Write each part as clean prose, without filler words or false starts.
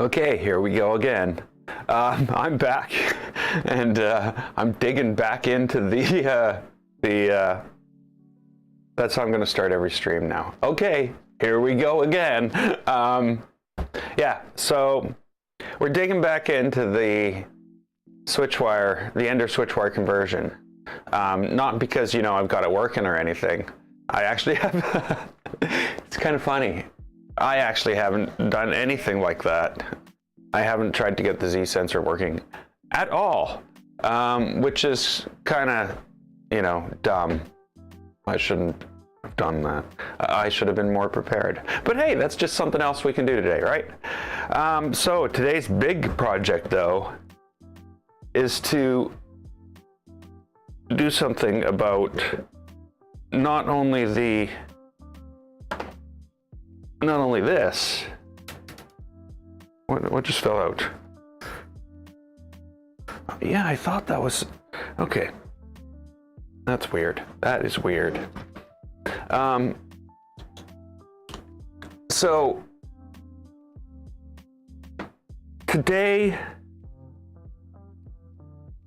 Okay, here we go again. I'm back, and I'm digging back into that's how I'm going to start every stream now. Okay, here we go again. Yeah, so we're digging back into the switchwire, the Ender switchwire conversion. Not because, you know, I've got it working or anything. I actually have, it's kind of funny. I actually haven't done anything like that. I haven't tried to get the Z sensor working at all, which is kind of, you know, dumb. I shouldn't have done that. I should have been more prepared. But hey, that's just something else we can do today, right? So today's big project, though, is to do something about not only this. What just fell out? Yeah, I thought that was okay. That's weird. That is weird. So today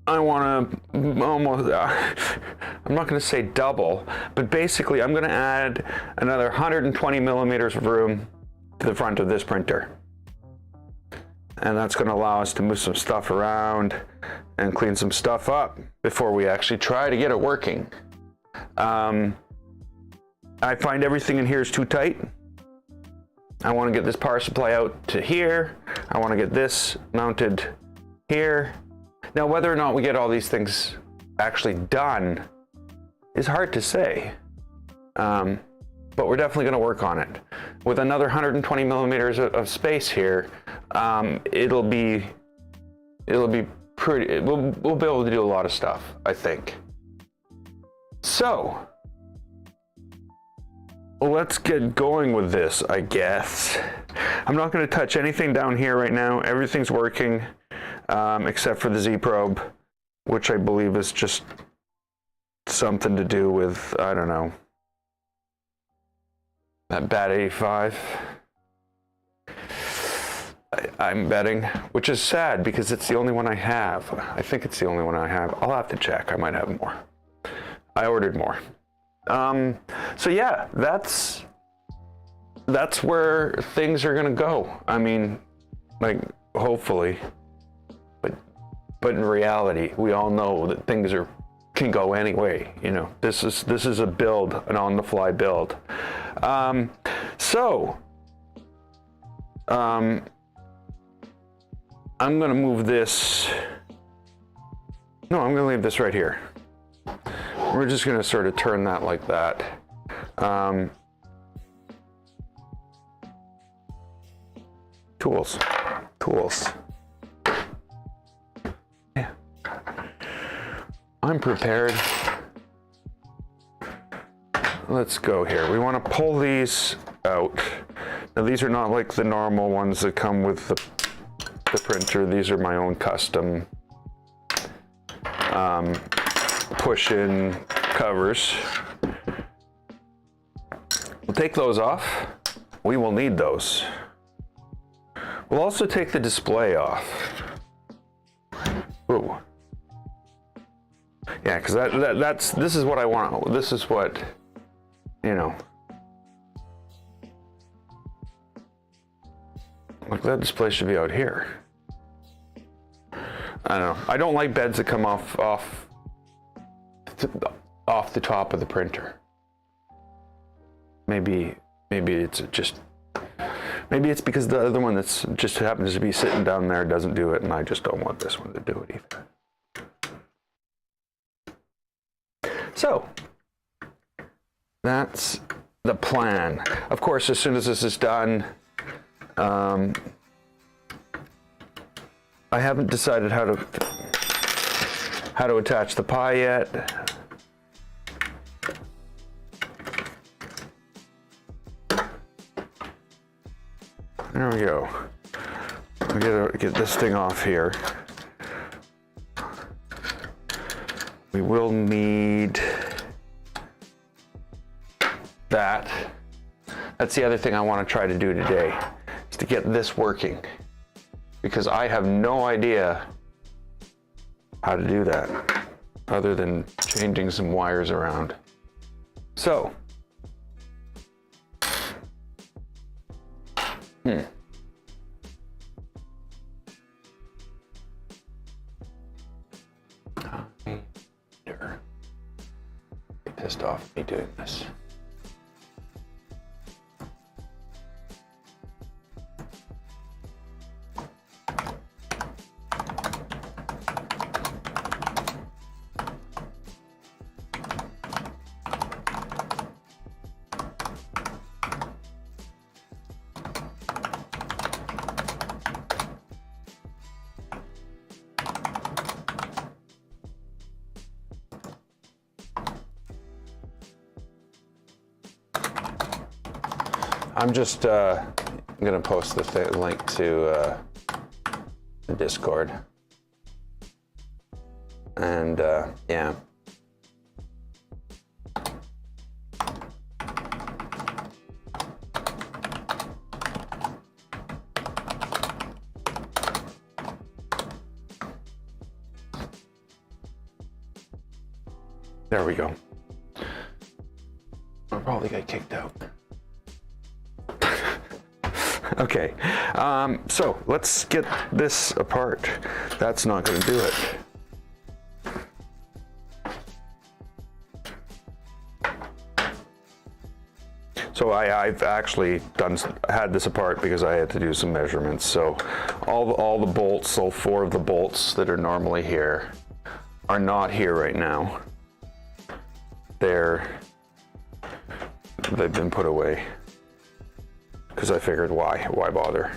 I want to almost, I'm not going to say double, but basically I'm going to add another 120 millimeters of room to the front of this printer. And that's going to allow us to move some stuff around and clean some stuff up before we actually try to get it working. I find everything in here is too tight. I want to get this power supply out to here. I want to get this mounted here. Now, whether or not we get all these things actually done is hard to say, but we're definitely going to work on it. With another 120 millimeters of space here, it'll be pretty. We'll be able to do a lot of stuff, I think. So let's get going with this, I guess. I'm not going to touch anything down here right now. Everything's working. Except for the Z probe, which I believe is just something to do with, I don't know, that BAT 85. I'm betting, which is sad because it's the only one I have. I think it's the only one I have. I'll have to check. I might have more. I ordered more. So yeah, that's where things are gonna go. I mean, like, hopefully. But in reality, we all know that things can go any way. You know, this is a build, an on-the-fly build. I'm gonna move this. No, I'm gonna leave this right here. We're just gonna sort of turn that like that. Tools. I'm prepared. Let's go here. We want to pull these out. Now, these are not like the normal ones that come with the printer. These are my own custom push-in covers. We'll take those off. We will need those. We'll also take the display off. Ooh. Yeah, because this is what I want. This is what, you know. Like, that display should be out here. I don't know. I don't like beds that come off the top of the printer. Maybe it's just. Maybe it's because the other one that's just happens to be sitting down there doesn't do it, and I just don't want this one to do it either. So that's the plan. Of course, as soon as this is done, I haven't decided how to attach the Pi yet. There we go. We gotta get this thing off here. We will need that. That's the other thing I want to try to do today, is to get this working. because I have no idea how to do that other than changing some wires around. So, pissed off me doing this. I'm just gonna post the link to the Discord, and yeah. There we go. I'll probably get kicked out. Okay, so let's get this apart. That's not going to do it. So I've actually had this apart because I had to do some measurements. So all the bolts, all 4 of the bolts that are normally here, are not here right now. They've been put away. Because I figured why bother?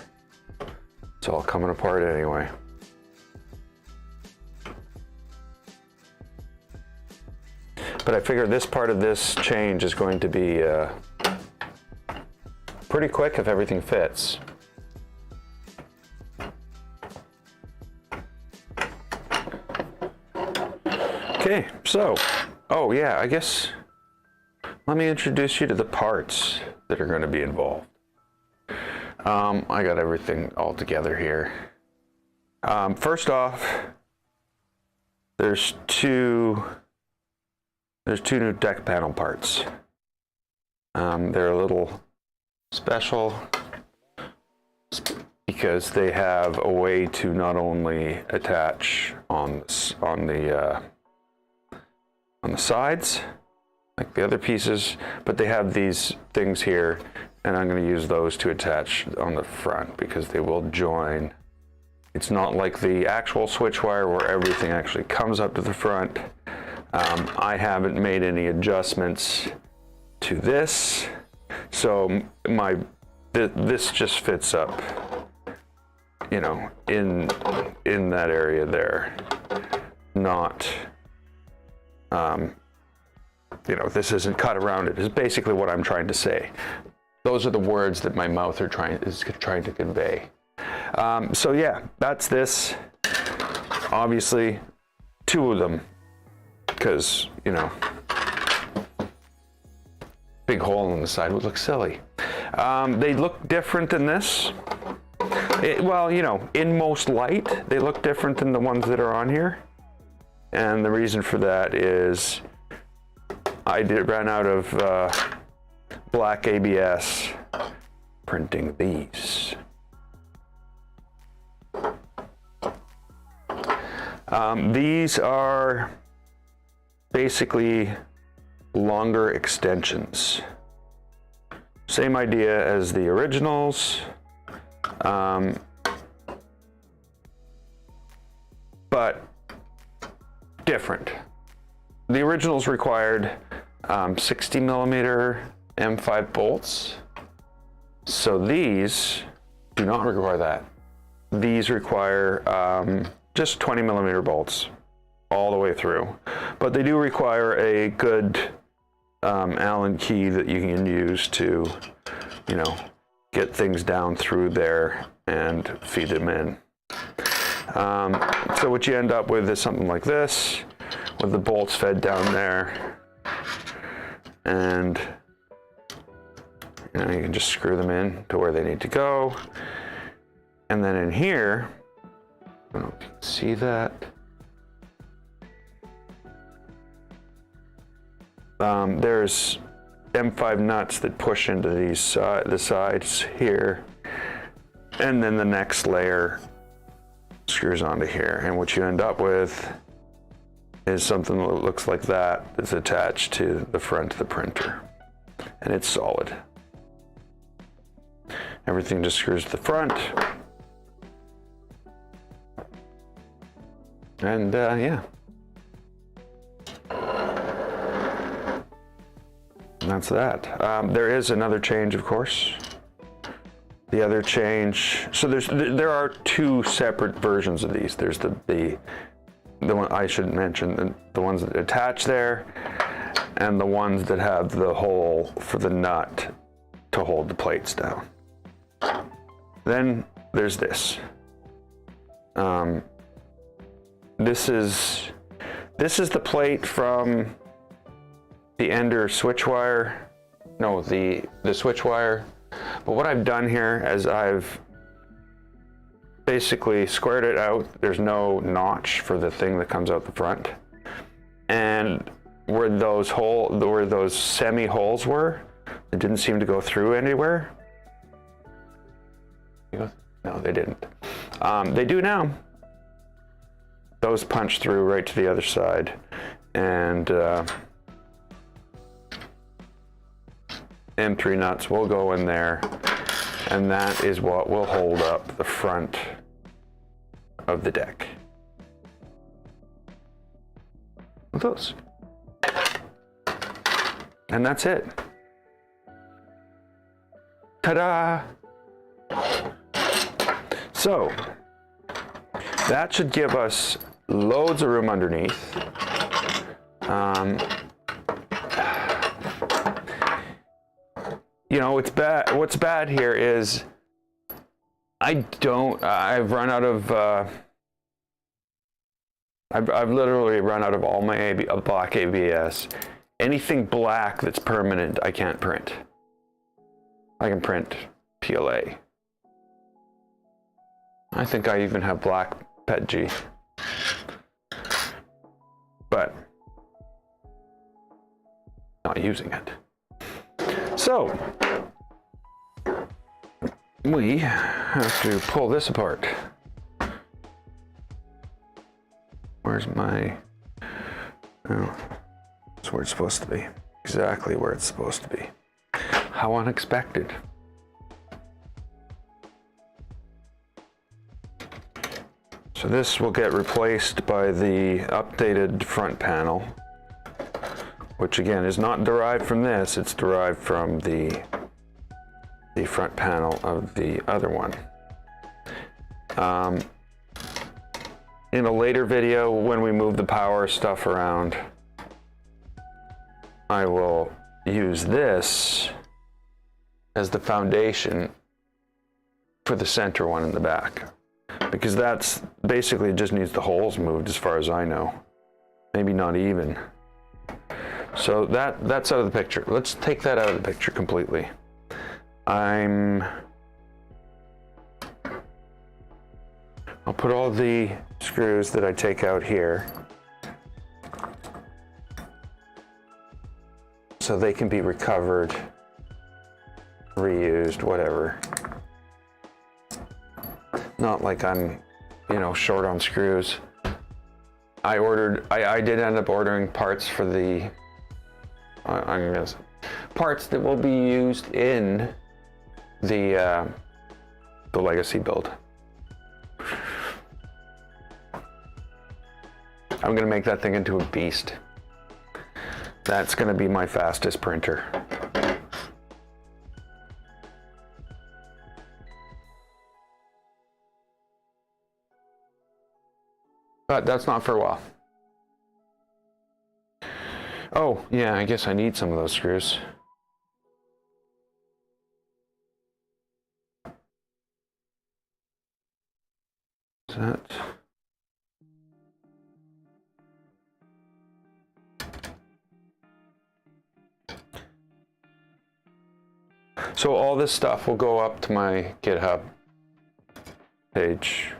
It's all coming apart anyway. But I figure this part of this change is going to be pretty quick if everything fits. Okay, so, oh yeah, I guess let me introduce you to the parts that are going to be involved. I got everything all together here. First off, there's two new deck panel parts. They're a little special because they have a way to not only attach on the sides like the other pieces, but they have these things here, and I'm going to use those to attach on the front because they will join. It's not like the actual switch wire where everything actually comes up to the front. I haven't made any adjustments to this, so this just fits up, you know, in that area there. Not, you know, this isn't cut around it. Is basically what I'm trying to say. Those are the words that my mouth is trying to convey. So yeah, that's this. Obviously, 2 of them, because, you know, big hole in the side would look silly. They look different than this. Well, you know, in most light, they look different than the ones that are on here. And the reason for that is I ran out of black ABS printing these. These are basically longer extensions. Same idea as the originals, but different. The originals required 60 millimeter M5 bolts. So these do not require that. These require just 20 millimeter bolts all the way through. But they do require a good Allen key that you can use to, you know, get things down through there and feed them in. So what you end up with is something like this, with the bolts fed down there. And you know, you can just screw them in to where they need to go. And then in here, I don't know if you can see that. There's M5 nuts that push into these the sides here, and then the next layer screws onto here. And what you end up with is something that looks like that that's attached to the front of the printer, and it's solid. Everything just screws to the front, and yeah. And that's that. There is another change, of course. The other change, so there are two separate versions of these. There's the one I should mention, the ones that attach there, and the ones that have the hole for the nut to hold the plates down. Then there's this. This is the plate from the Ender Switchwire. No, the Switchwire. But what I've done here is I've basically squared it out. There's no notch for the thing that comes out the front. And where those semi holes were, it didn't seem to go through anywhere. No, they didn't. They do now. Those punch through right to the other side. And M3 nuts will go in there, and that is what will hold up the front of the deck. With those. And that's it. Ta-da! So, that should give us loads of room underneath. You know, it's bad. What's bad here is I've run out of, I've literally run out of all my black ABS. Anything black that's permanent, I can't print. I can print PLA. I think I even have black PETG. But not using it. So we have to pull this apart. Where's my, oh, that's where it's supposed to be. Exactly where it's supposed to be. How unexpected. So this will get replaced by the updated front panel, which again is not derived from this, it's derived from the front panel of the other one. In a later video, when we move the power stuff around, I will use this as the foundation for the center one in the back, because that's basically just needs the holes moved as far as I know. Maybe not even. So that's out of the picture. Let's take that out of the picture completely. I'll put all the screws that I take out here so they can be recovered, reused, whatever. Not like I'm, you know, short on screws. I did end up ordering parts for the parts that will be used in the legacy build. I'm gonna make that thing into a beast. That's gonna be my fastest printer. But that's not for a while. Oh, yeah, I guess I need some of those screws. That. So all this stuff will go up to my GitHub. page,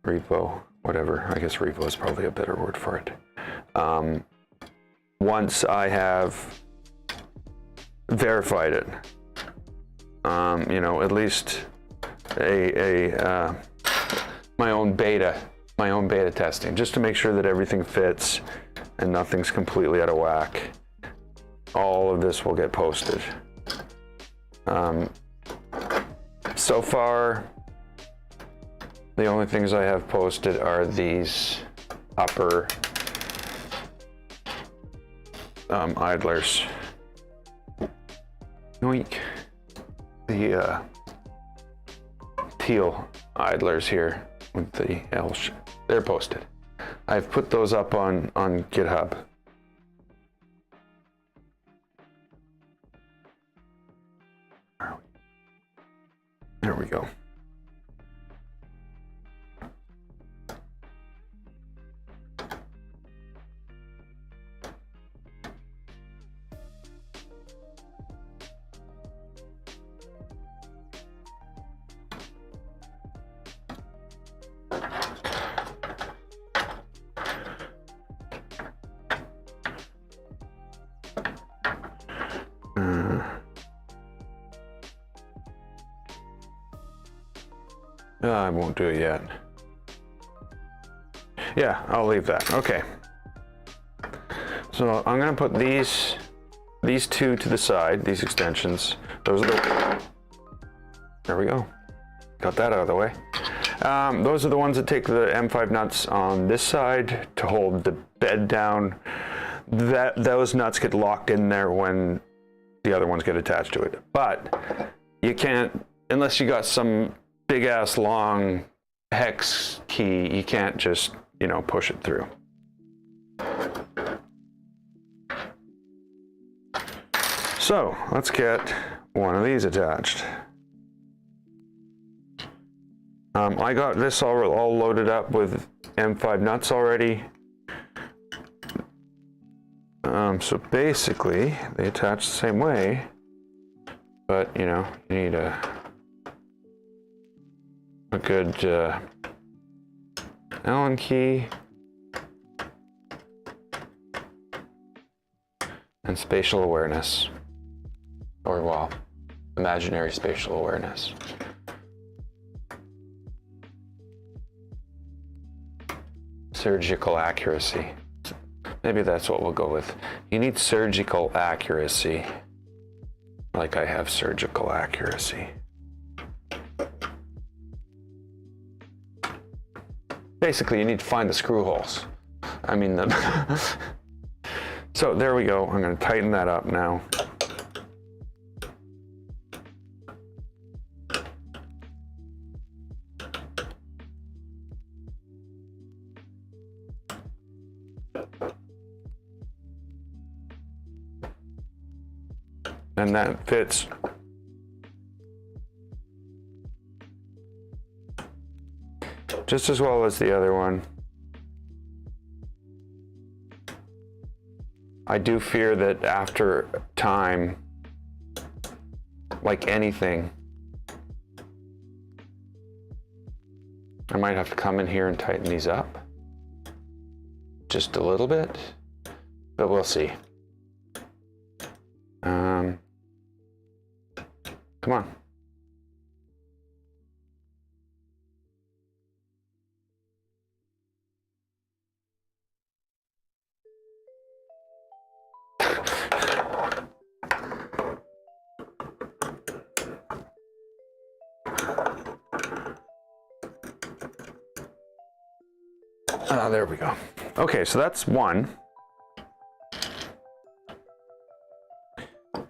repo, whatever. I guess repo is probably a better word for it. Once I have verified it, you know, at least my own beta testing, just to make sure that everything fits and nothing's completely out of whack. All of this will get posted. So far, the only things I have posted are these upper idlers. Yoink. The teal idlers here with the L shape. They're posted. I've put those up on GitHub. There we go. I won't do it yet. Yeah, I'll leave that. Okay. So I'm going to put these two to the side, these extensions. Those are the... There we go. Got that out of the way. Those are the ones that take the M5 nuts on this side to hold the bed down. Those nuts get locked in there when the other ones get attached to it. But you can't, unless you got some big ass long hex key, you can't just, you know, push it through. So let's get one of these attached. I got this all loaded up with M5 nuts already. So basically they attach the same way, but you know, you need a good Allen key and spatial awareness, or well, imaginary spatial awareness. Surgical accuracy. Maybe that's what we'll go with. You need surgical accuracy. Like I have surgical accuracy. Basically, you need to find the screw holes. I mean, so there we go. I'm going to tighten that up now. And that fits. Just as well as the other one. I do fear that after time, like anything, I might have to come in here and tighten these up just a little bit, but we'll see. Come on. There we go. Okay, so that's one.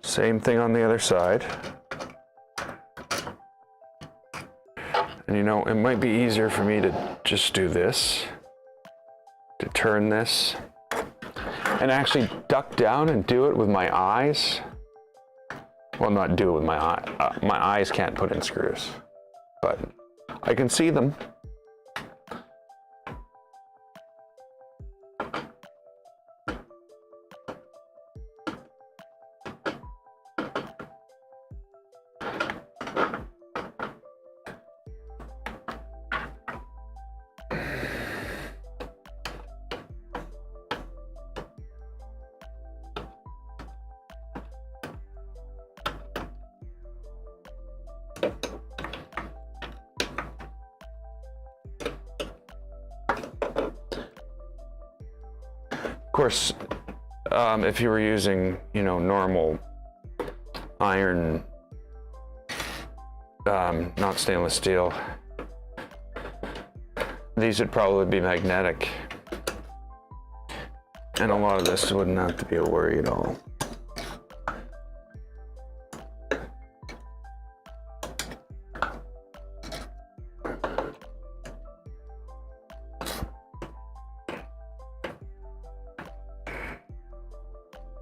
Same thing on the other side. And you know, it might be easier for me to just do this, to turn this, and actually duck down and do it with my eyes. Well, not do it with my eye. My eyes can't put in screws, but I can see them. course, if you were using, you know, normal iron, not stainless steel, these would probably be magnetic. And a lot of this wouldn't have to be a worry at all.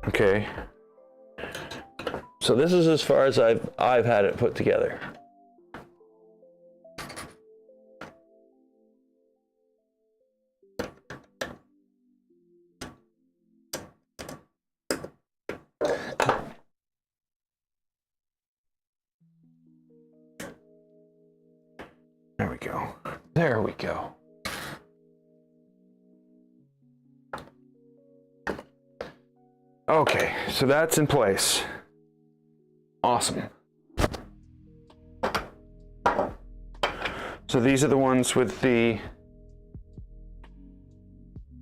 Okay, so this is as far as I've had it put together. There we go. There we go. Okay, so that's in place. Awesome. So these are the ones with the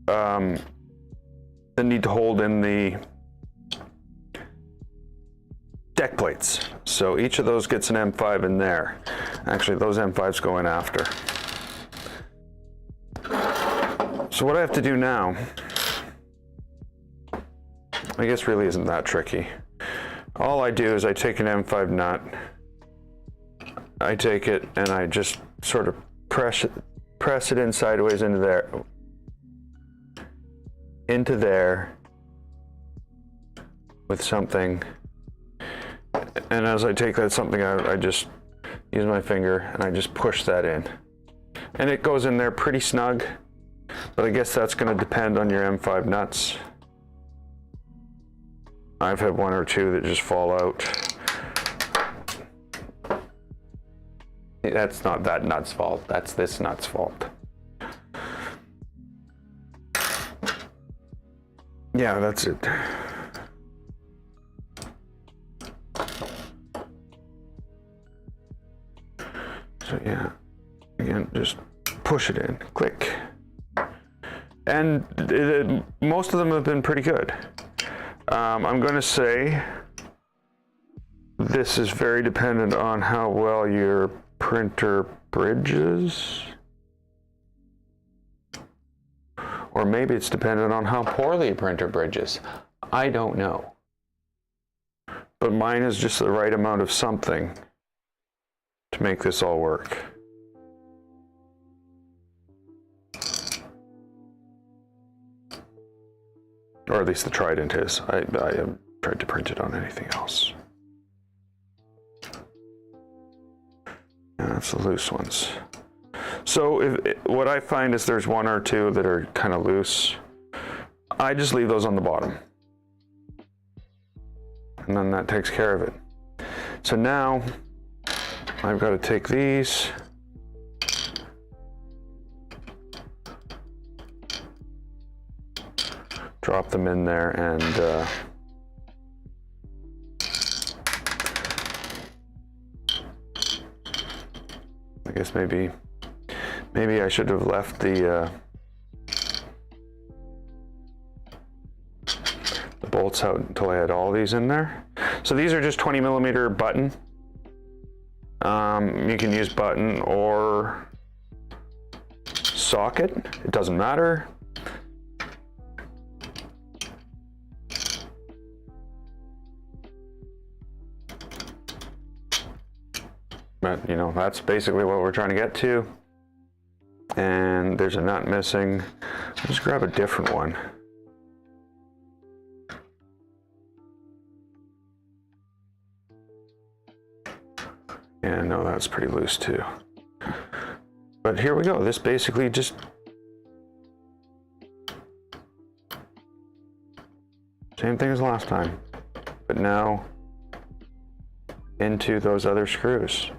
that need to hold in the deck plates. So each of those gets an M5 in there. Actually, those M5s go in after. So what I have to do now, I guess really isn't that tricky. All I do is I take an M5 nut, I take it and I just sort of press it in sideways into there with something. And as I take that something out, I just use my finger and I just push that in. And it goes in there pretty snug, but I guess that's going to depend on your M5 nuts. I've had one or two that just fall out. That's not that nut's fault, that's this nut's fault. Yeah, that's it. So yeah, again, just push it in, click. And most of them have been pretty good. I'm going to say this is very dependent on how well your printer bridges. Or maybe it's dependent on how poorly your printer bridges. I don't know. But mine is just the right amount of something to make this all work. Or at least the Trident is. I haven't tried to print it on anything else. Yeah, that's the loose ones. So what I find is there's one or two that are kind of loose. I just leave those on the bottom. And then that takes care of it. So now I've got to take these. Drop them in there and I guess maybe I should have left the bolts out until I had all these in there. So these are just 20mm button. You can use button or socket, it doesn't matter. But you know, that's basically what we're trying to get to. And there's a nut missing. I'll just grab a different one. Yeah, no, that's pretty loose too. But here we go. This basically just same thing as last time, but now into those other screws.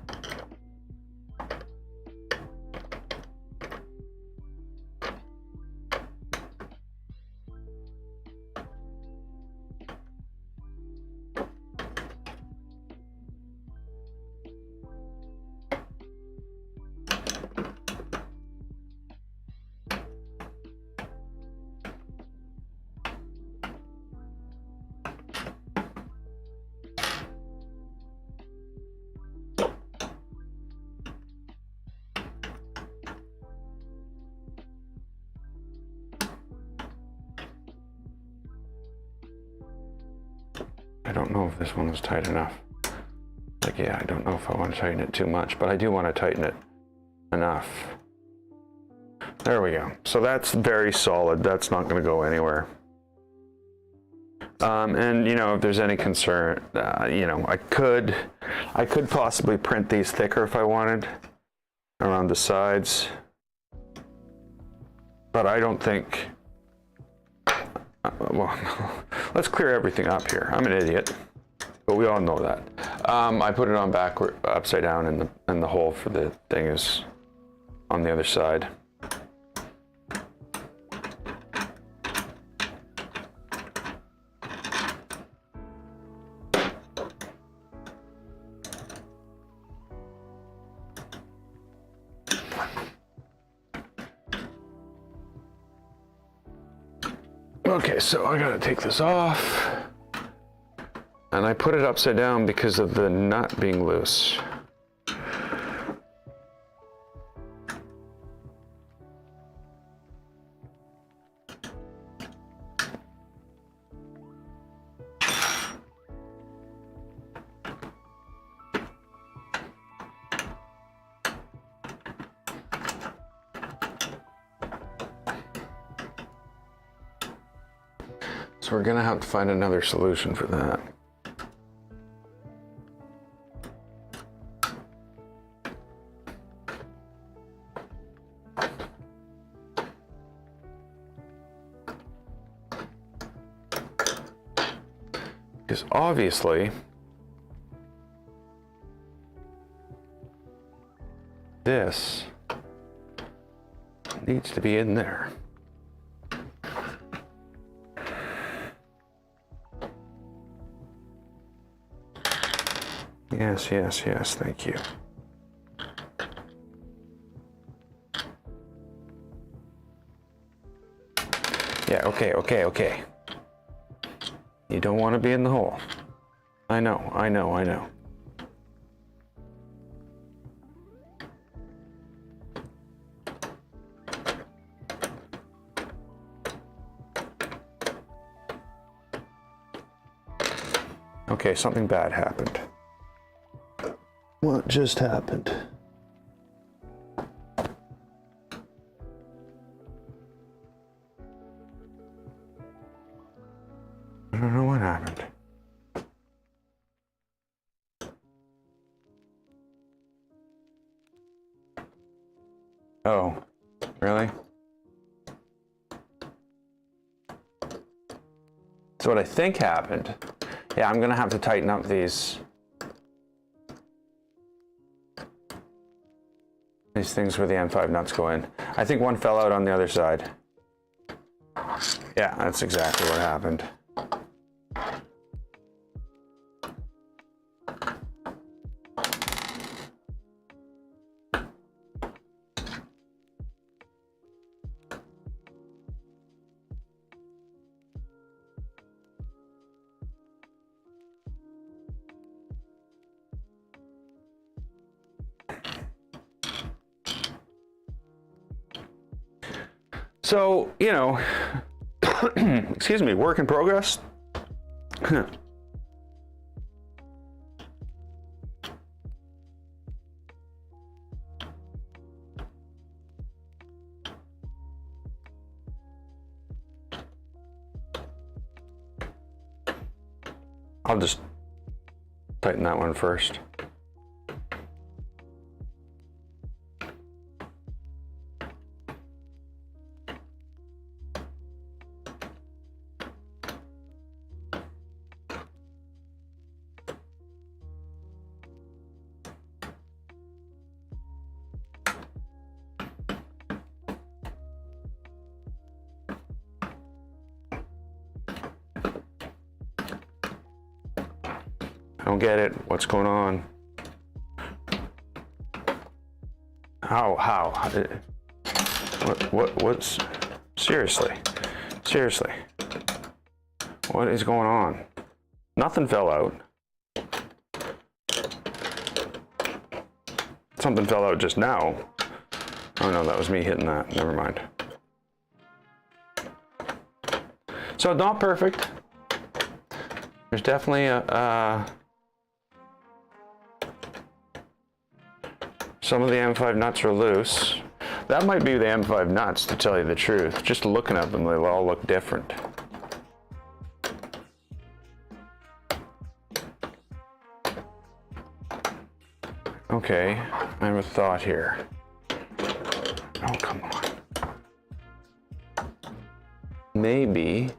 I don't know if this one was tight enough. Like, yeah, I don't know if I want to tighten it too much, but I do want to tighten it enough. There we go. So that's very solid. That's not going to go anywhere. And you know, if there's any concern, you know, I could possibly print these thicker if I wanted around the sides, but I don't think. Well, let's clear everything up here. I'm an idiot, but we all know that. I put it on backward, upside down, and the hole for the thing is on the other side. Okay, so I gotta take this off, and I put it upside down because of the nut being loose. So we're gonna have to find another solution for that. Because obviously, this needs to be in there. Yes, yes, yes, thank you. Yeah, okay, okay, okay. You don't want to be in the hole. I know, I know, I know. Okay, something bad happened. What just happened? I don't know what happened. Oh, really? So what I think happened, yeah, I'm gonna have to tighten up these things where the M5 nuts go in. I think one fell out on the other side. Yeah, that's exactly what happened. So, you know, excuse me, work in progress. I'll just tighten that one first. I don't get it. What's going on? How? What's, seriously? Seriously. What is going on? Nothing fell out. Something fell out just now. Oh no, that was me hitting that. Never mind. So not perfect. There's definitely a some of the M5 nuts are loose. That might be the M5 nuts, to tell you the truth. Just looking at them, they all look different. Okay, I have a thought here. Oh, come on. Maybe.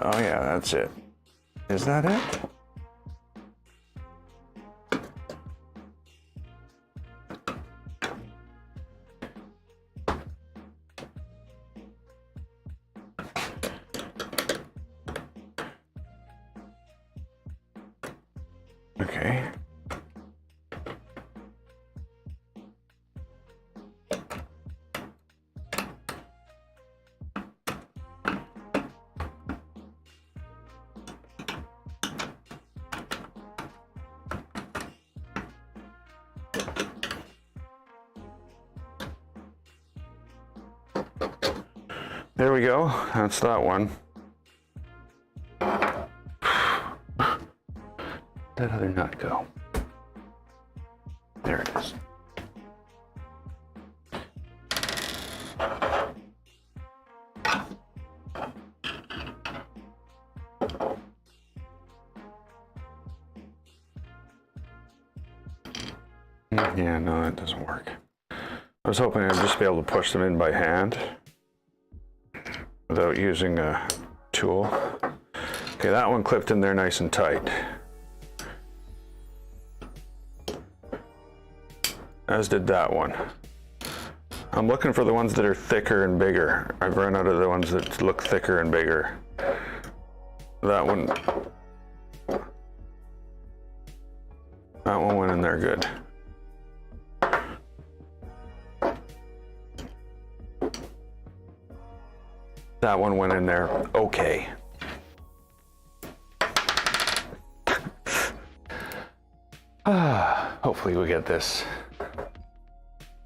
Oh yeah, that's it. Is that it? Okay. There we go. That's that one. That other nut go? There it is. Yeah, no, that doesn't work. I was hoping I'd just be able to push them in by hand without using a tool. Okay, that one clipped in there nice and tight. As did that one. I'm looking for the ones that are thicker and bigger. I've run out of the ones that look thicker and bigger. That one went in there good. That one went in there okay. Hopefully we get this.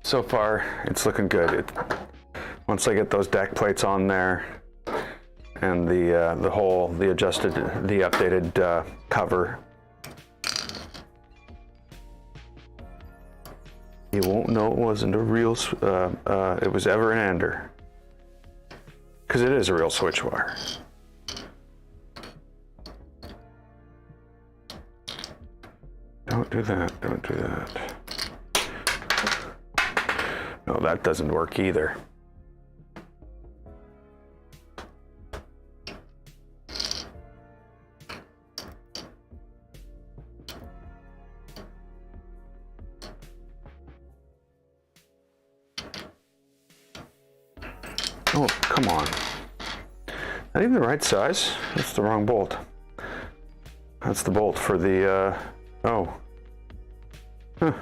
So far, it's looking good. Once I get those deck plates on there and the updated cover, you won't know it wasn't a real. It was ever an ender. Because it is a real switch wire. Don't do that, don't do that. No, that doesn't work either. Oh, come on. Not even the right size. That's the wrong bolt. That's the bolt for the, oh. Huh.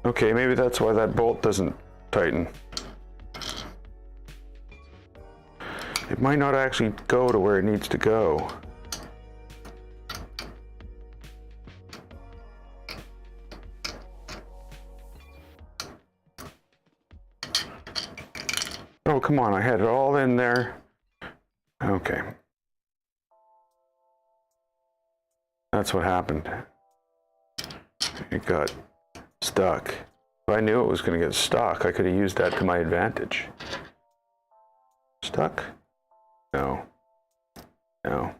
Okay, maybe that's why that bolt doesn't tighten. It might not actually go to where it needs to go. Oh, come on, I had it all in there. Okay. That's what happened. It got stuck. If I knew it was going to get stuck, I could have used that to my advantage. Stuck? No. No.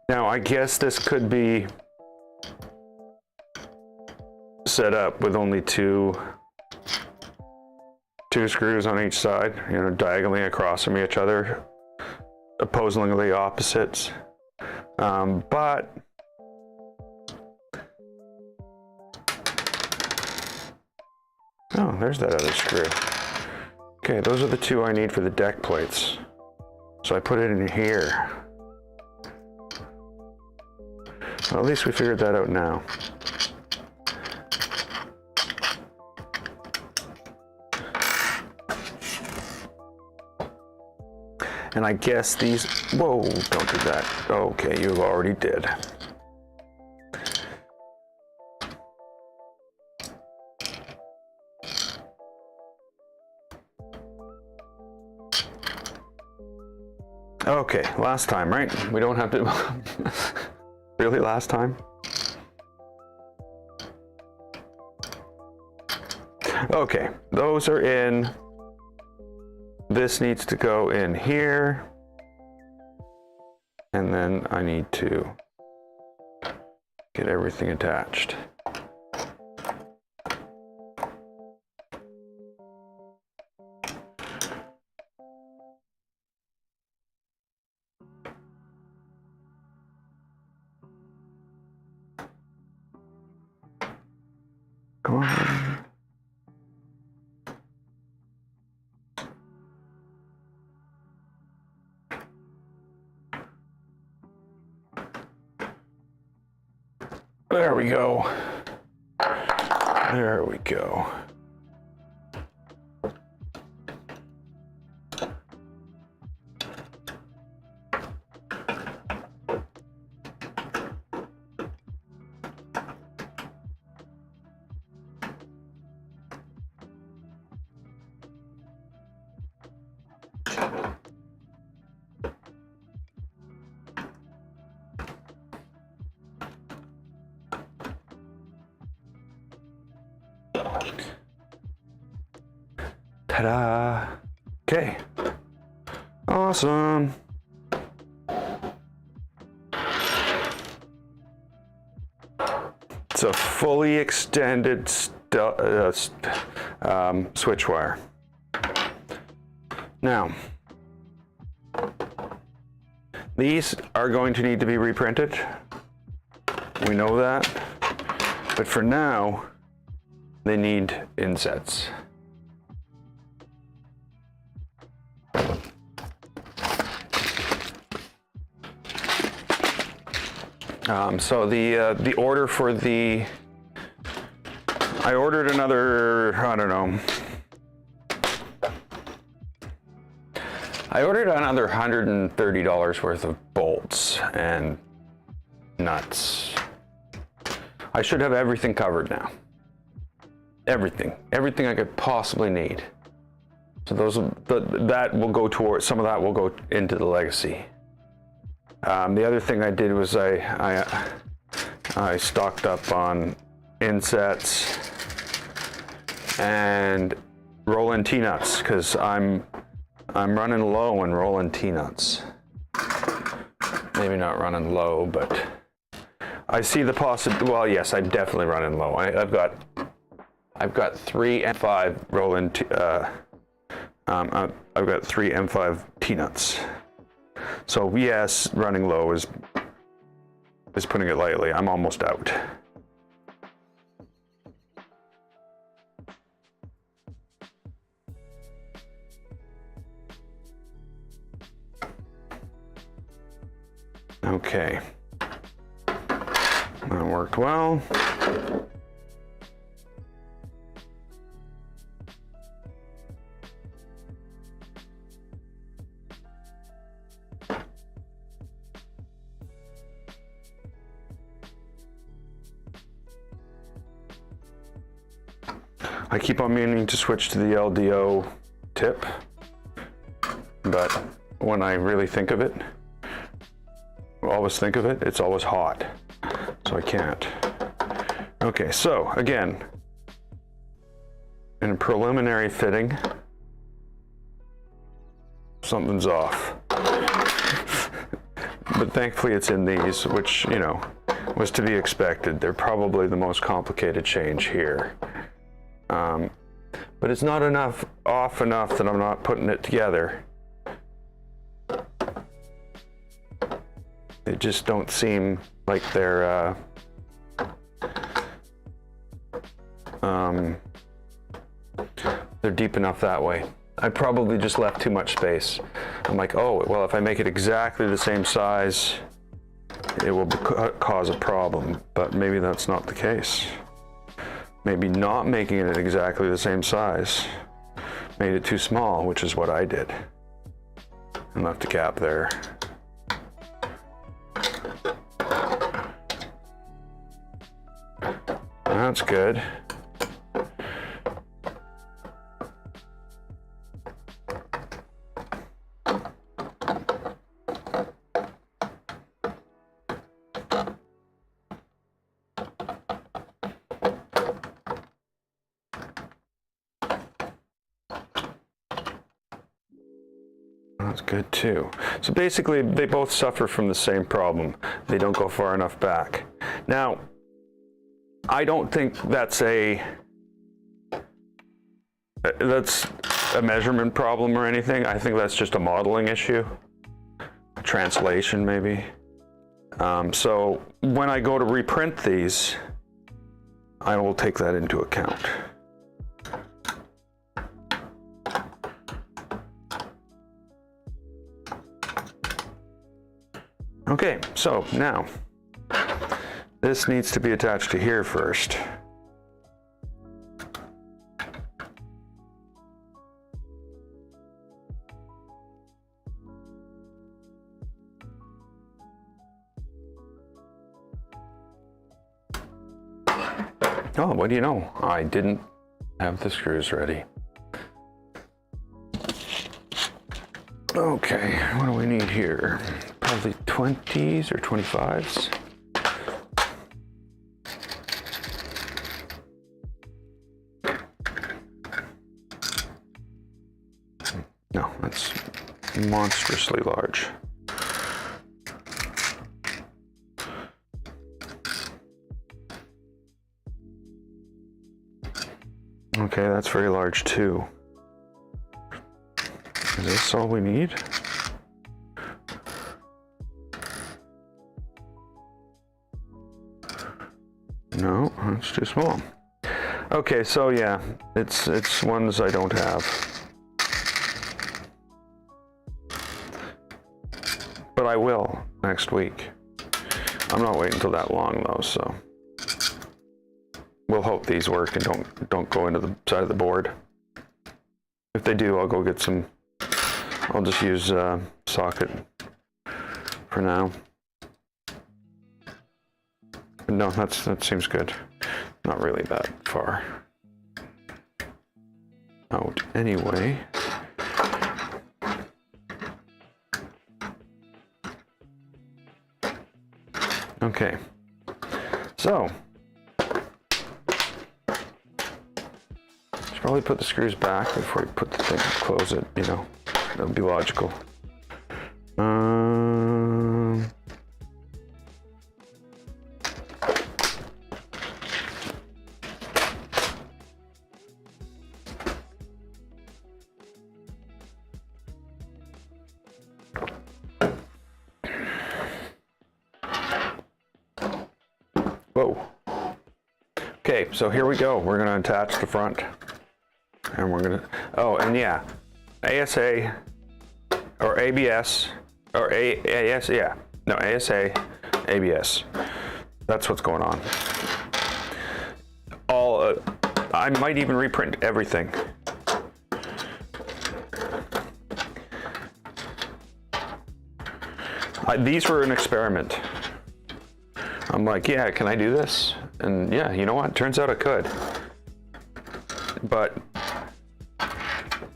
Now, I guess this could be set up with only two screws on each side, you know, diagonally across from each other, opposingly opposites. But oh, there's that other screw. Okay, those are the two I need for the deck plates. So I put it in here. Well, at least we figured that out now. And I guess these, whoa, don't do that. Okay, you already did. Okay, last time, right? We don't have to, really last time? Okay, those are in. This needs to go in here. And then I need to get everything attached. Come on. There we go. There we go. Ta-da! Okay. Awesome. It's a fully extended switchwire. Now, these are going to need to be reprinted. We know that. But for now, they need insets. So the order for the, I ordered another, I don't know. I ordered another $130 worth of bolts and nuts. I should have everything covered now. Everything I could possibly need. So those, that will go towards, some of that will go into the legacy. The other thing I did was I stocked up on insets and roll-in T-nuts because I'm running low on roll-in T-nuts. Maybe not running low, but I see the possibility. Well, yes, I'm definitely running low. I've got 3 M5 roll-in. I've got 3 M5 T-nuts. So yes, running low is putting it lightly. I'm almost out. Okay. That worked well. I keep on meaning to switch to the LDO tip, but when I really think of it, it's always hot, so I can't. Okay, so again, in a preliminary fitting, something's off. But thankfully it's in these, which, you know, was to be expected. They're probably the most complicated change here. But it's not off enough that I'm not putting it together. They just don't seem like they're deep enough that way. I probably just left too much space. I'm like, oh, well, if I make it exactly the same size, it will cause a problem, but maybe that's not the case. Maybe not making it exactly the same size made it too small, which is what I did. and left a gap there. That's good. That's good too. So basically, they both suffer from the same problem. They don't go far enough back. Now, I don't think that's a measurement problem or anything. I think that's just a modeling issue, a translation maybe. So when I go to reprint these, I will take that into account. Okay, so now this needs to be attached to here first. Oh, what do you know? I didn't have the screws ready. Okay, what do we need here? Probably 20s or 25s. No, that's monstrously large. Okay, that's very large too. Is this all we need? No, it's too small. Okay, so yeah, it's ones I don't have. But I will next week. I'm not waiting until that long though, so we'll hope these work and don't go into the side of the board. If they do, I'll go get some. I'll just use socket for now. No, that seems good. Not really that far out anyway. Okay, so should probably put the screws back before you put the thing, close it, you know, that would be logical. Whoa. Okay, so here we go. We're gonna attach the front. And we're gonna, oh, and yeah, ASA, or ABS, or AS, yeah. No, ASA, ABS. That's what's going on. All, I might even reprint everything. These were an experiment. I'm like, yeah, can I do this? And yeah, you know what? Turns out I could. But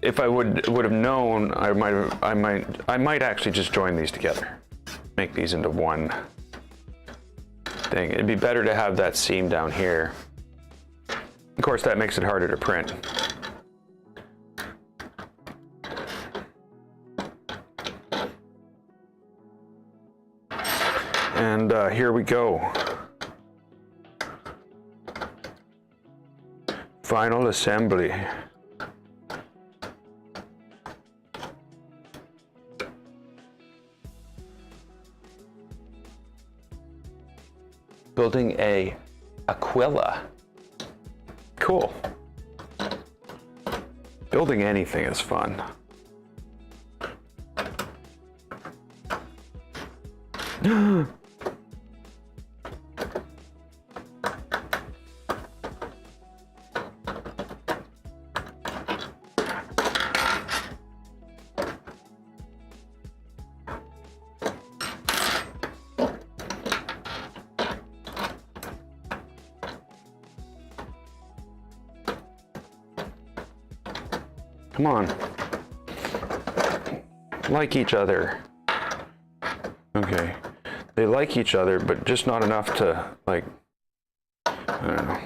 if I would have known, I might actually just join these together, make these into one thing. It'd be better to have that seam down here. Of course, that makes it harder to print. And here we go. Final assembly. Building a Aquila. Cool. Building anything is fun. Come on. Like each other. Okay. They like each other, but just not enough to, like, I don't know.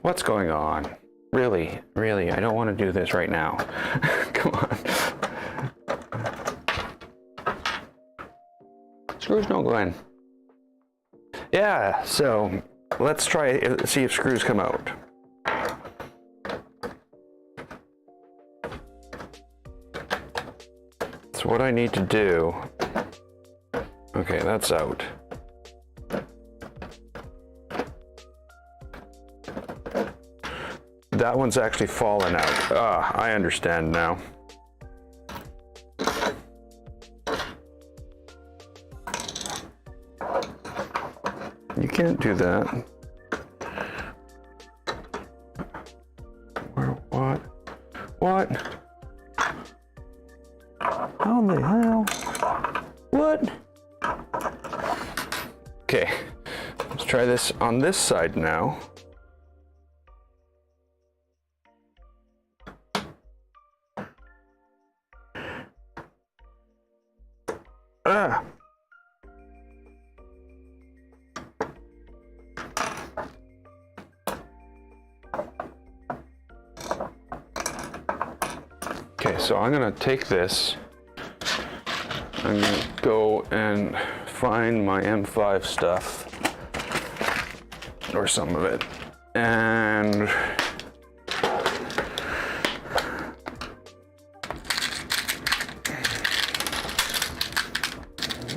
What's going on? Really, really, I don't want to do this right now. Come on. Screws don't go in. Yeah, so let's try see if screws come out. So what I need to do, okay, that's out. That one's actually fallen out. Ah, I understand now. You can't do that. What? What? How the hell? What? Okay, let's try this on this side now. Ah. Okay, so I'm gonna take this. I'm gonna go and find my M5 stuff, or some of it, and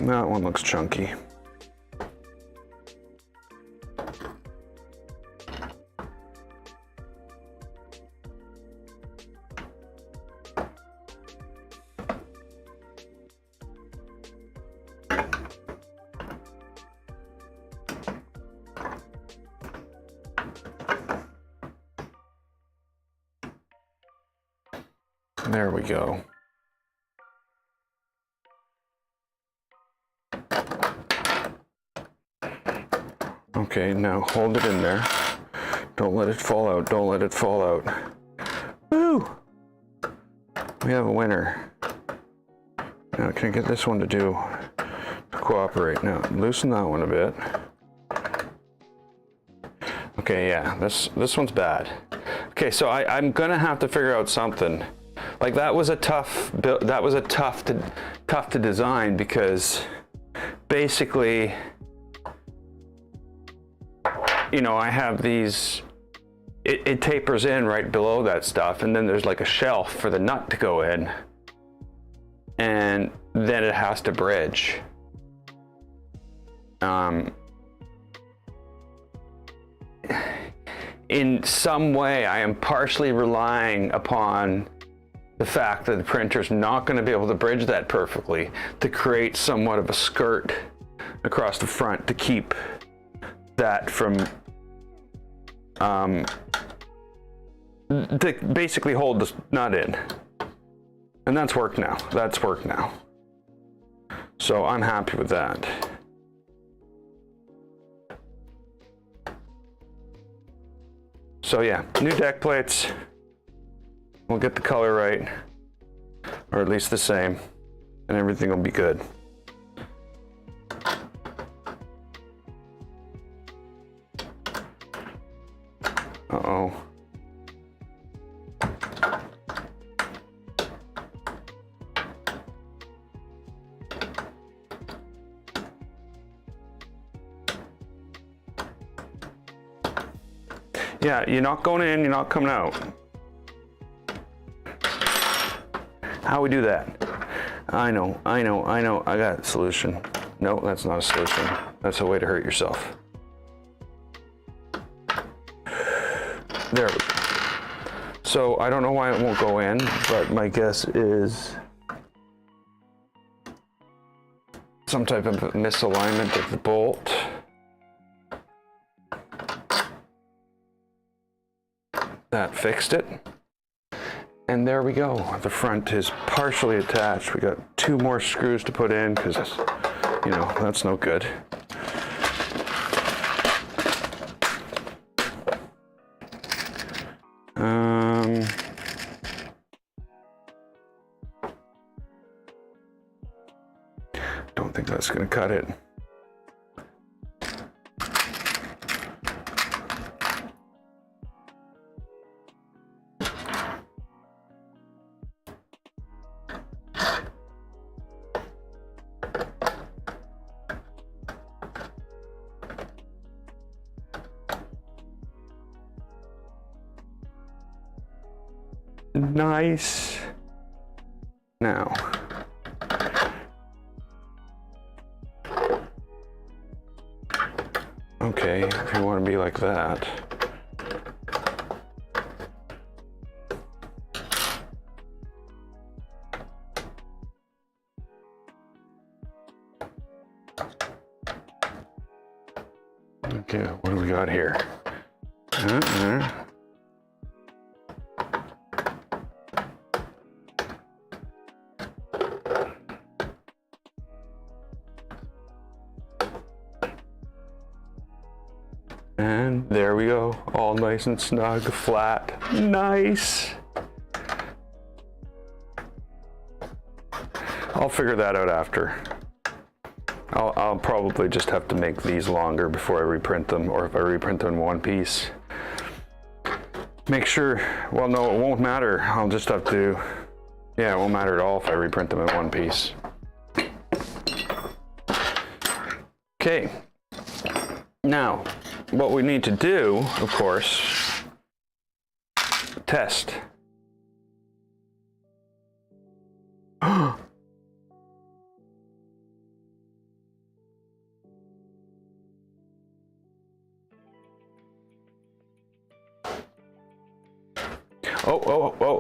that one looks chunky. There we go. Okay, now hold it in there. Don't let it fall out. Don't let it fall out. Woo! We have a winner. Now, can I get this one to cooperate? Now, loosen that one a bit. Okay, yeah, this one's bad. Okay, so I'm gonna have to figure out something. Like that was a tough build. That was a tough to design, because basically, you know, I have these. It tapers in right below that stuff, and then there's like a shelf for the nut to go in, and then it has to bridge. In some way, I am partially relying upon the fact that the printer's not going to be able to bridge that perfectly to create somewhat of a skirt across the front to keep that from, to basically hold the nut in. And that's worked now. That's worked now. So I'm happy with that. So yeah, new deck plates. We'll get the color right, or at least the same, and everything will be good. Uh-oh. Yeah, you're not going in, you're not coming out. How we do that? I know. I got a solution. No, that's not a solution. That's a way to hurt yourself. There we go. So I don't know why it won't go in, but my guess is some type of misalignment of the bolt. That fixed it. And there we go. The front is partially attached. We got 2 more screws to put in because, you know, that's no good. think that's going to cut it. Nice. Now, okay, if you want to be like that. Okay, what do we got here? And there we go, all nice and snug, flat, nice. I'll figure that out after. I'll probably just have to make these longer before I reprint them, or if I reprint them in one piece. Make sure, well no, it won't matter. I'll just have to, yeah, it won't matter at all if I reprint them in one piece. Okay, now, what we need to do, of course, test.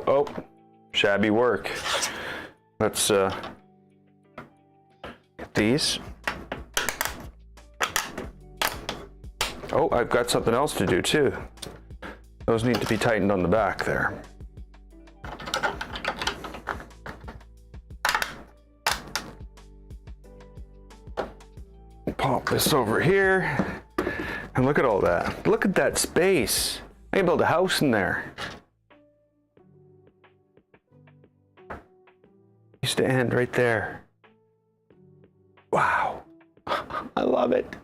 Oh, shabby work. Let's get these. Oh, I've got something else to do too. Those need to be tightened on the back there. Pop this over here. And look at all that. Look at that space. I can build a house in there. Used to end right there. Wow. I love it.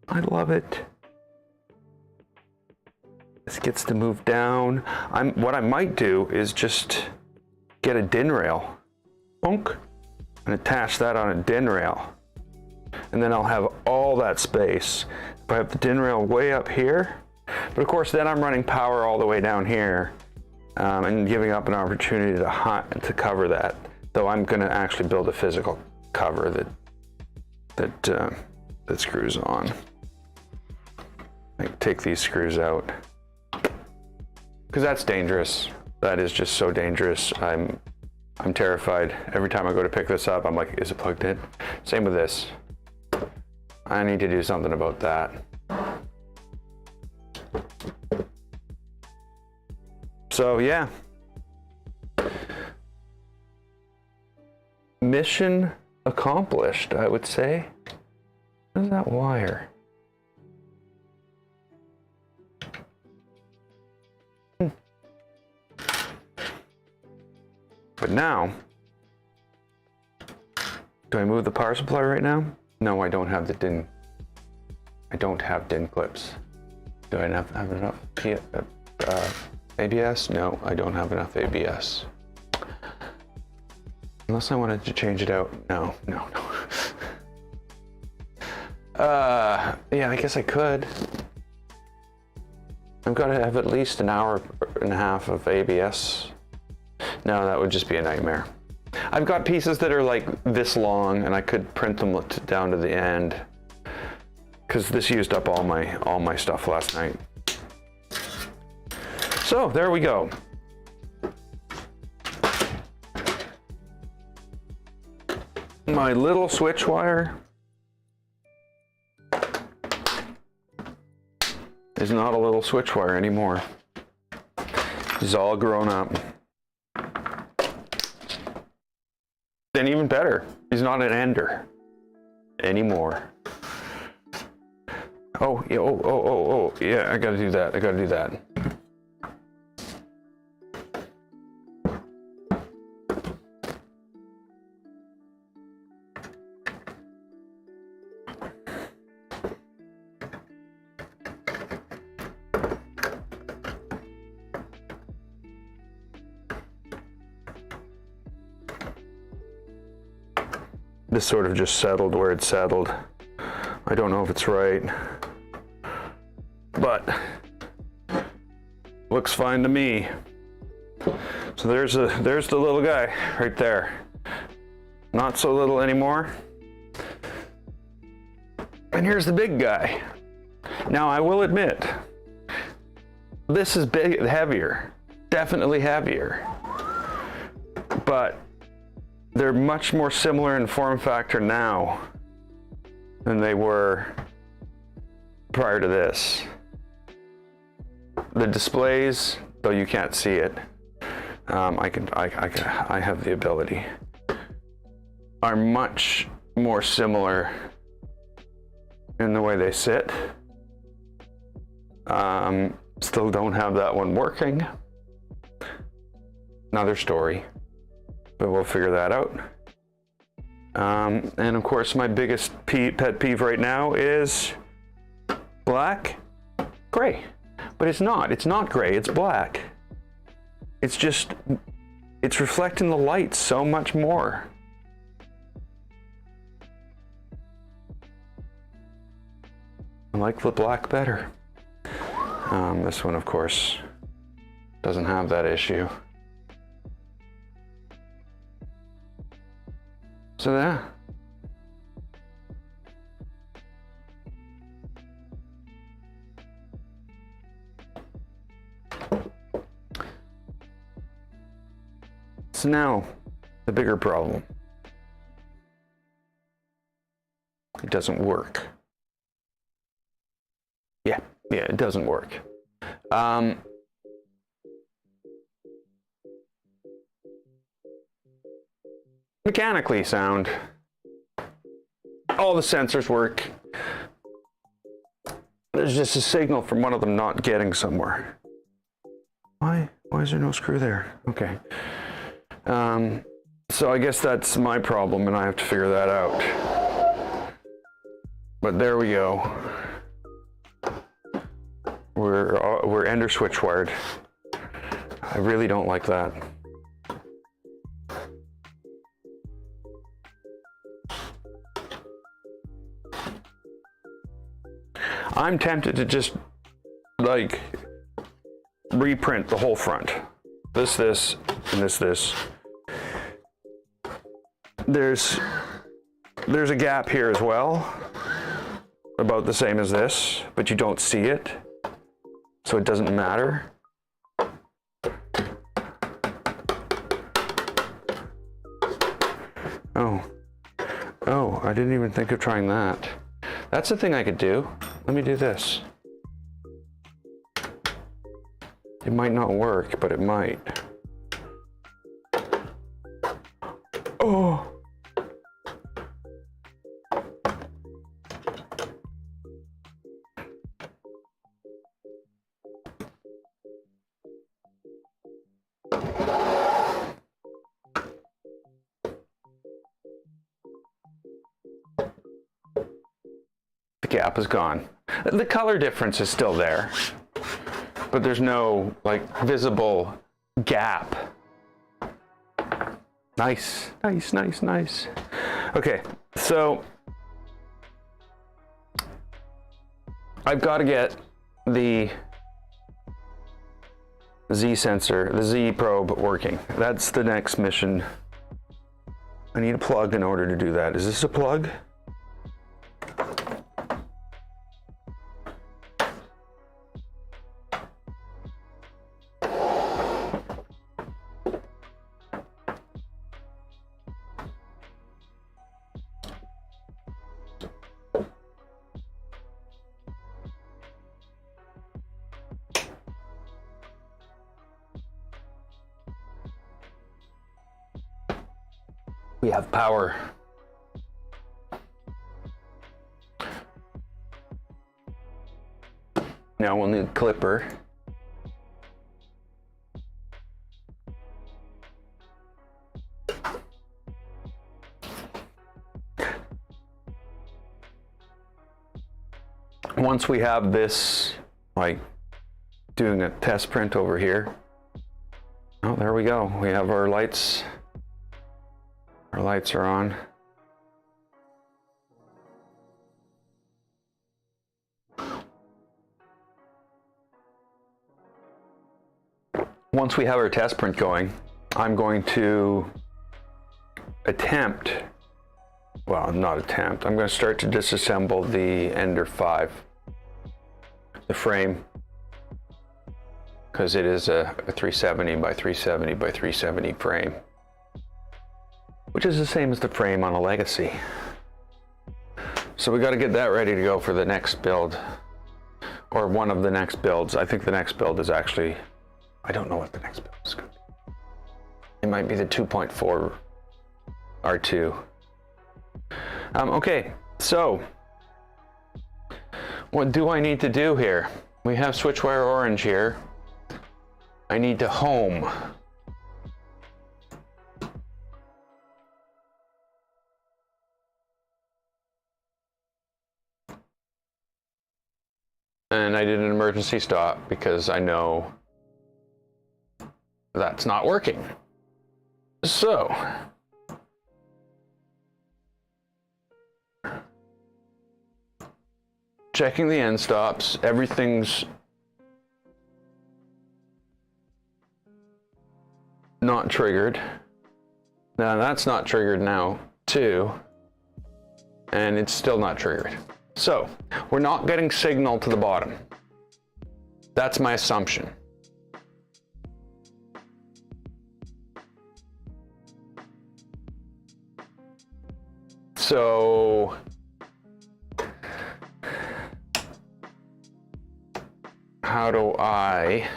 I love it. This gets to move down. What I might do is just get a din rail, bonk, and attach that on a din rail. And then I'll have all that space. If I have the din rail way up here, but of course then I'm running power all the way down here and giving up an opportunity to cover that. Though I'm gonna actually build a physical cover that screws on. I take these screws out. Because that's dangerous. That is just so dangerous. I'm terrified. Every time I go to pick this up, I'm like, is it plugged in? Same with this. I need to do something about that. So yeah. Mission accomplished, I would say. What is that wire? But now, do I move the power supply right now? No, I don't have the DIN. I don't have DIN clips. Do I have enough ABS? No, I don't have enough ABS. Unless I wanted to change it out. No. Yeah, I guess I could. I've got to have at least an hour and a half of ABS. No, that would just be a nightmare. I've got pieces that are like this long, and I could print them down to the end, because this used up all my stuff last night. So there we go. My little switch wire is not a little switch wire anymore. He's all grown up. And even better, he's not an ender anymore. Oh, yeah, oh, yeah, I gotta do that. this sort of just settled where it settled. I don't know if it's right, but looks fine to me. So there's the little guy right there. Not so little anymore. And here's the big guy. Now I will admit, this is big, heavier, definitely heavier, but they're much more similar in form factor now than they were prior to this. The displays, though you can't see it, I have the ability, are much more similar in the way they sit. Still don't have that one working. Another story, but we'll figure that out. And of course, my biggest pet peeve right now is black, gray. But it's not gray, it's black. It's just, it's reflecting the light so much more. I like the black better. This one, of course, doesn't have that issue. So yeah. So now, the bigger problem. It doesn't work. Yeah, it doesn't work. Mechanically sound. All the sensors work. There's just a signal from one of them not getting somewhere. Why is there no screw there? Okay. So I guess that's my problem and I have to figure that out. But there we go. We're ender switch wired. I really don't like that. I'm tempted to just like reprint the whole front. This, and this. There's a gap here as well, about the same as this, but you don't see it, so it doesn't matter. Oh, I didn't even think of trying that. That's the thing I could do. Let me do this. It might not work, but it might. Oh. The gap is gone. The color difference is still there, but there's no like visible gap. Nice. Okay, so I've got to get the Z sensor, the Z probe working. That's the next mission. I need a plug in order to do that. Is this a plug? We have power. Now we'll need a clipper. Once we have this, like doing a test print over here. Oh, there we go. We have our lights. Our lights are on. once we have our test print going, I'm going to attempt, well, not attempt, I'm going to start to disassemble the Ender 5, the frame, because it is a 370 by 370 by 370 frame, which is the same as the frame on a Legacy. So we got to get that ready to go for the next build, or one of the next builds. I think the next build is actually, I don't know what the next build is going to be. It might be the 2.4 R2. Okay, so what do I need to do here? We have Switchwire orange here. I need to home. And I did an emergency stop because I know that's not working. So, checking the end stops, everything's not triggered. Now that's not triggered now too, and it's still not triggered. So, we're not getting signal to the bottom. That's my assumption. So, how do I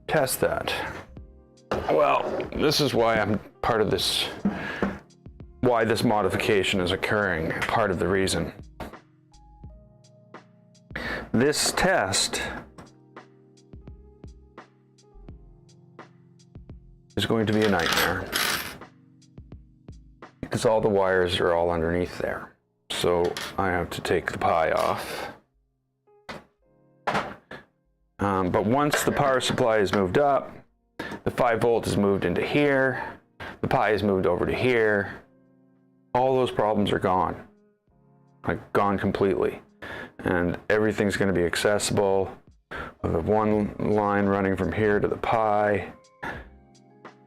test that? Well, this is why I'm part of this, why this modification is occurring, part of the reason. This test is going to be a nightmare because all the wires are all underneath there. So I have to take the pie off. But once the power supply is moved up, the 5 volt is moved into here, the pie is moved over to here, all those problems are gone, like gone completely. And everything's going to be accessible. We have one line running from here to the pie.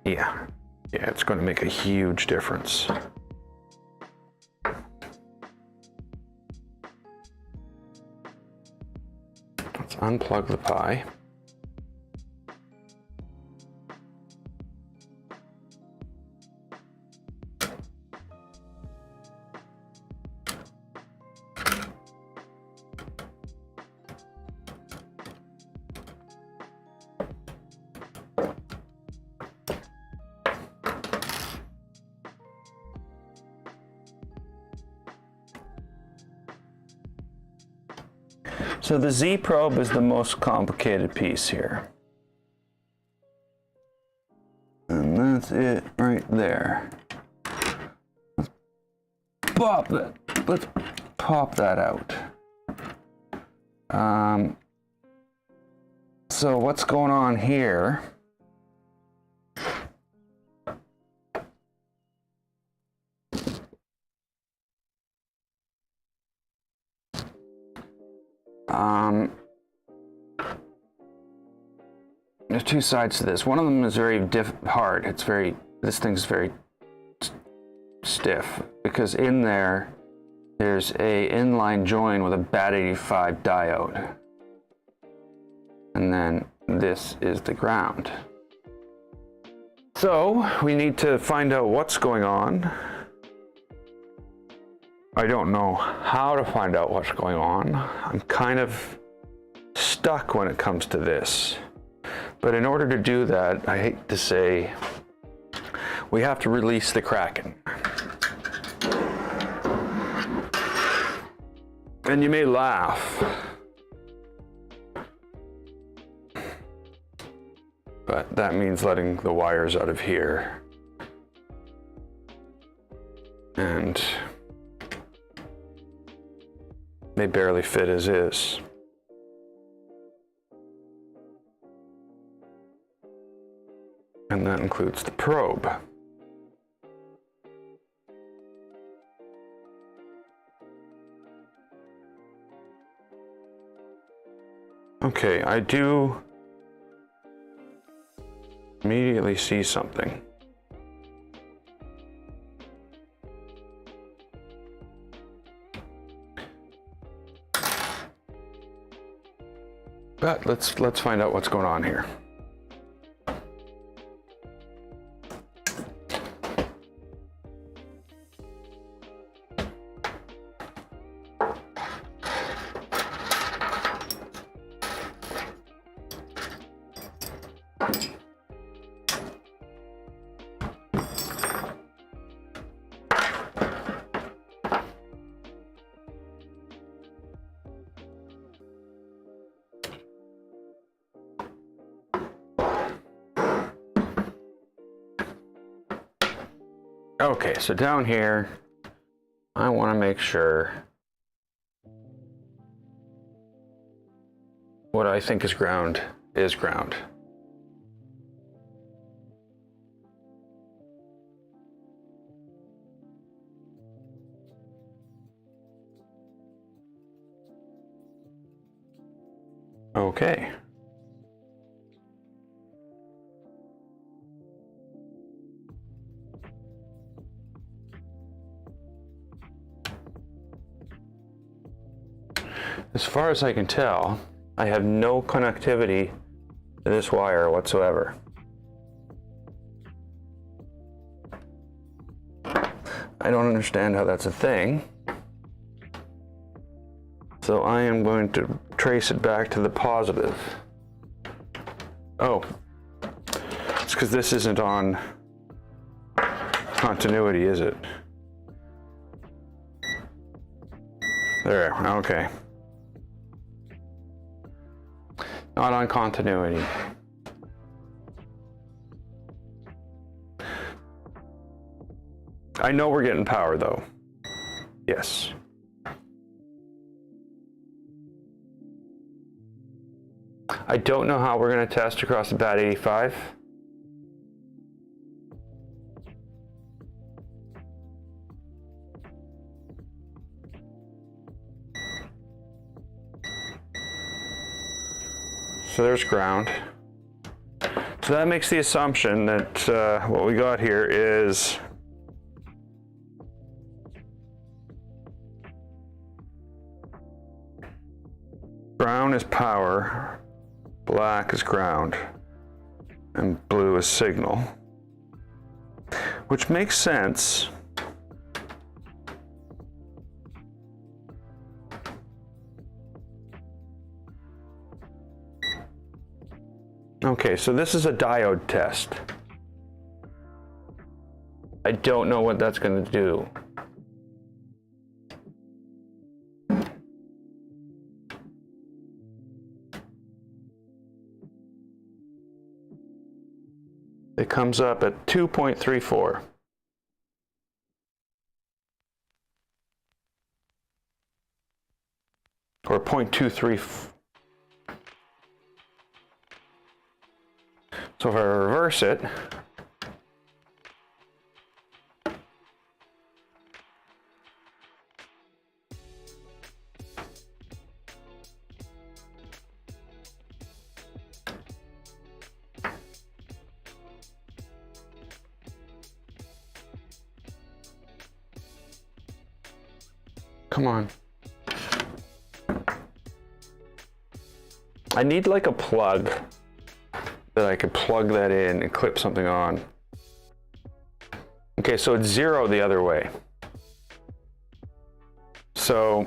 Yeah, it's going to make a huge difference. Let's unplug the pie. So the Z probe is the most complicated piece here. And that's it right there. Let's pop that. Let's pop that out. So what's going on here? There's two sides to this. One of them is very hard. It's very, this thing's very stiff because in there's a inline join with a BAT85 diode. And then this is the ground. So we need to find out what's going on. I don't know how to find out what's going on. I'm kind of stuck when it comes to this. But in order to do that, I hate to say, we have to release the Kraken. And you may laugh, but that means letting the wires out of here. And they barely fit as is. And that includes the probe. Okay, I do immediately see something. But let's find out what's going on here. Okay, so down here, I want to make sure what I think is ground is ground. Okay. As far as I can tell, I have no connectivity to this wire whatsoever. I don't understand how that's a thing. So I am going to trace it back to the positive. Oh, it's because this isn't on continuity, is it? There, okay. Not on continuity. I know we're getting power though. Yes. I don't know how we're going to test across the BAT 85. So there's ground. So that makes the assumption that what we got here is brown is power, black is ground, and blue is signal, which makes sense. Okay, so this is a diode test. I don't know what that's going to do. It comes up at 2.34. Or 0.23. So if I reverse it, come on. I need like a plug that I could plug that in and clip something on. Okay, so it's 0 the other way. So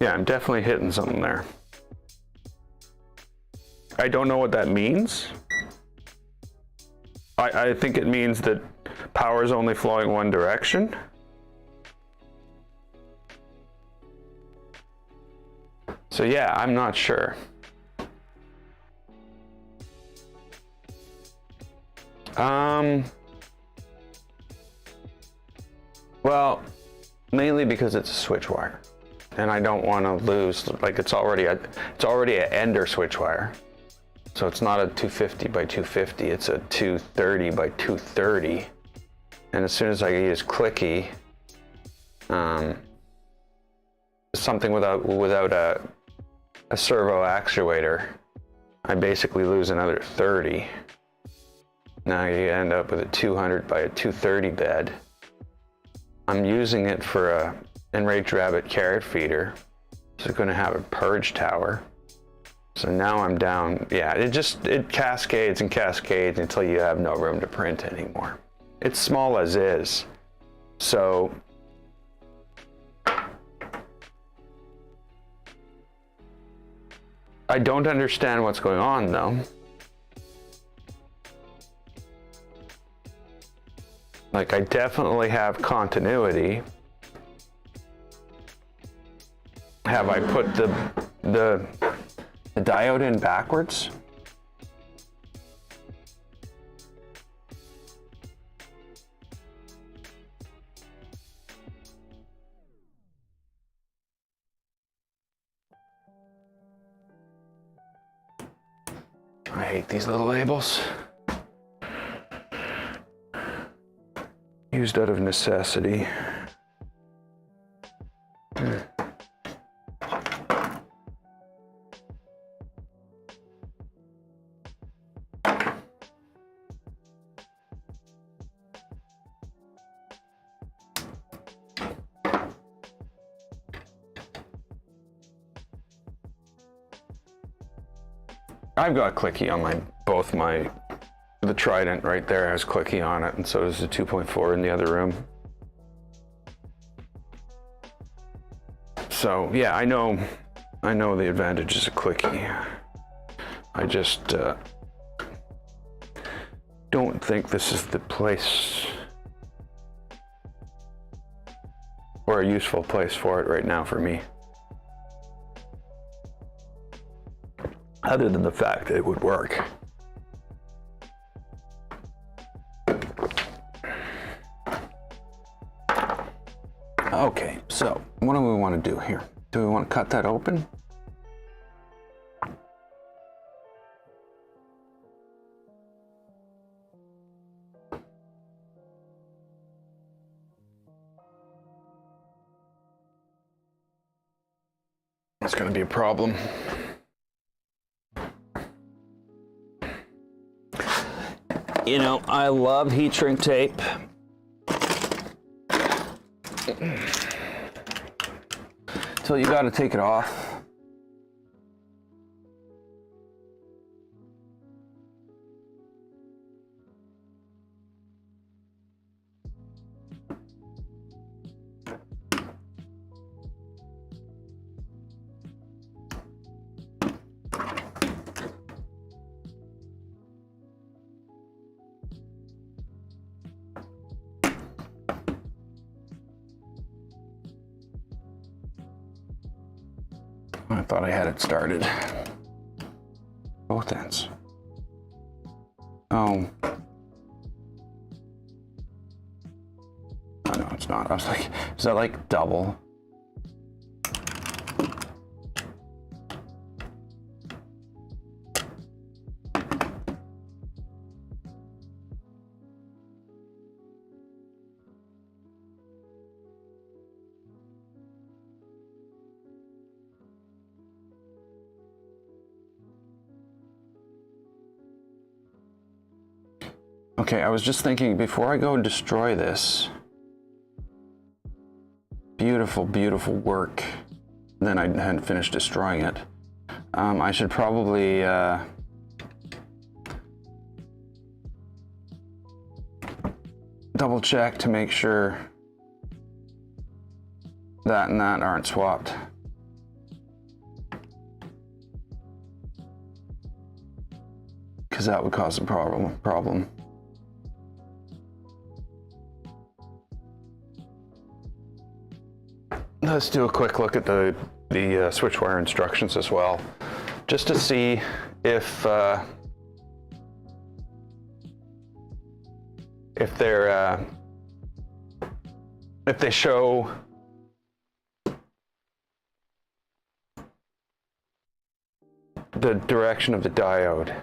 yeah, I'm definitely hitting something there. I don't know what that means. I think it means that power is only flowing one direction. So yeah, I'm not sure. Well, mainly because it's a switch wire, and I don't want to lose. Like it's already an ender switch wire, so it's not a 250 by 250. It's a 230 by 230, and as soon as I use clicky, as something without a servo actuator, I basically lose another 30. Now you end up with a 200 by a 230 bed. I'm using it for a enraged rabbit carrot feeder. So it's going to have a purge tower. So now I'm down. Yeah, it cascades and cascades until you have no room to print anymore. It's small as is. So I don't understand what's going on though. Like, I definitely have continuity. Have I put the diode in backwards? I hate these little labels. Used out of necessity. I've got clicky on the Trident right there has clicky on it, and so does the 2.4 in the other room. So yeah, I know the advantages of clicky. I just don't think this is the place or a useful place for it right now for me. Other than the fact that it would work. Okay, so what do we want to do here? Do we want to cut that open? That's going to be a problem. You know, I love heat shrink tape. So you got to take it off. I thought I had it started. Both ends. Oh. Oh no, it's not. I was like, is that like double? Okay, I was just thinking before I go and destroy this, beautiful, beautiful work, then I hadn't finished destroying it. I should probably double check to make sure that and that aren't swapped. Because that would cause a problem. Let's do a quick look at the Switchwire instructions as well, just to see if they show the direction of the diode.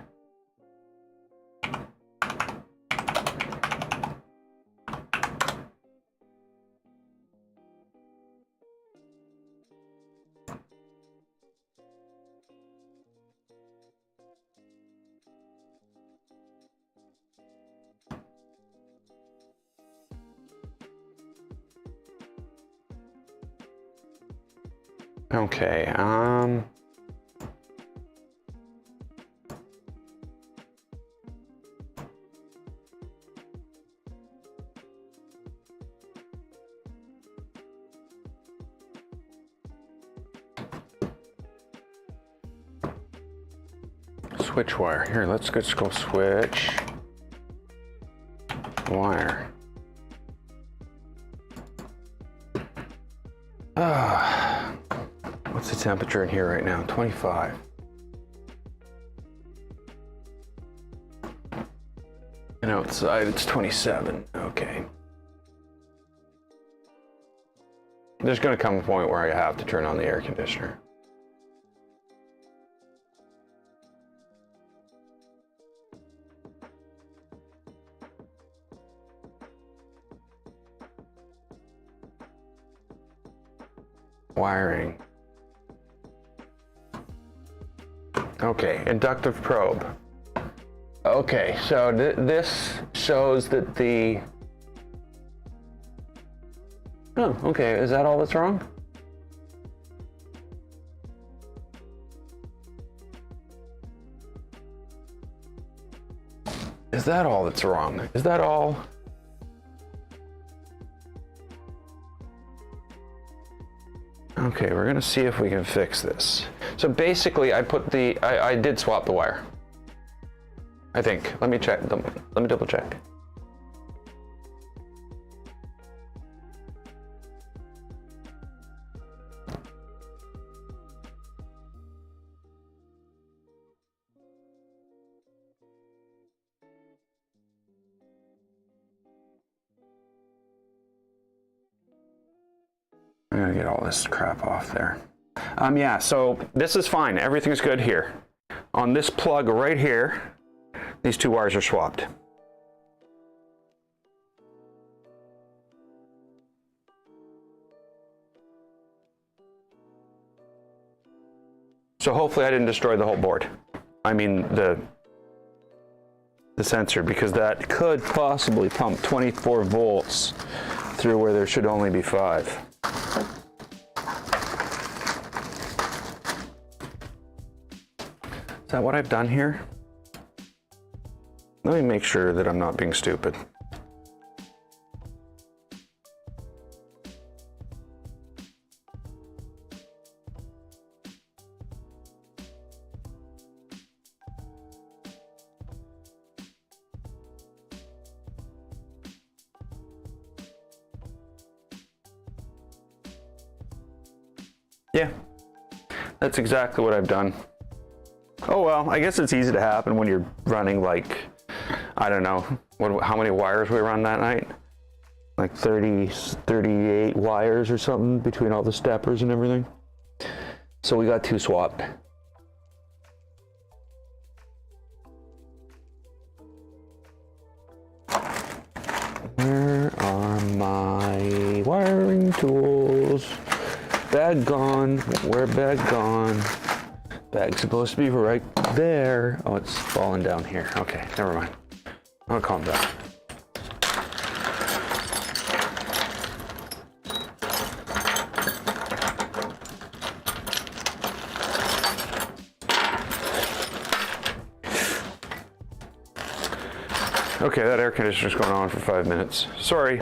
Okay, switch wire. Here, let's go switch wire. What's the temperature in here right now? 25. And outside it's 27. Okay. There's going to come a point where I have to turn on the air conditioner. Wiring. Okay, inductive probe. Okay, so this shows that the... Oh, okay, is that all that's wrong? Is that all that's wrong? Is that all? Okay, we're gonna see if we can fix this. So basically, I did swap the wire. I think. Let me check. Let me double check. I'm gonna get all this crap off there. Yeah, so this is fine. Everything's good here. On this plug right here, these two wires are swapped. So hopefully I didn't destroy the whole board. I mean the sensor, because that could possibly pump 24 volts through where there should only be 5. Is that what I've done here? Let me make sure that I'm not being stupid. Yeah, that's exactly what I've done. Oh well, I guess it's easy to happen when you're running like, I don't know, how many wires we run that night? Like 30, 38 wires or something between all the steppers and everything. So we got 2 swapped. Where are my wiring tools? Bag gone, where bag gone? Bag's supposed to be right there. Oh, it's falling down here. Okay, never mind. I'll calm down. Okay, that air conditioner's going on for 5 minutes. Sorry.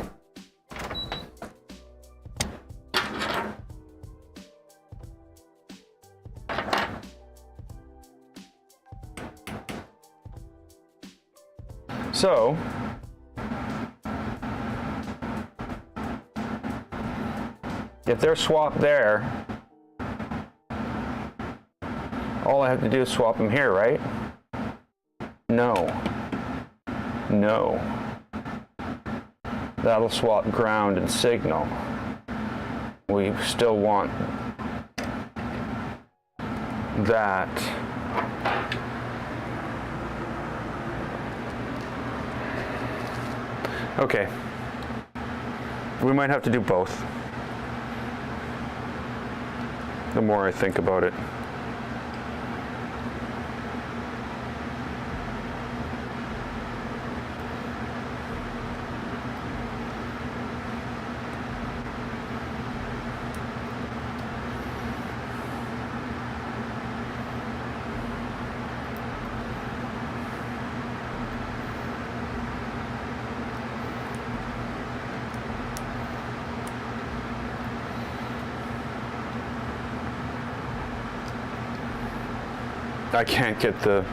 So, if they're swapped there, all I have to do is swap them here, right? No. No. That'll swap ground and signal. We still want that. Okay. We might have to do both. The more I think about it. I can't get the...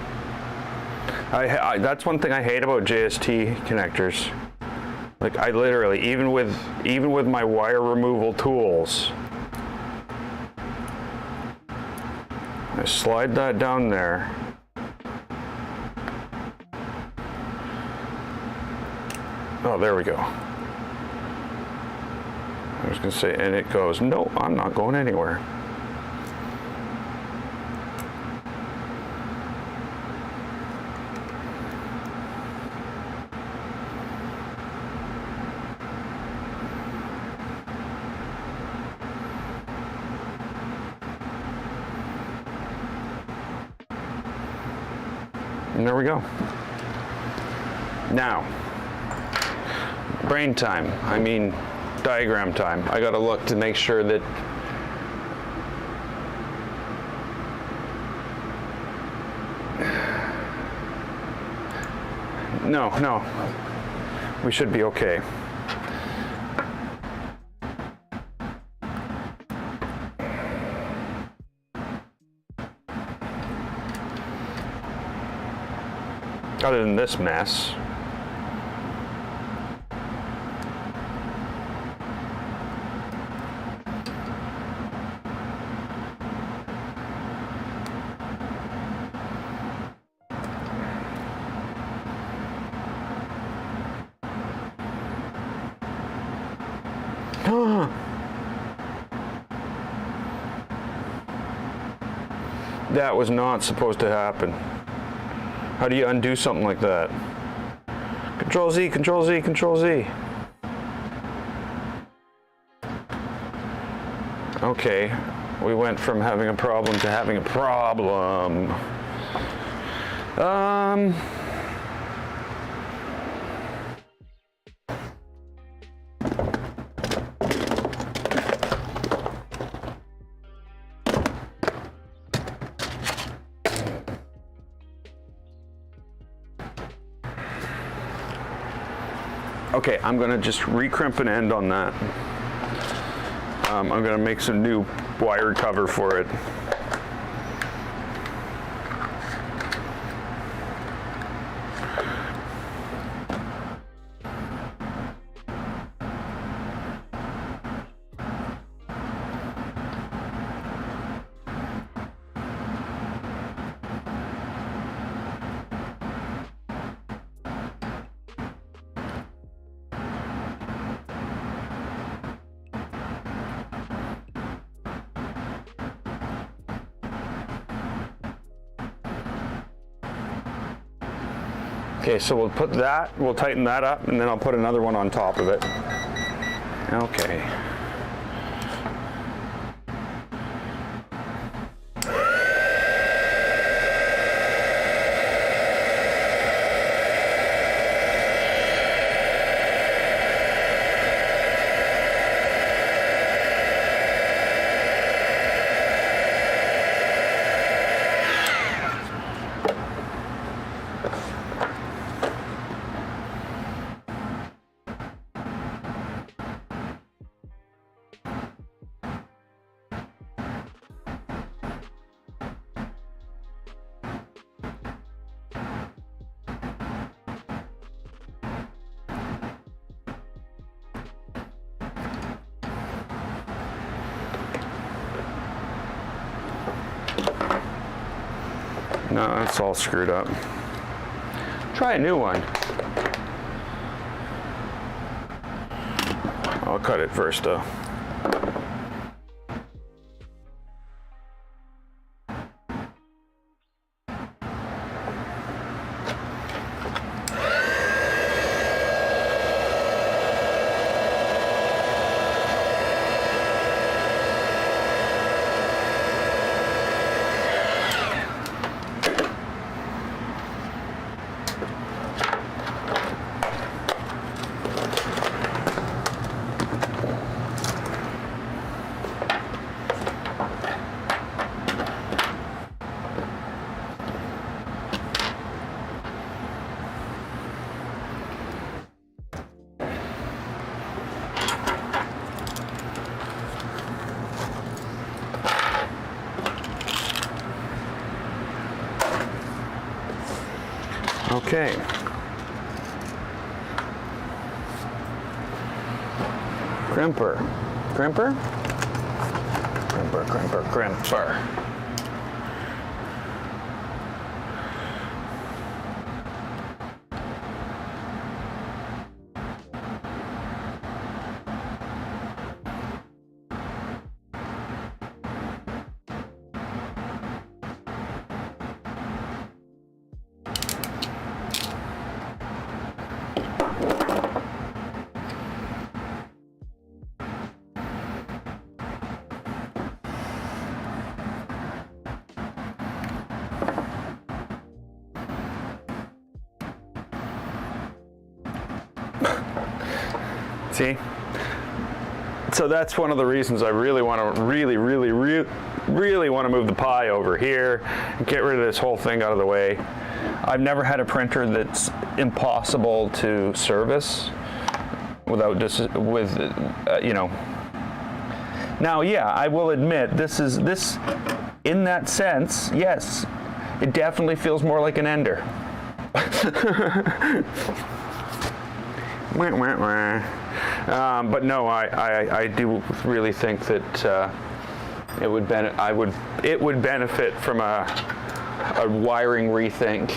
that's one thing I hate about JST connectors. Like, I literally, even with my wire removal tools, I slide that down there. Oh, there we go. I was gonna say, and it goes, no, I'm not going anywhere. And there we go. Now, brain time. I mean, diagram time. I gotta look to make sure that no, we should be okay. Other than this mess. That was not supposed to happen. How do you undo something like that? Control Z, Control Z, Control Z. Okay, we went from having a problem to having a problem. Okay, I'm gonna just recrimp an end on that. I'm gonna make some new wire cover for it. Okay, so we'll put that, we'll tighten that up, and then I'll put another one on top of it. Okay. No, that's all screwed up. Try a new one. I'll cut it first though. Okay. Crimper. Crimper? Crimper, crimper, crimper. See? So that's one of the reasons I really want to really want to move the Pi over here and get rid of this whole thing out of the way. I've never had a printer that's impossible to service without you know. Now, yeah, I will admit this in that sense, yes, it definitely feels more like an Ender. But no, I do really think that it would benefit from a wiring rethink,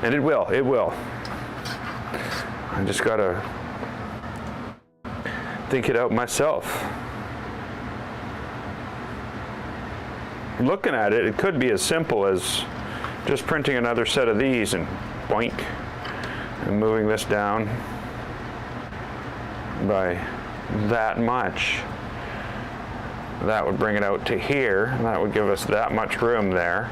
and it will. I just gotta think it out myself. Looking at it, it could be as simple as just printing another set of these and boink, and moving this down by that much. That would bring it out to here, and that would give us that much room there,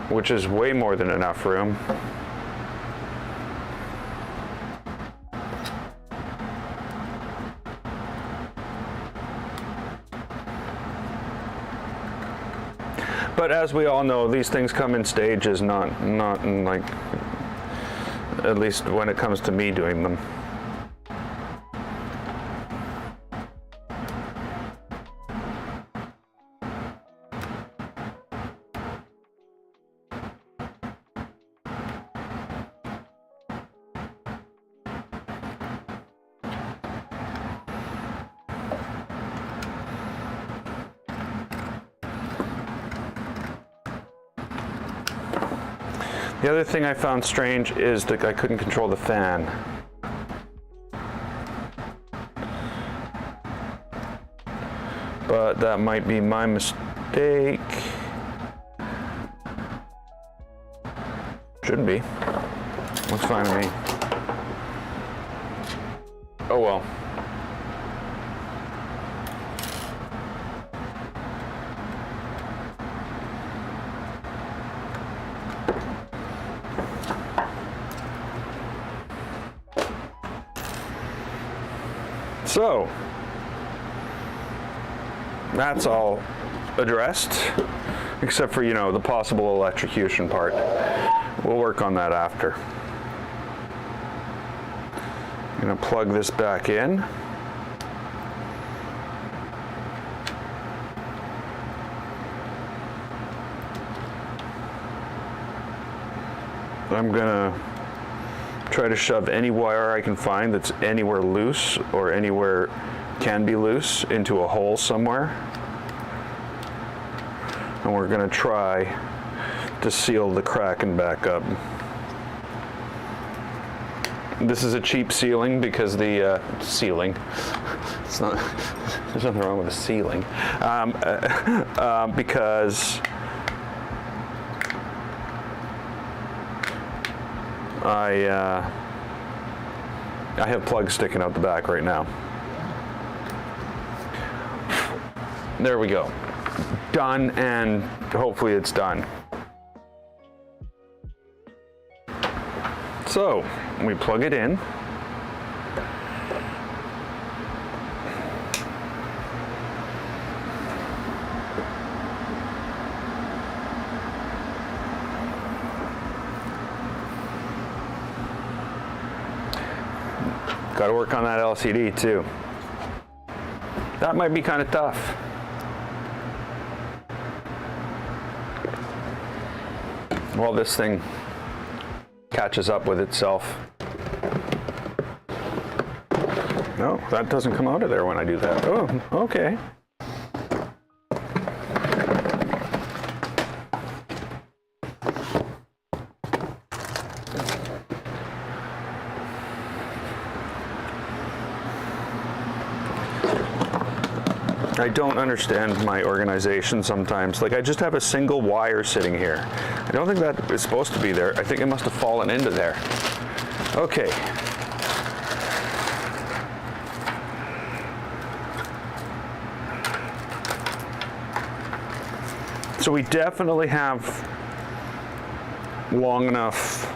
which is way more than enough room. But as we all know, these things come in stages, not in like, at least when it comes to me doing them. The other thing I found strange is that I couldn't control the fan. But that might be my mistake. Shouldn't be. Looks fine to me. Oh well. So, that's all addressed, except for, you know, the possible electrocution part. We'll work on that after. I'm going to plug this back in. I'm going to try to shove any wire I can find that's anywhere loose or anywhere can be loose into a hole somewhere. And we're going to try to seal the cracking back up. This is a cheap sealing because the sealing, it's not, there's nothing wrong with the sealing, because I have plugs sticking out the back right now. There we go. Done, and hopefully it's done. So, we plug it in. Got to work on that LCD too. That might be kind of tough. while this thing catches up with itself. No, that doesn't come out of there when I do that. Oh, okay. I don't understand my organization sometimes. Like, I just have a single wire sitting here. I don't think that is supposed to be there. I think it must have fallen into there. Okay. So we definitely have long enough.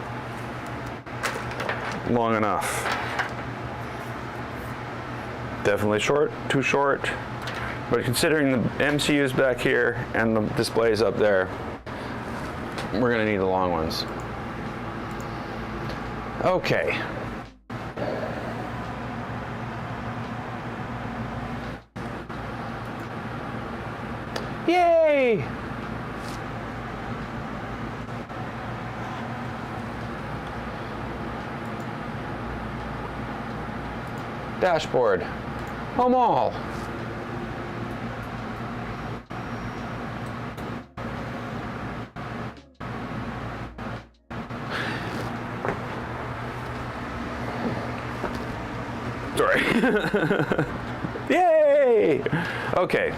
Definitely short, too short. But considering the MCU's back here and the displays up there, we're gonna need the long ones. Okay. Yay! Dashboard. Home all. Sorry. Yay! Okay.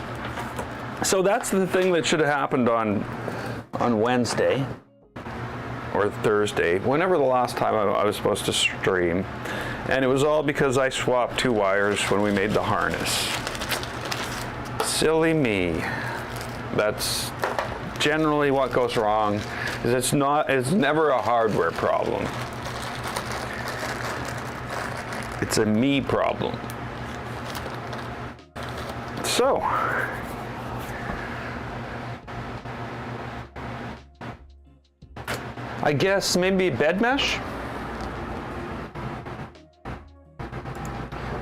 So that's the thing that should have happened on Wednesday or Thursday, whenever the last time I was supposed to stream. And it was all because I swapped 2 wires when we made the harness. Silly me. That's generally what goes wrong. Is it's never a hardware problem. It's a me problem. So, I guess maybe bed mesh?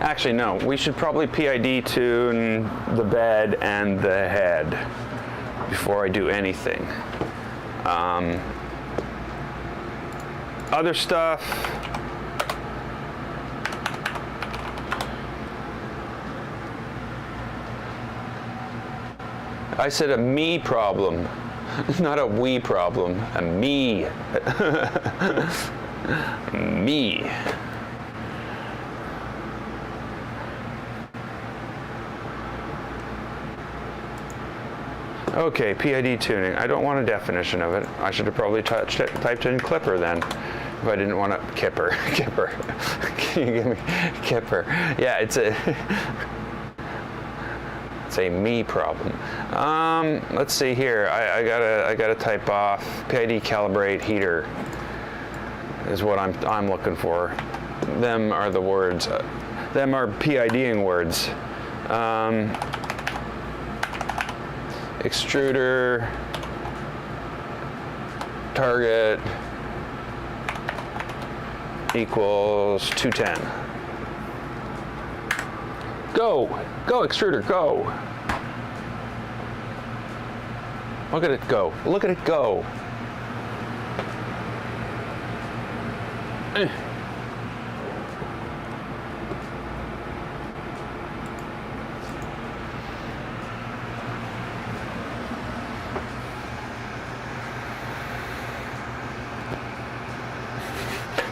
Actually, no. We should probably PID tune the bed and the head before I do anything. Other stuff. I said a me problem, not a we problem, a me. Me. Okay, PID tuning. I don't want a definition of it. I should have probably typed in Clipper then, if I didn't want to Kipper. Kipper. Can you give me Kipper? Yeah, it's a me problem. Let's see here. I gotta type off PID calibrate heater is what I'm looking for. Them are the words. Them are PIDing words. Extruder, target equals 210. Go, extruder, go. Look at it go, look at it go.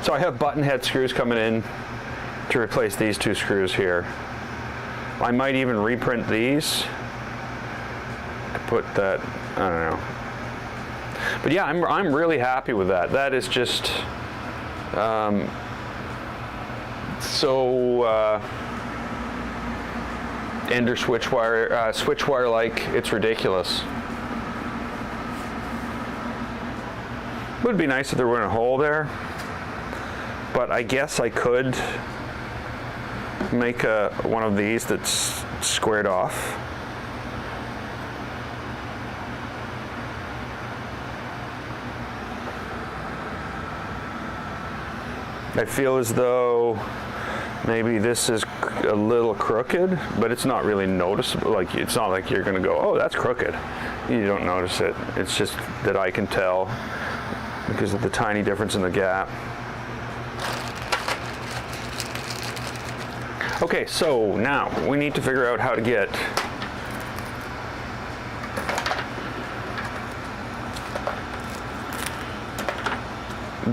So I have button head screws coming in to replace these 2 screws here. I might even reprint these to put that, I don't know. But yeah, I'm really happy with that. That is just so Ender switchwire like, it's ridiculous. Would be nice if there weren't a hole there. But I guess I could make one of these that's squared off. I feel as though maybe this is a little crooked, but it's not really noticeable. Like, it's not like you're gonna go, oh, that's crooked. You don't notice it. It's just that I can tell because of the tiny difference in the gap. Okay, so now we need to figure out how to get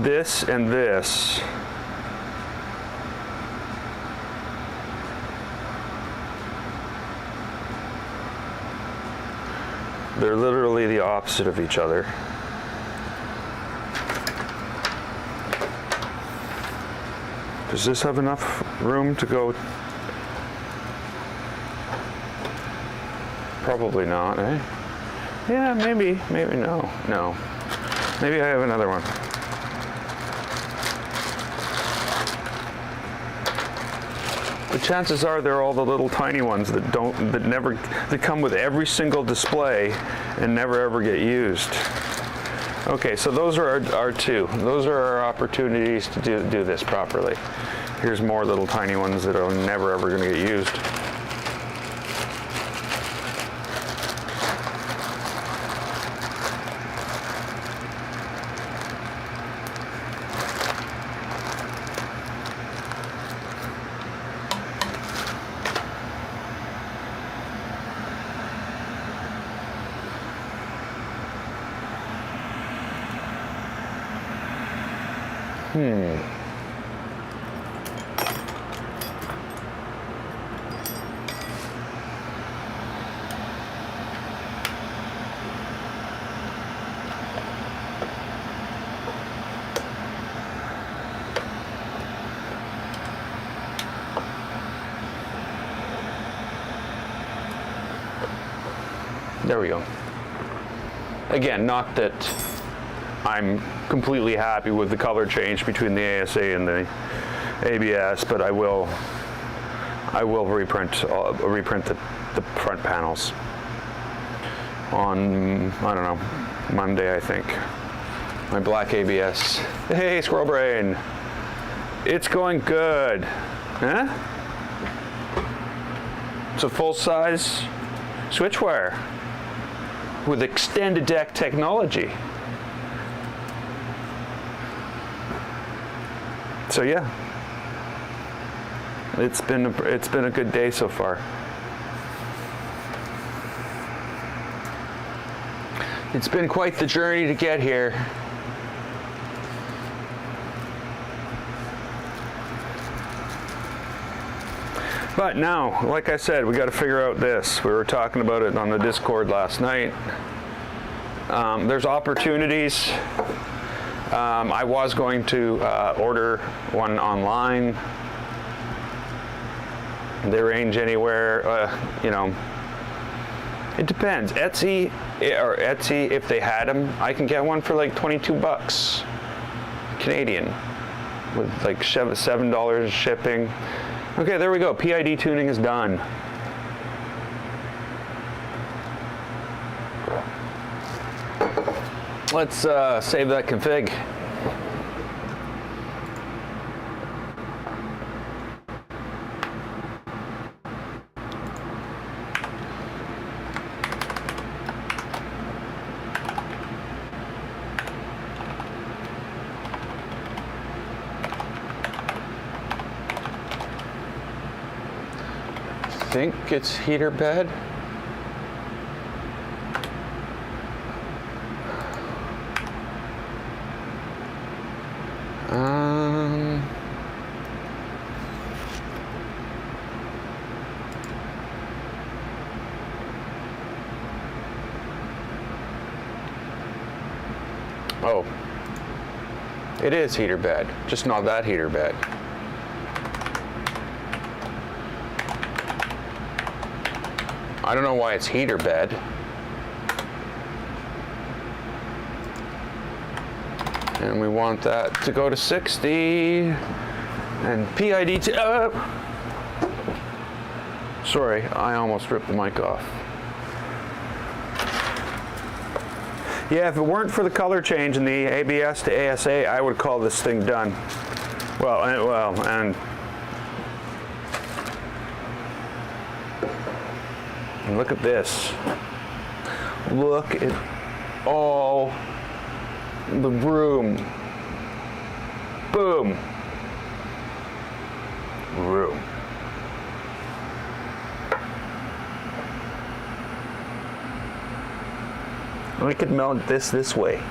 this and this they're literally the opposite of each other. Does this have enough room to go? Probably not, eh? Yeah, maybe no. Maybe I have another one. The chances are they're all the little tiny ones that come with every single display and never ever get used. Okay, so those are our two. Those are our opportunities to do this properly. Here's more little tiny ones that are never ever going to get used. There we go. Again, not that I'm completely happy with the color change between the ASA and the ABS, but I will reprint the front panels on, I don't know, Monday, I think. My black ABS. Hey, Squirrel Brain. It's going good. Huh? It's a full-size switchwire with extended deck technology. So yeah, it's been a good day so far. It's been quite the journey to get here. But now, like I said, we got to figure out this. We were talking about it on the Discord last night. There's opportunities. I was going to order one online. They range anywhere, you know. It depends. Etsy, if they had them, I can get one for like 22 bucks Canadian with like $7 shipping. Okay, there we go. PID tuning is done. Let's save that config. I think it's heater bed. Oh, it is heater bed, just not that heater bed. I don't know why it's heater bed. And we want that to go to 60 and PID to, sorry, I almost ripped the mic off. Yeah, if it weren't for the color change in the ABS to ASA, I would call this thing done. And look at this. Look at all the room. Boom. Room. I could mount this way.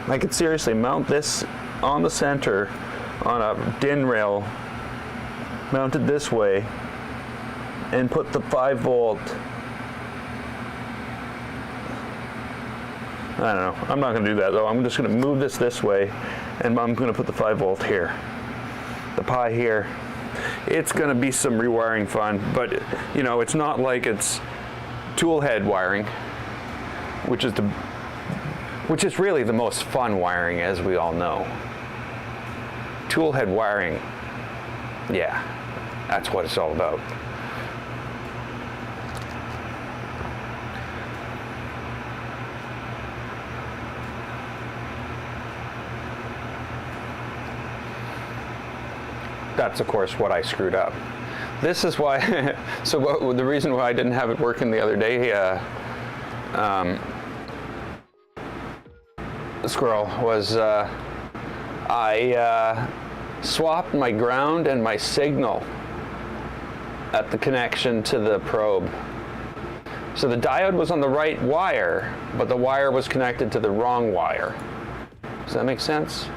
I could seriously mount this on the center on a DIN rail, mount it this way, and put the 5-volt. I don't know. I'm not going to do that though. I'm just going to move this way, and I'm going to put the 5-volt here. The pi here. It's going to be some rewiring fun, but you know, it's not like it's tool head wiring, which is really the most fun wiring, as we all know. Tool head wiring, yeah, that's what it's all about. That's of course what I screwed up. This is why, so the reason why I didn't have it working the other day, squirrel, was I swapped my ground and my signal at the connection to the probe. So the diode was on the right wire, but the wire was connected to the wrong wire. Does that make sense?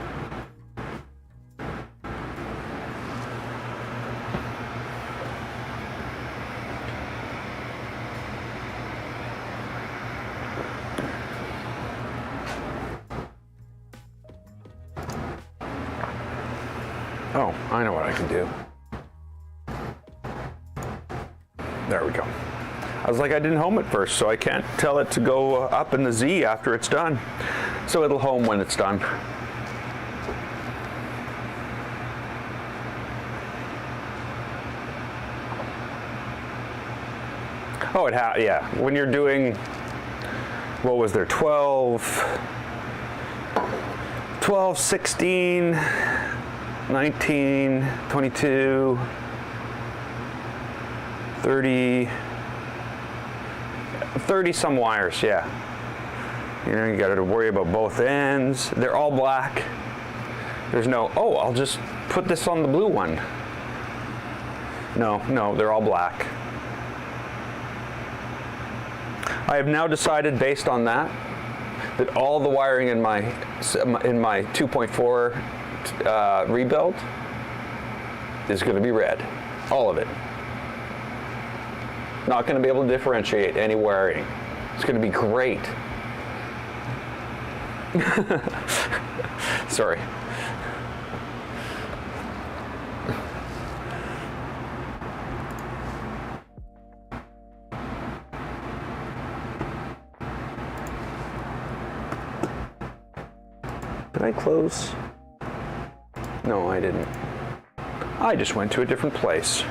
Oh, I know what I can do. There we go. I was like, I didn't home it first, so I can't tell it to go up in the Z after it's done. So it'll home when it's done. Oh, yeah. When you're doing, what was there, 12, 16, 19, 22, 30 some wires, yeah. You know, you got to worry about both ends. They're all black. There's no, oh, I'll just put this on the blue one. No, they're all black. I have now decided, based on that all the wiring in my 2.4 rebuild is going to be red. All of it. Not going to be able to differentiate any wiring. It's going to be great. Sorry. Did I close? No, I didn't. I just went to a different place.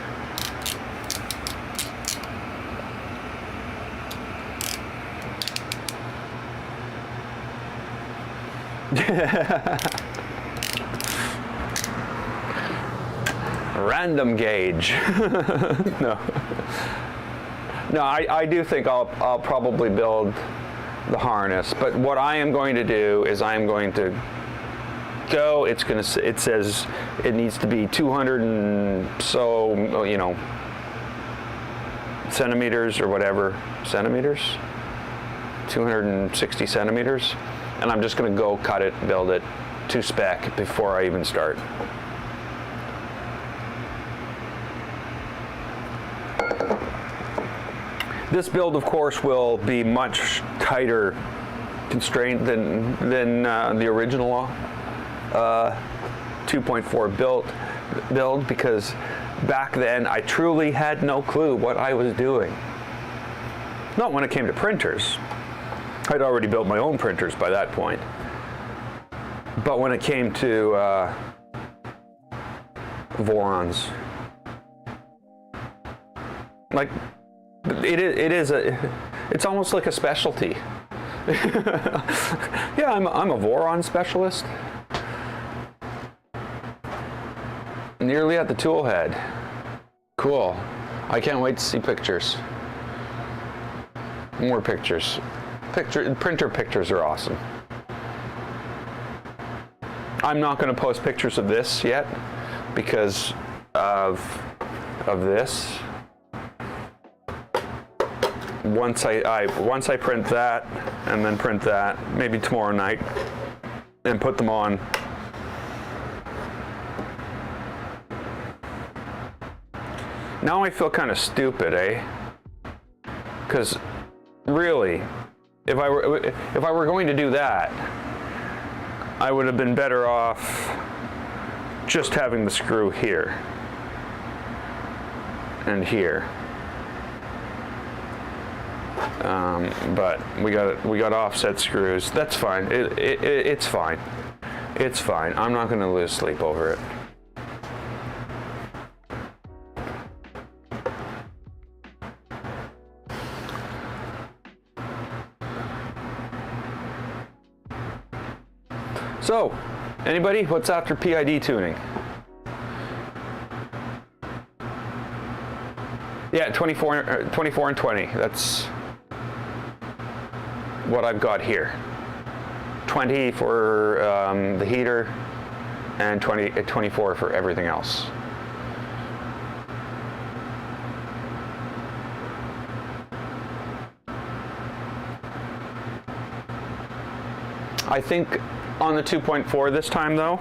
Random gauge. No, I do think I'll probably build the harness, but what I am going to do is I am going to go. It says it needs to be 200 and so, you know, centimeters or whatever, centimeters, 260 centimeters, and I'm just going to go cut it, build it to spec before I even start. This build, of course, will be much tighter constraint than the original 2.4 build, because back then I truly had no clue what I was doing. Not when it came to printers. I'd already built my own printers by that point. But when it came to Vorons, like, it's almost like a specialty. Yeah, I'm a Voron specialist. Nearly at the tool head. Cool. I can't wait to see pictures. More pictures. Printer pictures are awesome. I'm not going to post pictures of this yet because of this. Once I print that and then print that, maybe tomorrow night, and put them on. Now I feel kind of stupid, eh? Because really, if I were going to do that, I would have been better off just having the screw here and here. But we got offset screws. That's fine. It's fine. It's fine. I'm not going to lose sleep over it. So, anybody? What's after PID tuning? Yeah, 24 and 20. That's what I've got here. 20 for the heater and 24 for everything else. I think on the 2.4 this time though,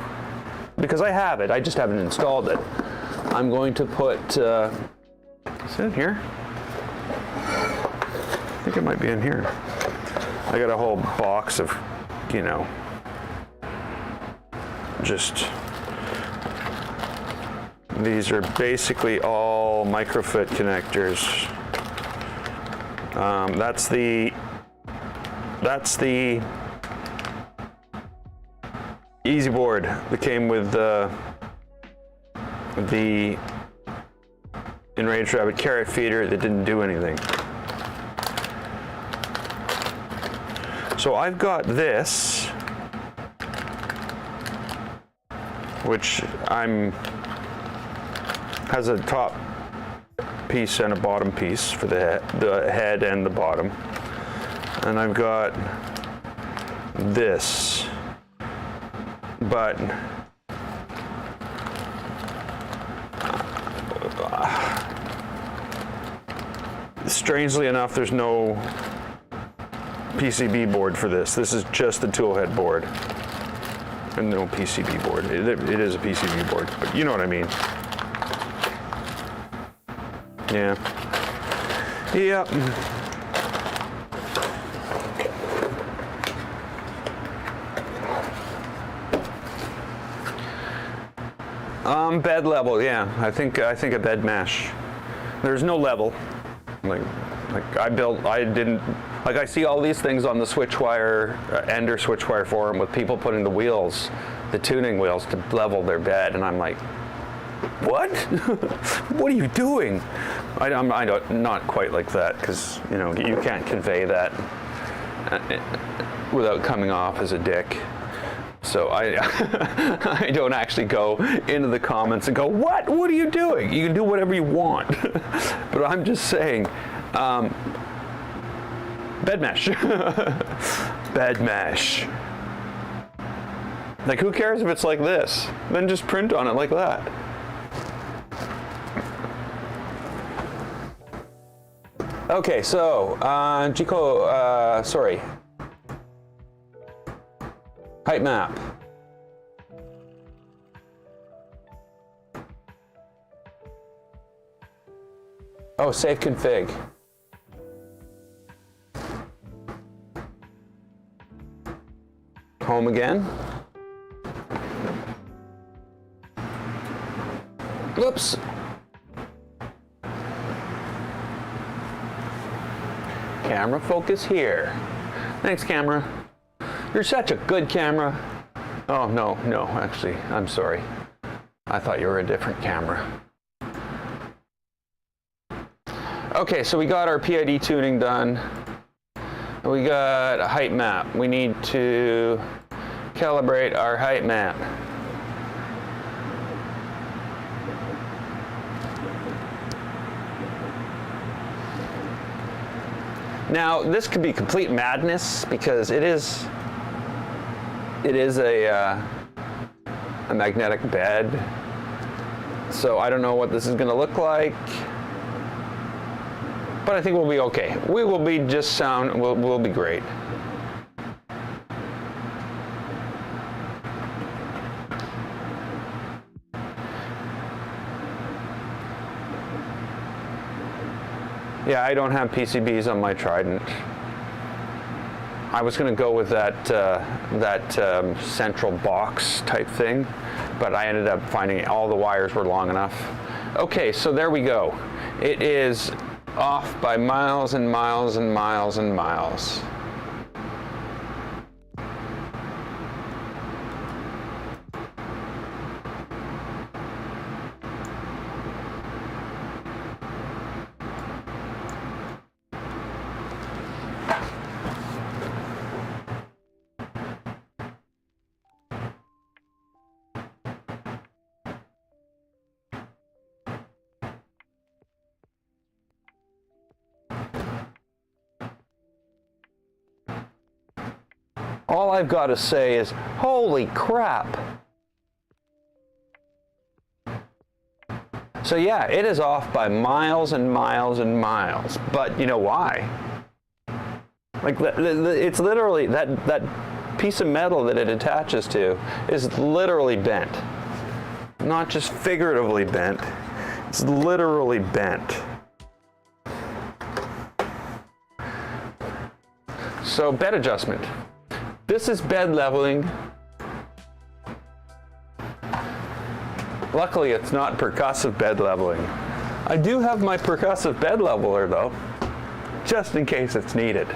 because I have it, I just haven't installed it. I'm going to put, is it in here? I think it might be in here. I got a whole box of, you know, just, these are basically all microfit connectors. That's the easy board that came with the Enraged Rabbit carrot feeder that didn't do anything. So I've got this, which has a top piece and a bottom piece for the head and the bottom. And I've got this, but strangely enough, there's no PCB board for this. This is just the tool head board. And no PCB board. It is a PCB board, but you know what I mean. Yeah. Yep. Bed level, yeah. I think a bed mesh. There's no level. I see all these things on the Switchwire, Ender Switchwire forum with people putting the wheels, the tuning wheels to level their bed, and I'm like, what? What are you doing? I'm not quite like that, because, you know, you can't convey that without coming off as a dick. So I don't actually go into the comments and go, what? What are you doing? You can do whatever you want. But I'm just saying, bed mesh. Bed mesh. Like, who cares if it's like this? Then just print on it like that. Okay, so, height map. Oh, save config. Home again. Whoops. Camera focus here. Thanks, camera. You're such a good camera. Oh, no, actually, I'm sorry. I thought you were a different camera. Okay, so we got our PID tuning done. We got a height map. We need to calibrate our height map. Now, this could be complete madness because it is a a magnetic bed. So I don't know what this is going to look like, but I think we'll be okay. We will be just sound, we'll be great. Yeah, I don't have PCBs on my Trident. I was going to go with that central box type thing, but I ended up finding all the wires were long enough. Okay, so there we go. It is off by miles and miles and miles and miles. All I've got to say is, holy crap. So yeah, it is off by miles and miles and miles, but you know why? Like, it's literally, that piece of metal that it attaches to is literally bent. Not just figuratively bent, it's literally bent. So bed adjustment. This is bed leveling. Luckily, it's not percussive bed leveling. I do have my percussive bed leveler though, just in case it's needed.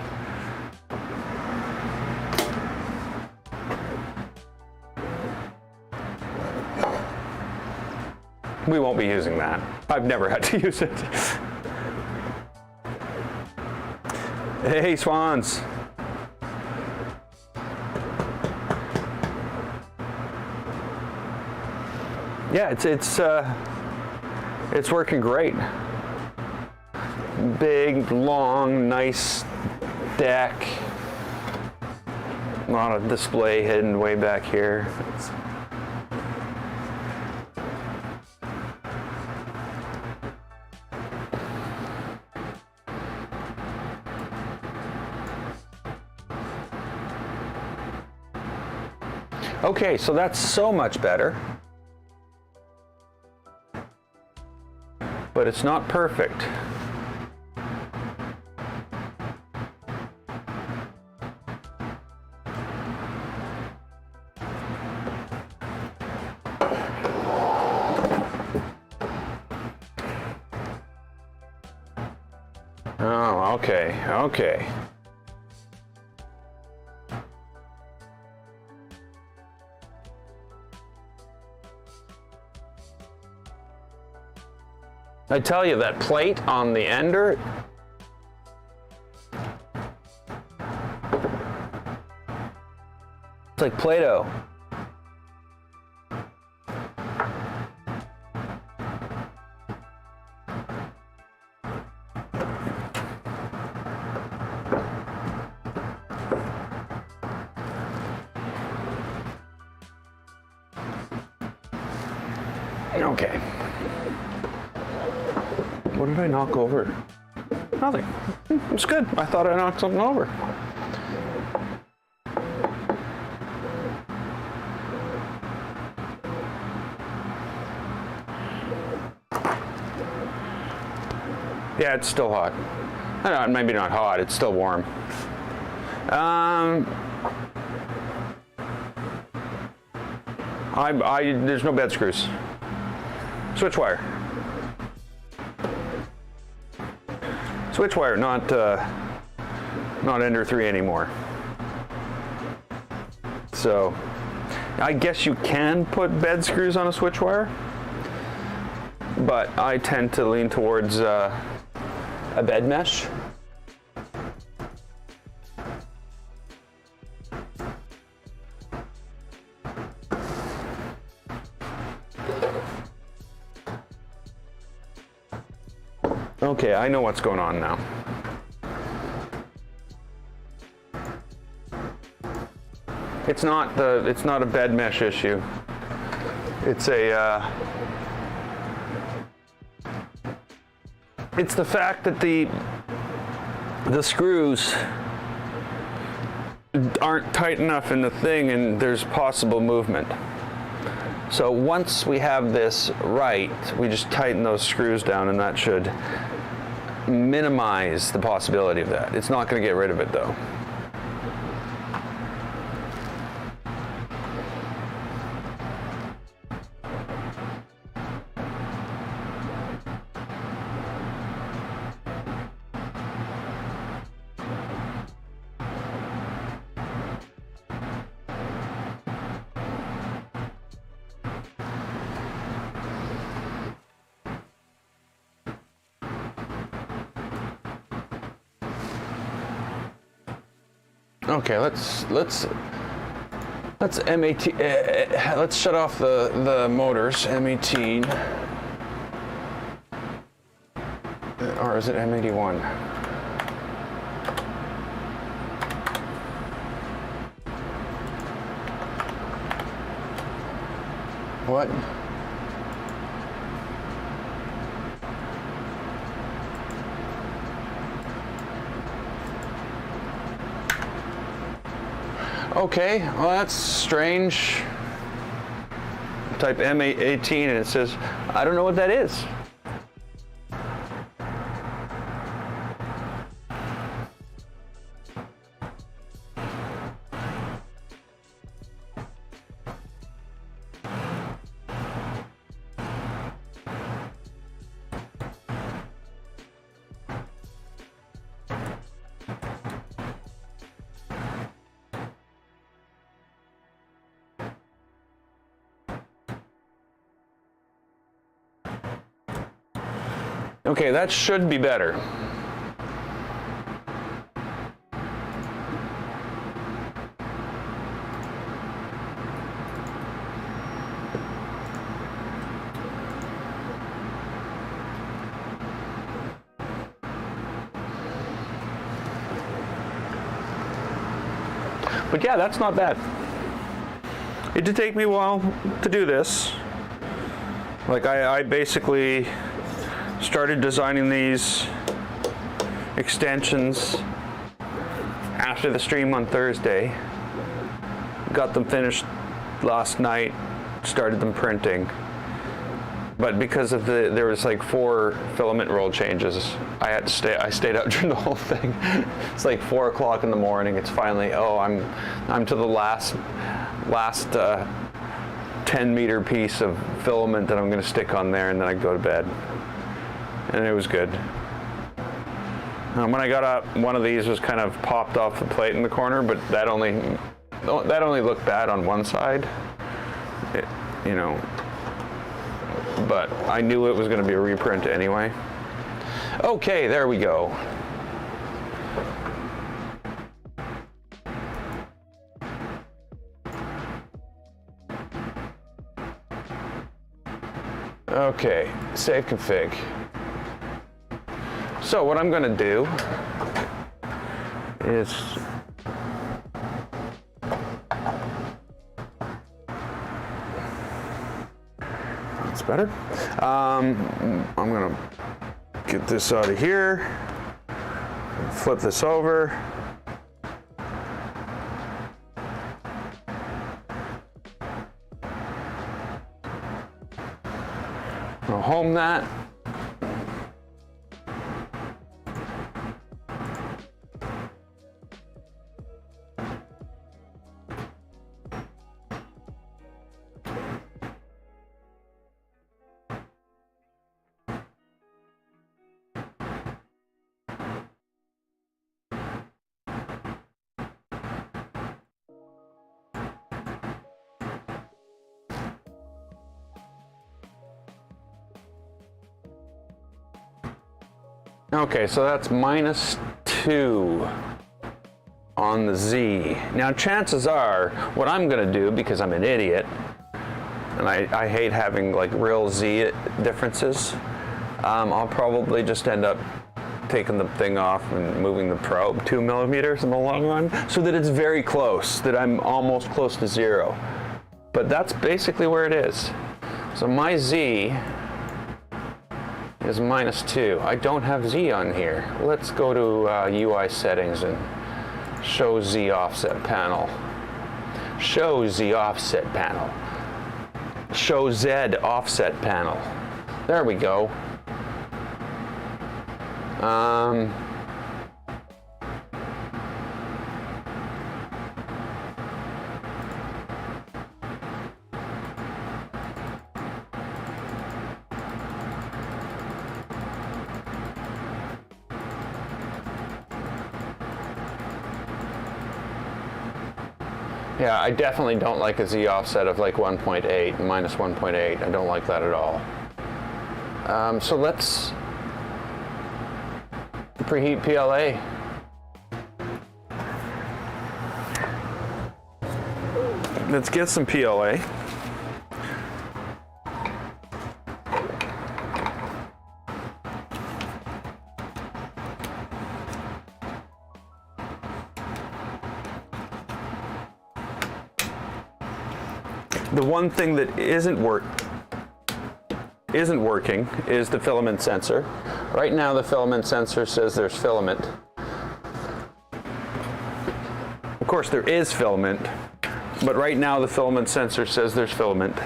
We won't be using that. I've never had to use it. Hey, swans. Yeah, it's working great. Big, long, nice deck. A lot of display hidden way back here. Okay, so that's so much better. But it's not perfect. Oh, okay, okay. I tell you, that plate on the ender, it's like Play-Doh. Okay. What did I knock over? Nothing. It's good. I thought I knocked something over. Yeah, it's still hot. I don't know, maybe not hot, it's still warm. There's no bed screws. Switchwire. Switchwire, not Ender 3 anymore. So, I guess you can put bed screws on a switchwire, but I tend to lean towards a bed mesh. Okay, I know what's going on now. It's not a bed mesh issue. It's a, it's the fact that the screws aren't tight enough in the thing and there's possible movement. So once we have this right, we just tighten those screws down and that should minimize the possibility of that. It's not going to get rid of it though. Okay, let's M18. Let's shut off the motors. M18, or is it M81? What? Okay, well that's strange. Type M18 and it says, I don't know what that is. Okay, that should be better. But yeah, that's not bad. It did take me a while to do this. Like I basically started designing these extensions after the stream on Thursday. Got them finished last night, started them printing. But because of there was like 4 filament roll changes, I stayed out during the whole thing. It's like 4 o'clock in the morning. It's finally, oh, I'm to the last 10-meter piece of filament that I'm going to stick on there, and then I go to bed. And it was good. When I got up, one of these was kind of popped off the plate in the corner, but that only looked bad on one side. You know, but I knew it was going to be a reprint anyway. Okay, there we go. Okay, save config. So what I'm going to do is that's better. I'm going to get this out of here, flip this over. I'll home that. Okay, so that's -2 on the Z. Now chances are, what I'm gonna do, because I'm an idiot, and I hate having like real Z differences, I'll probably just end up taking the thing off and moving the probe 2 millimeters in the long run, so that it's very close, that I'm almost close to 0. But that's basically where it is. So my Z is -2. I don't have Z on here. Let's go to UI settings and show Z offset panel. Show Z offset panel. Show Z offset panel. There we go. Yeah, I definitely don't like a Z offset of like 1.8, -1.8. I don't like that at all. So let's preheat PLA. Let's get some PLA. The one thing that isn't working is the filament sensor. Right now the filament sensor says there's filament. Of course there is filament, but right now the filament sensor says there's filament.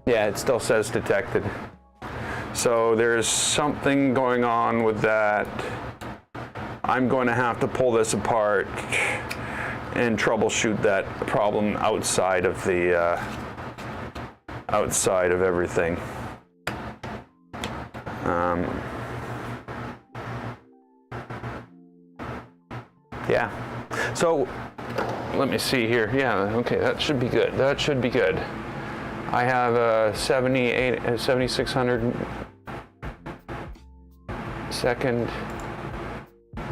Yeah, it still says detected. So there's something going on with that. I'm going to have to pull this apart and troubleshoot that problem outside of the outside of everything. Yeah. So let me see here. Yeah. Okay. That should be good. That should be good. I have a 7600 second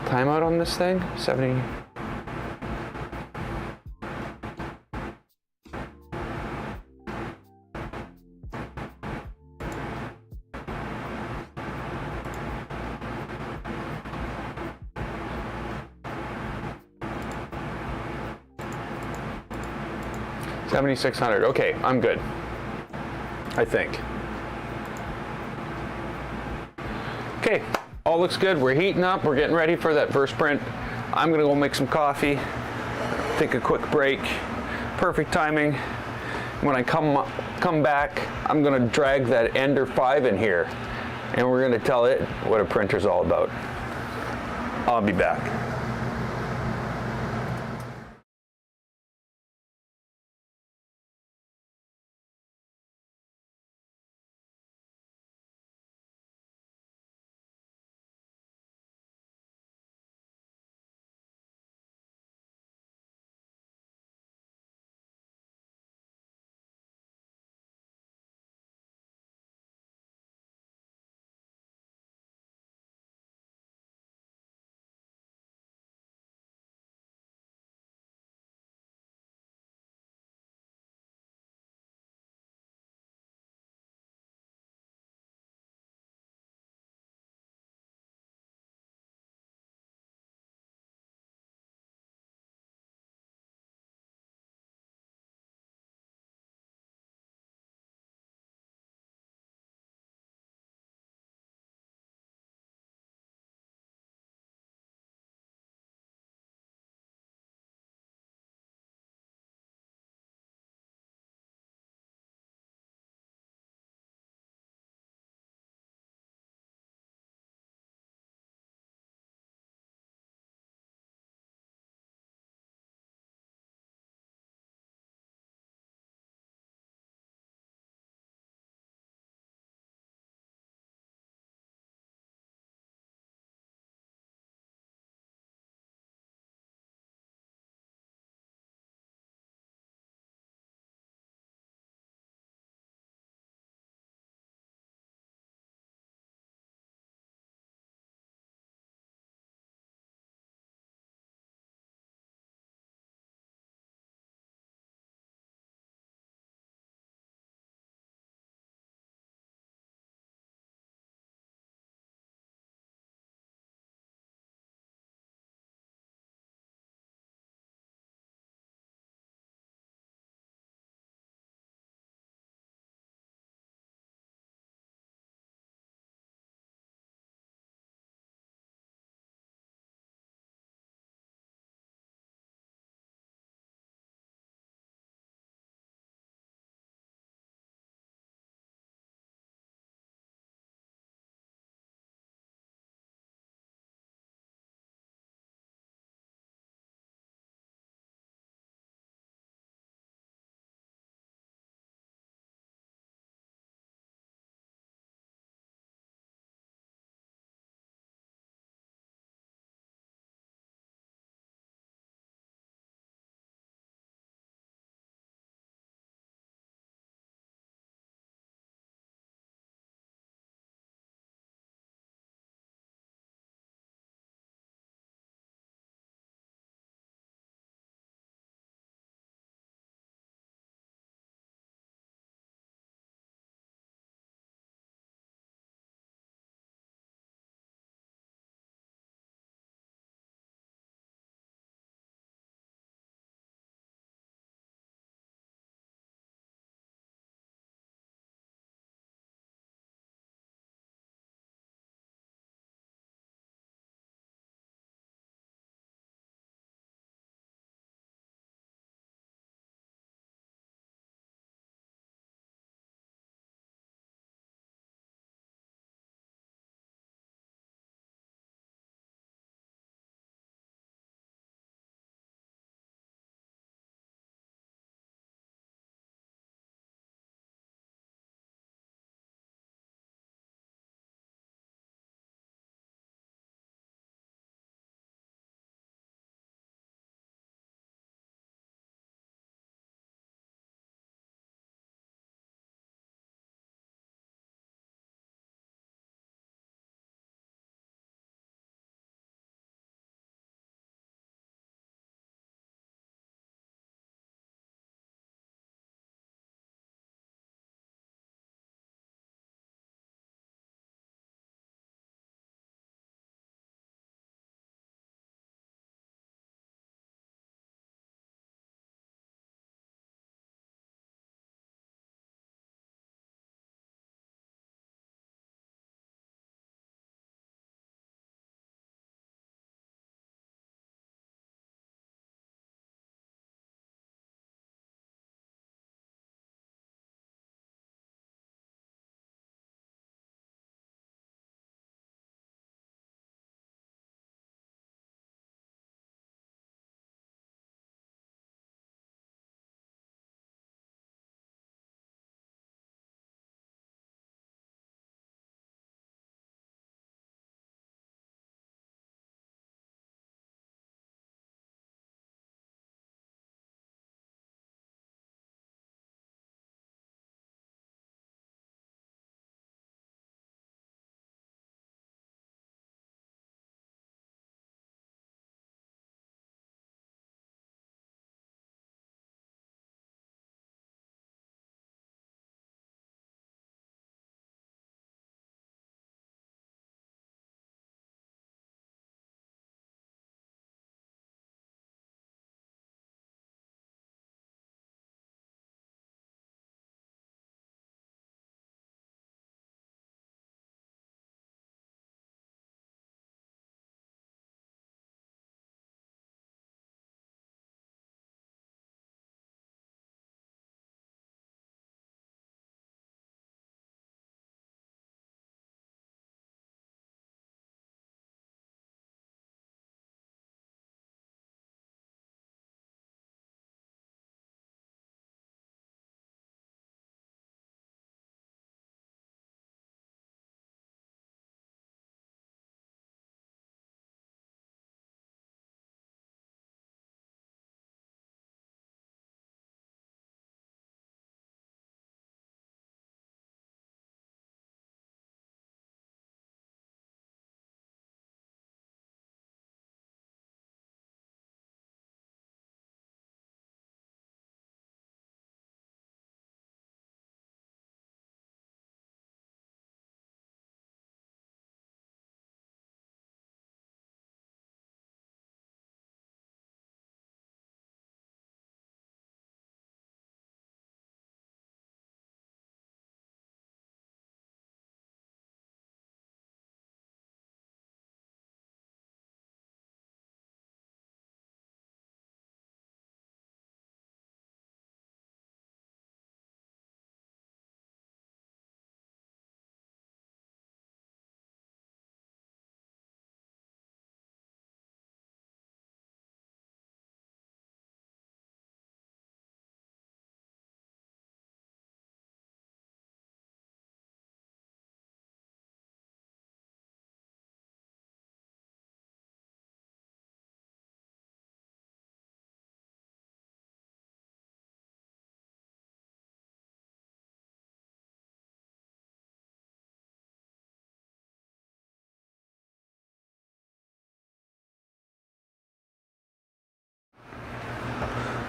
timeout on this thing. 70. $7,600. Okay, I'm good. I think. Okay, all looks good. We're heating up. We're getting ready for that first sprint. I'm gonna go make some coffee, take a quick break. Perfect timing. When I come back, I'm gonna drag that Ender 5 in here, and we're gonna tell it what a printer's all about. I'll be back.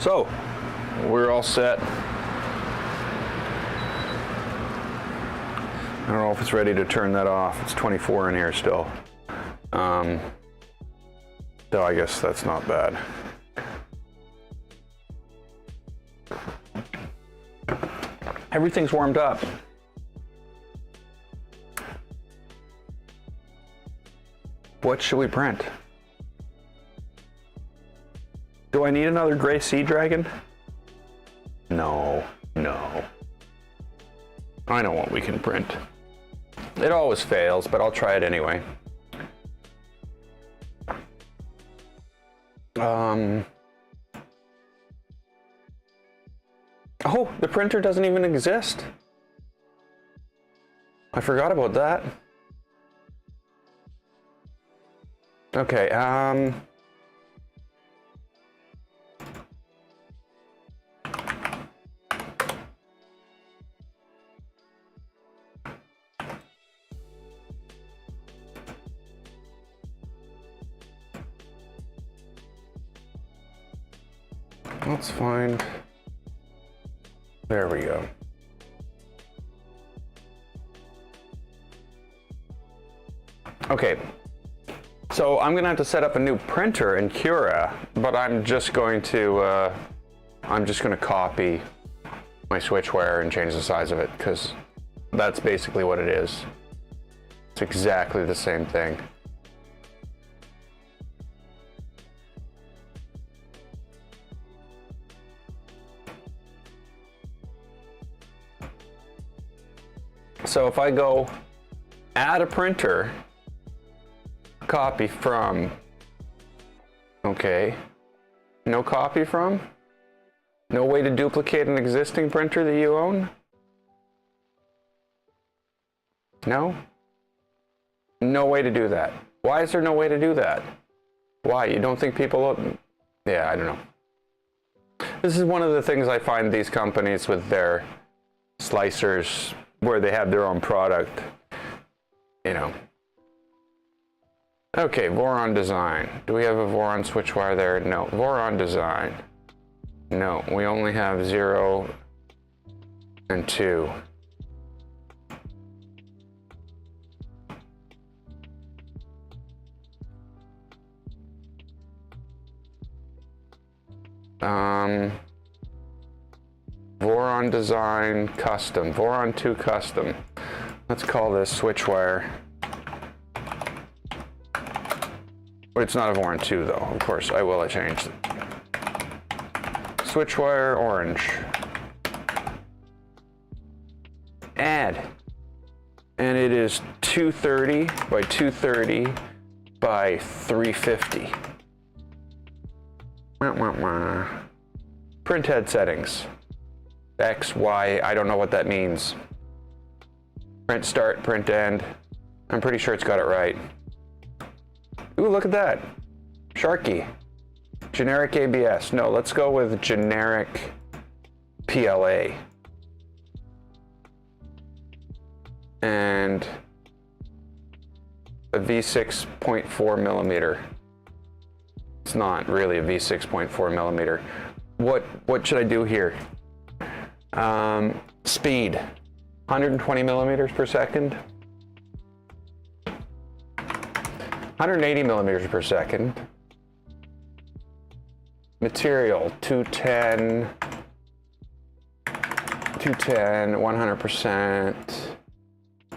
So, we're all set. I don't know if it's ready to turn that off. It's 24 in here still. So I guess that's not bad. Everything's warmed up. What should we print? Do I need another gray sea dragon? No, no. I know what we can print. It always fails, but I'll try it anyway. Oh, the printer doesn't even exist. I forgot about that. Okay, let's find, there we go. Okay, so I'm gonna have to set up a new printer in Cura, but I'm just going to copy my Switchwire and change the size of it, because that's basically what it is. It's exactly the same thing. So if I go add a printer, copy from, okay, no copy from, no way to duplicate an existing printer that you own? No? No way to do that. Why is there no way to do that? Why? You don't think people, yeah, I don't know. This is one of the things I find these companies with their slicers where they have their own product, you know. Okay, Voron design. Do we have a Voron Switchwire there? No. Voron design. No, we only have 0 and 2. Voron design custom. Voron 2 custom. Let's call this Switchwire. It's not a Voron 2 though. Of course, I will have changed it. Switchwire orange. Add. And it is 230 by 230 by 350. Print head settings. X, Y, I don't know what that means. Print start, print end. I'm pretty sure it's got it right. Ooh, look at that. Sharky. Generic ABS. No, let's go with generic PLA. And a V6.4 millimeter. It's not really a V6.4 millimeter. What should I do here? Speed. 120 millimeters per second. 180 millimeters per second. Material, 210, 100%.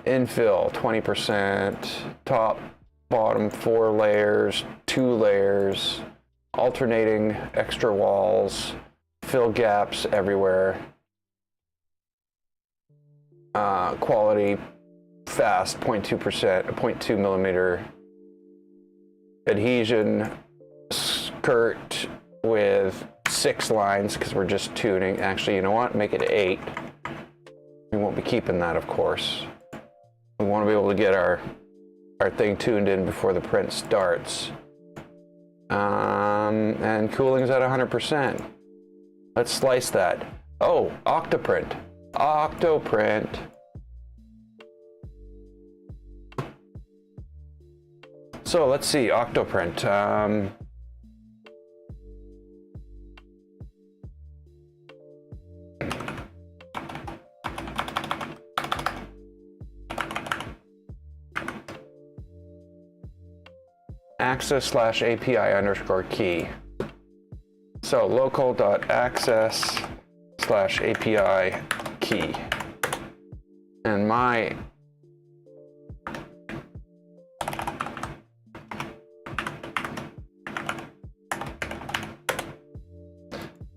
Infill, 20%. Top, bottom, 4 layers, 2 layers. Alternating extra walls. Fill gaps everywhere. Quality, fast, 0.2%, 0.2 millimeter. Adhesion, skirt with 6 lines because we're just tuning. Actually, you know what? Make it 8. We won't be keeping that, of course. We want to be able to get our thing tuned in before the print starts. And cooling's at 100%. Let's slice that. Oh, Octoprint. Octoprint. So let's see, Octoprint. access/API_key. So local.access/API key. And my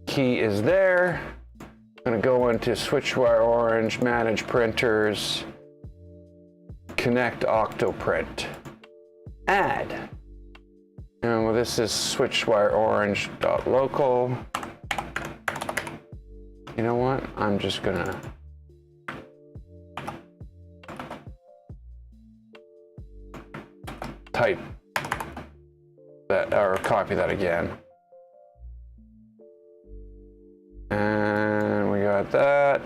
key is there. I'm going to go into Switchwire Orange, Manage Printers, Connect Octoprint, Add. And this is Switchwire Orange.local. You know what? I'm just going to type that or copy that again. And we got that.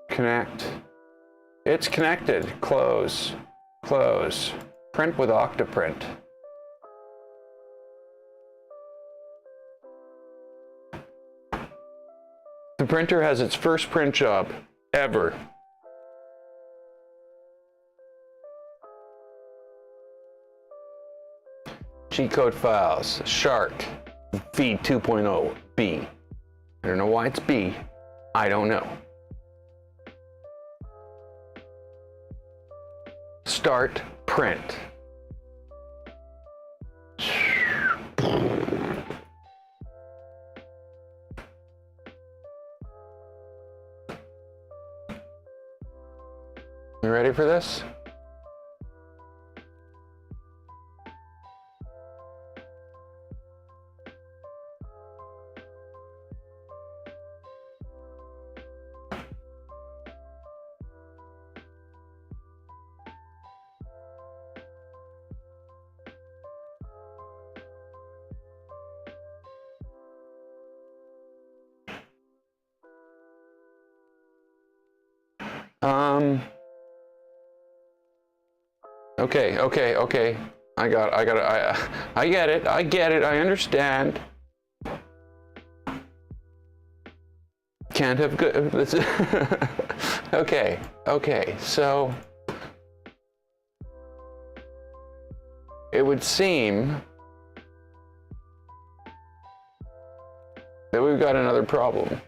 Connect. It's connected. Close. Close. Print with Octoprint. The printer has its first print job ever. G-code files, Shark, V2.0, B. I don't know why it's B. I don't know. Start print. You ready for this? Okay. I get it. I understand. Can't have good. Okay. So it would seem that we've got another problem.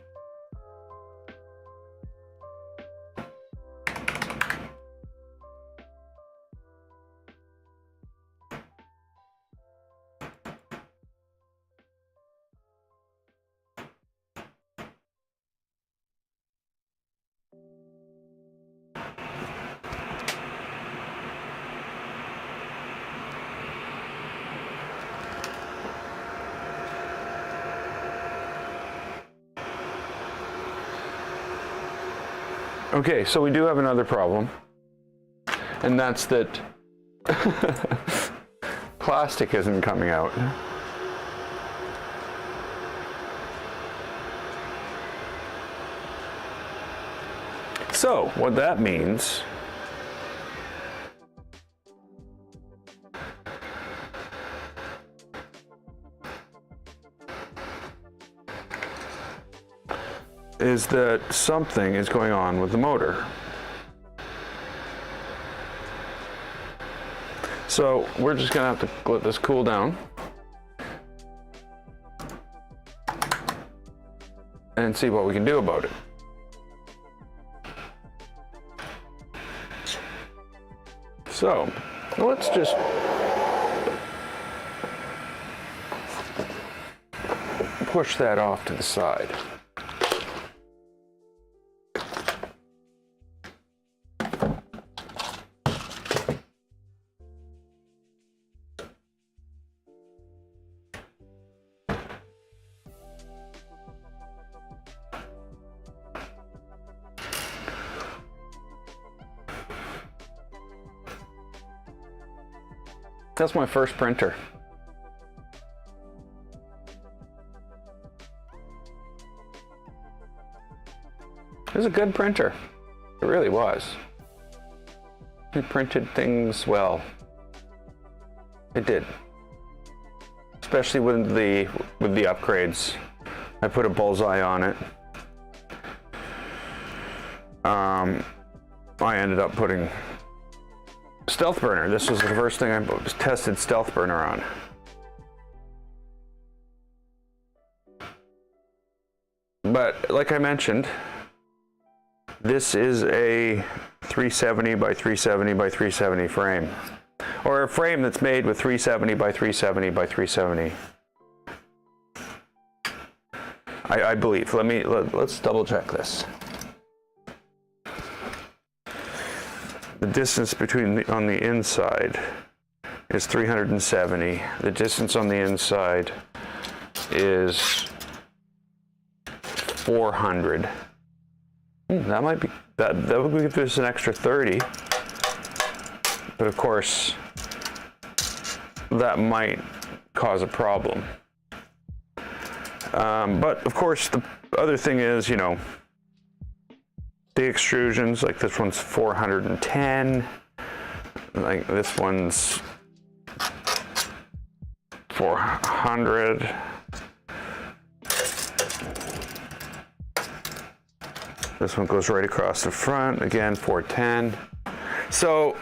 Okay, so we do have another problem, and that's that plastic isn't coming out. So what that means is that something is going on with the motor. So we're just gonna have to let this cool down and see what we can do about it. So let's just push that off to the side. That's my first printer. It was a good printer. It really was. It printed things well. It did. Especially with the upgrades. I put a bullseye on it. I ended up putting Stealth Burner. This was the first thing I tested Stealth Burner on. But like I mentioned, this is a 370 by 370 by 370 frame, or a frame that's made with 370 by 370 by 370. I believe. Let's double check this. The distance on the inside is 370. The distance on the inside is 400. That might be that would give us an extra 30. But of course, that might cause a problem. But of course, the other thing is, you know, the extrusions, like this one's 410, like this one's 400. This one goes right across the front, again, 410. So,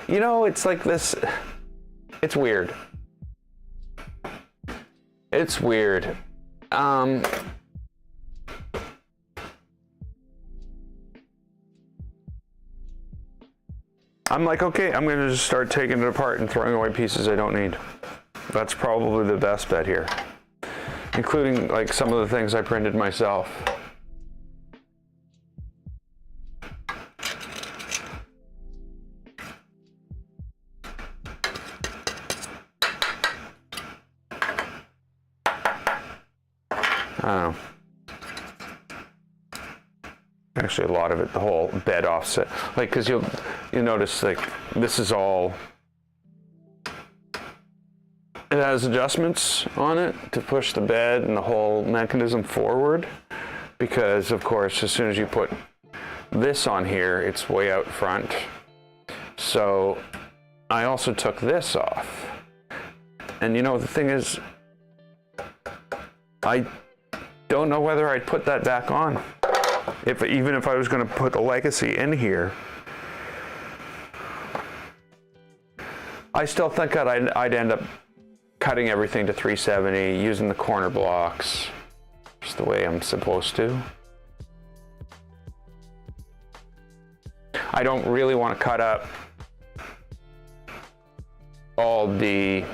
you know, it's like this, it's weird. It's weird. I'm like, okay, I'm gonna just start taking it apart and throwing away pieces I don't need. That's probably the best bet here, including like some of the things I printed myself. I don't know. Actually, a lot of it, the whole bed offset, like, because you'll notice, like, this is all, it has adjustments on it to push the bed and the whole mechanism forward, because of course, as soon as you put this on here, it's way out front. So I also took this off, and you know, the thing is, I don't know whether I'd put that back on. Even if I was going to put the Legacy in here, I still think that I'd end up cutting everything to 370, using the corner blocks, just the way I'm supposed to. I don't really want to cut up all the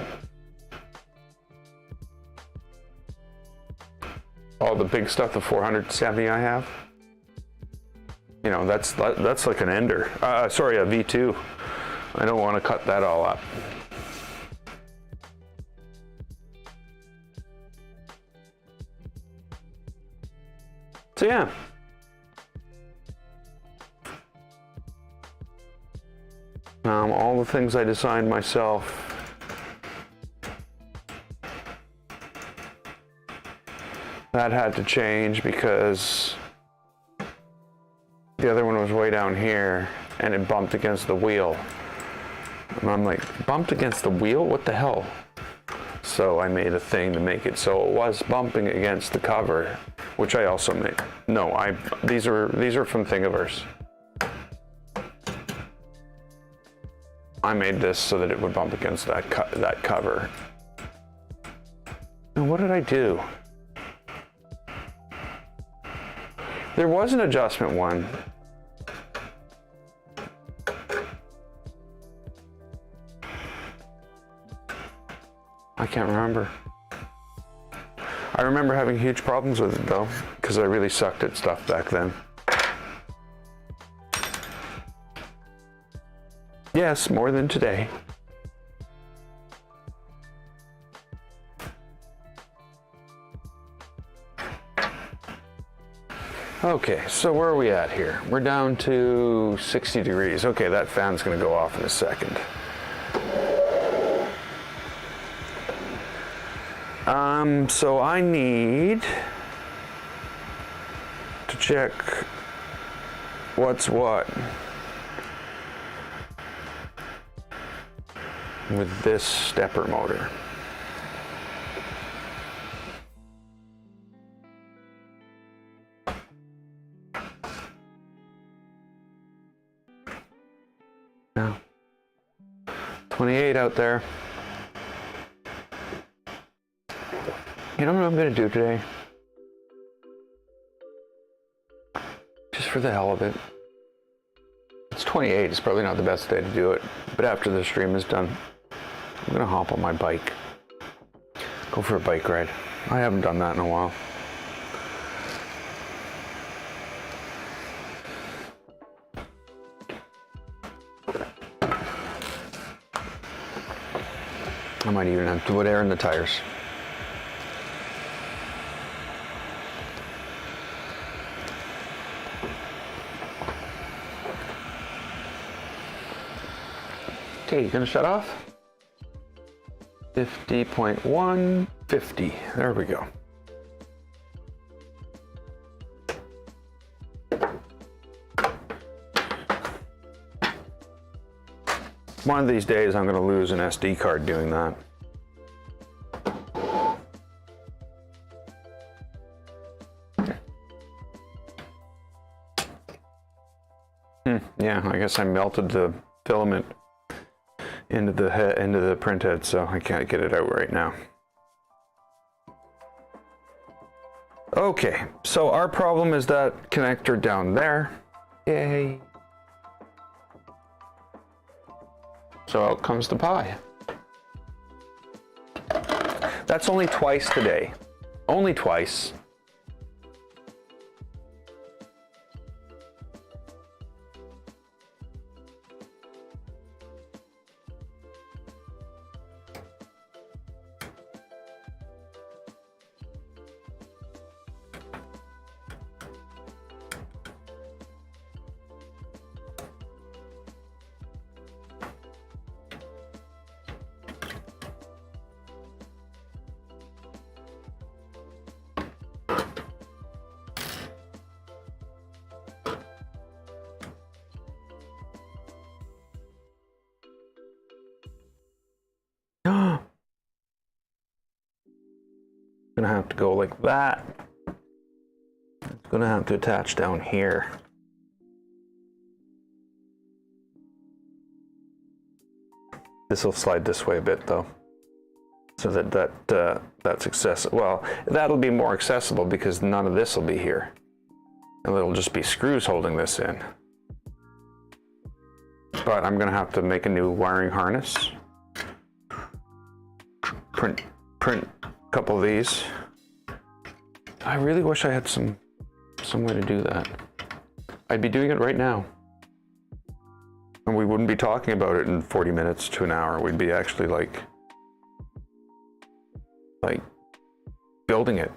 big stuff, the 470 I have. You know, that's like an ender. Sorry, a V2. I don't want to cut that all up. So yeah. All the things I designed myself. That had to change because the other one was way down here and it bumped against the wheel. And I'm like, bumped against the wheel? What the hell? So I made a thing to make it so it was bumping against the cover, which I also made. No, these are from Thingiverse. I made this so that it would bump against that cover. And what did I do? There was an adjustment one. I can't remember. I remember having huge problems with it though, because I really sucked at stuff back then. Yes, more than today. Okay, so where are we at here? We're down to 60 degrees. Okay, that fan's gonna go off in a second. So I need to check what's what. with this stepper motor. Now, 28 out there. You know what I'm going to do today? Just for the hell of it. It's 28. It's probably not the best day to do it. But after the stream is done, I'm going to hop on my bike. Go for a bike ride. I haven't done that in a while. I might even have to put air in the tires. Okay, you gonna shut off? 50.150. There we go. One of these days I'm gonna lose an SD card doing that. Yeah, I guess I melted the filament into the printhead, so I can't get it out right now. Okay, so our problem is that connector down there. Yay. So out comes the pie. That's only twice today. Only twice. Gonna have to go like that. It's gonna have to attach down here. This will slide this way a bit though, so that's accessible. Well, that'll be more accessible because none of this will be here, and it'll just be screws holding this in. But I'm gonna have to make a new wiring harness. Print a couple of these. I really wish I had some way to do that. I'd be doing it right now. And we wouldn't be talking about it in 40 minutes to an hour. We'd be actually like building it.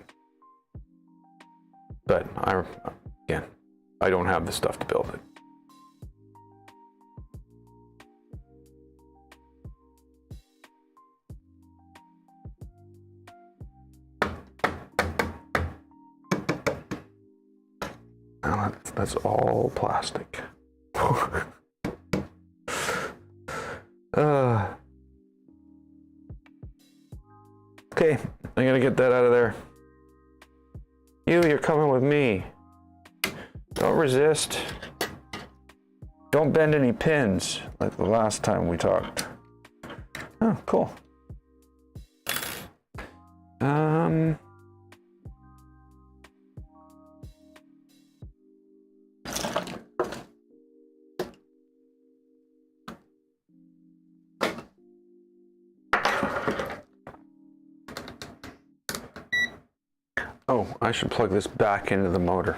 But again, I don't have the stuff to build it. Now that's all plastic. Okay, I gotta get that out of there. You're coming with me. Don't resist. Don't bend any pins like the last time we talked. Oh, cool. Oh, I should plug this back into the motor.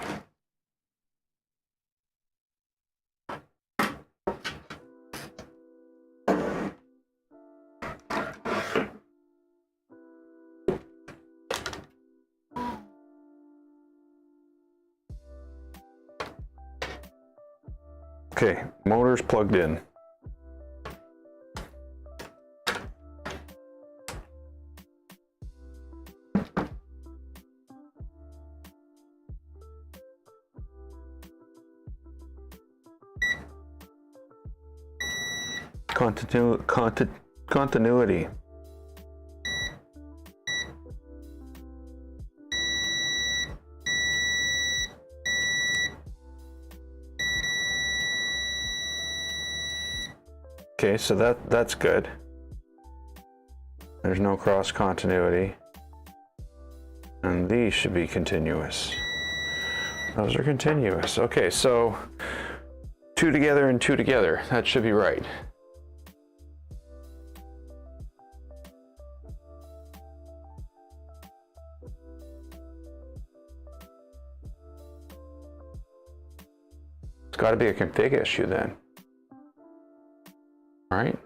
Okay, motor's plugged in. continuity. Okay, so that's good. There's no cross continuity. And these should be continuous. Those are continuous. Okay, so 2 together and 2 together. That should be right. It's got to be a config issue then. All right.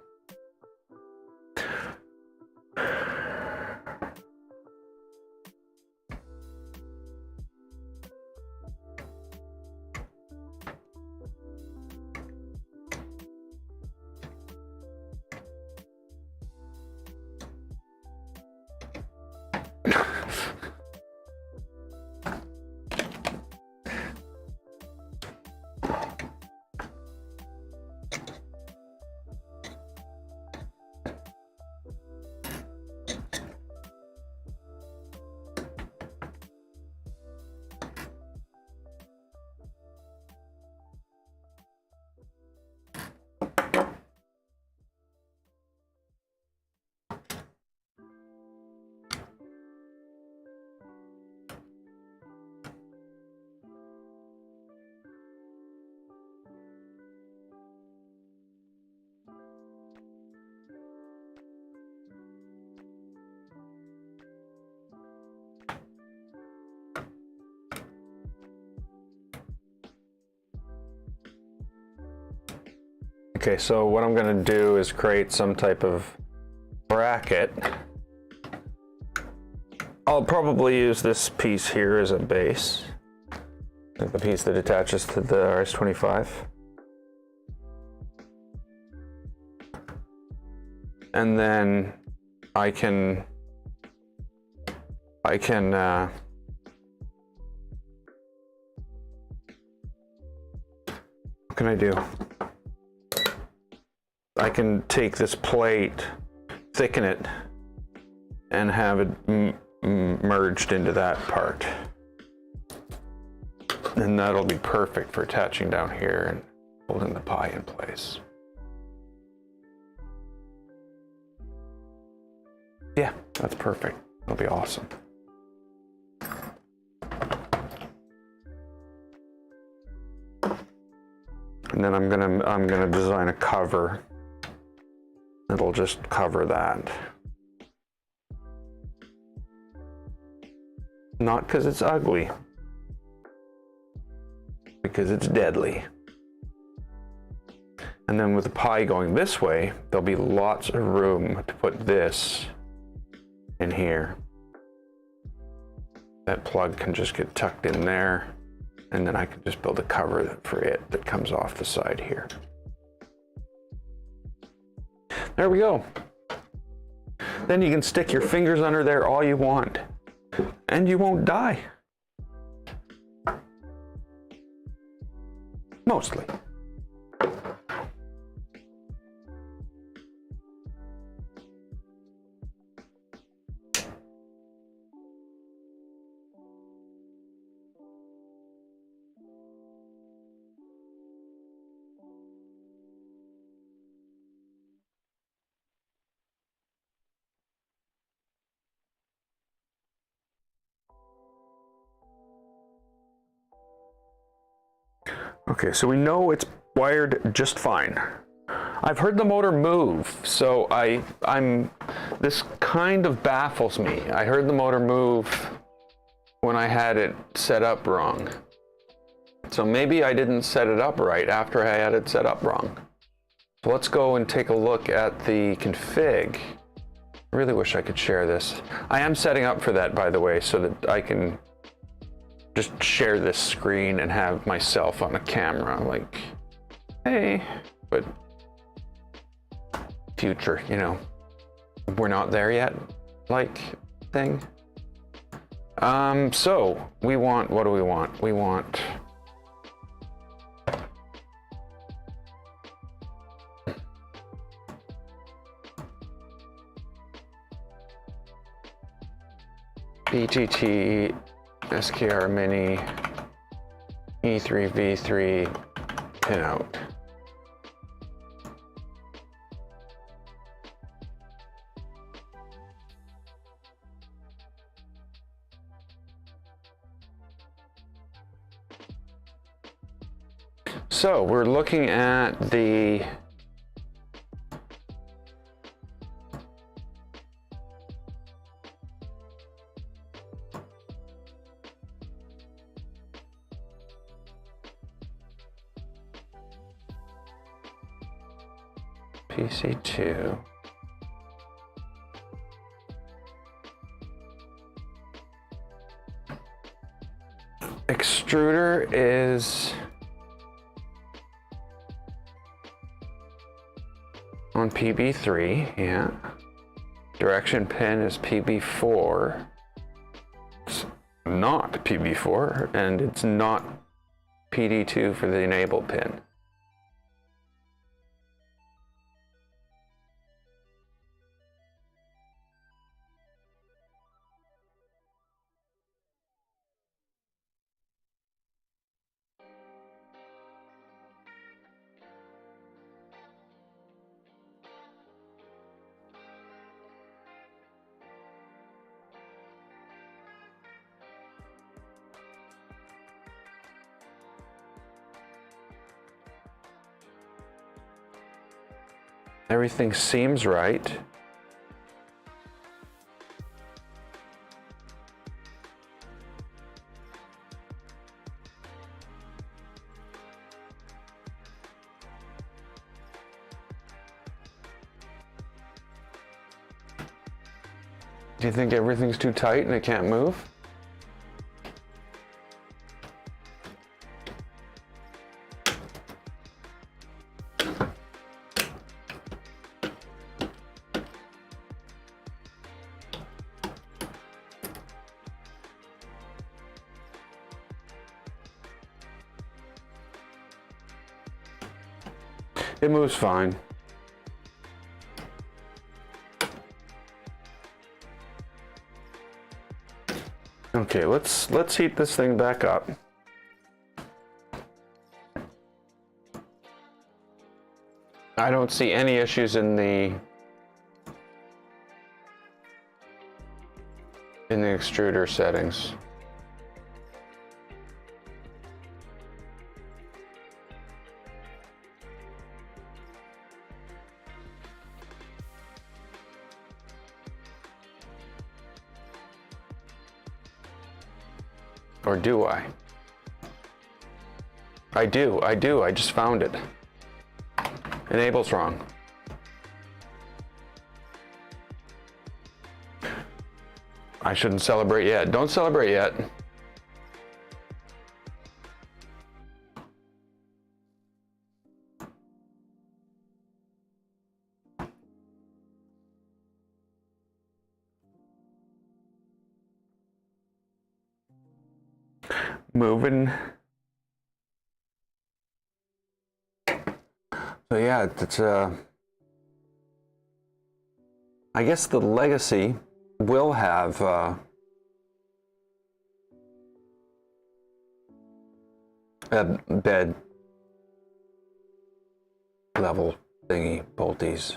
Okay, so what I'm going to do is create some type of bracket. I'll probably use this piece here as a base, like the piece that attaches to the RS-25. And then I can what can I do? I can take this plate, thicken it, and have it merged into that part. And that'll be perfect for attaching down here and holding the pie in place. Yeah, that's perfect. That'll be awesome. And then I'm gonna design a cover. It'll just cover that. Not because it's ugly, because it's deadly. And then with the pie going this way, there'll be lots of room to put this in here. That plug can just get tucked in there, and then I can just build a cover for it that comes off the side here. There we go. Then you can stick your fingers under there all you want, and you won't die. Mostly. Okay, so we know it's wired just fine. I've heard the motor move, so this kind of baffles me. I heard the motor move when I had it set up wrong. So maybe I didn't set it up right after I had it set up wrong. So let's go and take a look at the config. I really wish I could share this. I am setting up for that, by the way, so that I can just share this screen and have myself on a camera, like, hey, but future, you know, we're not there yet, like, thing. So we want, what do we want? We want PTT SKR Mini E3 V3 pinout. So we're looking at the PC2. Extruder is on PB3, yeah. Direction pin is PB4. It's not PB4, and it's not PD2 for the enable pin. Everything seems right. Do you think everything's too tight and it can't move? It moves fine. Okay, let's heat this thing back up. I don't see any issues in the extruder settings. Or do I? I do, I just found it. Enable's wrong. I shouldn't celebrate yet. Don't celebrate yet. Moving. So yeah, it's I guess the Legacy will have a bed level thingy bolties.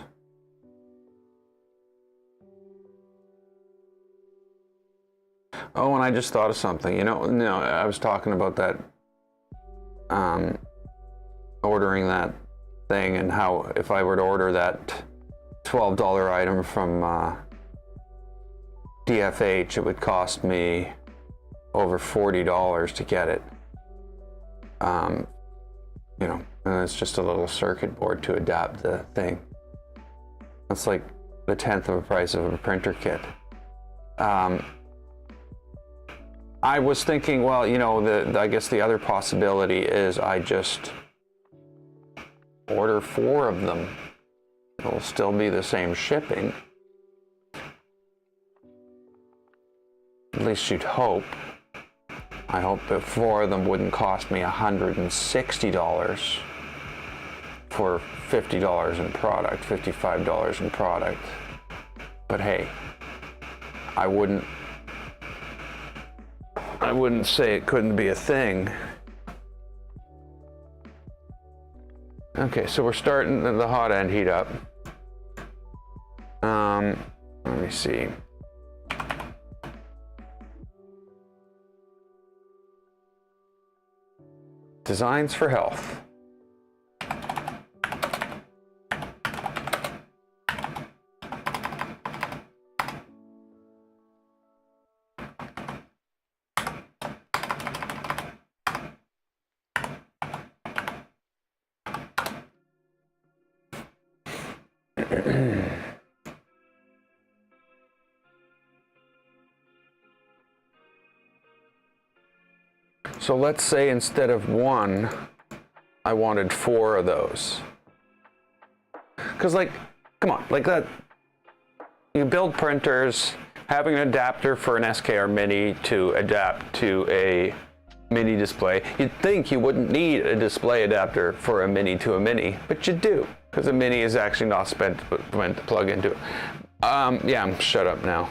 Oh, and I just thought of something. You know, I was talking about that, ordering that thing, and how if I were to order that $12 item from DFH, it would cost me over $40 to get it. You know, and it's just a little circuit board to adapt the thing. That's like the 1/10 of the price of a printer kit. I was thinking, well, you know, I guess the other possibility is I just order 4 of them. It'll still be the same shipping. At least you'd hope. I hope that 4 of them wouldn't cost me $160 for $50 in product, $55 in product. But hey, I wouldn't I wouldn't say it couldn't be a thing. Okay, so we're starting the hot end heat up. Let me see. Designs for health. So let's say instead of one, I wanted 4 of those. Because like, come on, like that, you build printers, having an adapter for an SKR Mini to adapt to a Mini display. You'd think you wouldn't need a display adapter for a Mini to a Mini, but you do, because a Mini is actually not spent when to plug into it. Yeah, I'm shut up now.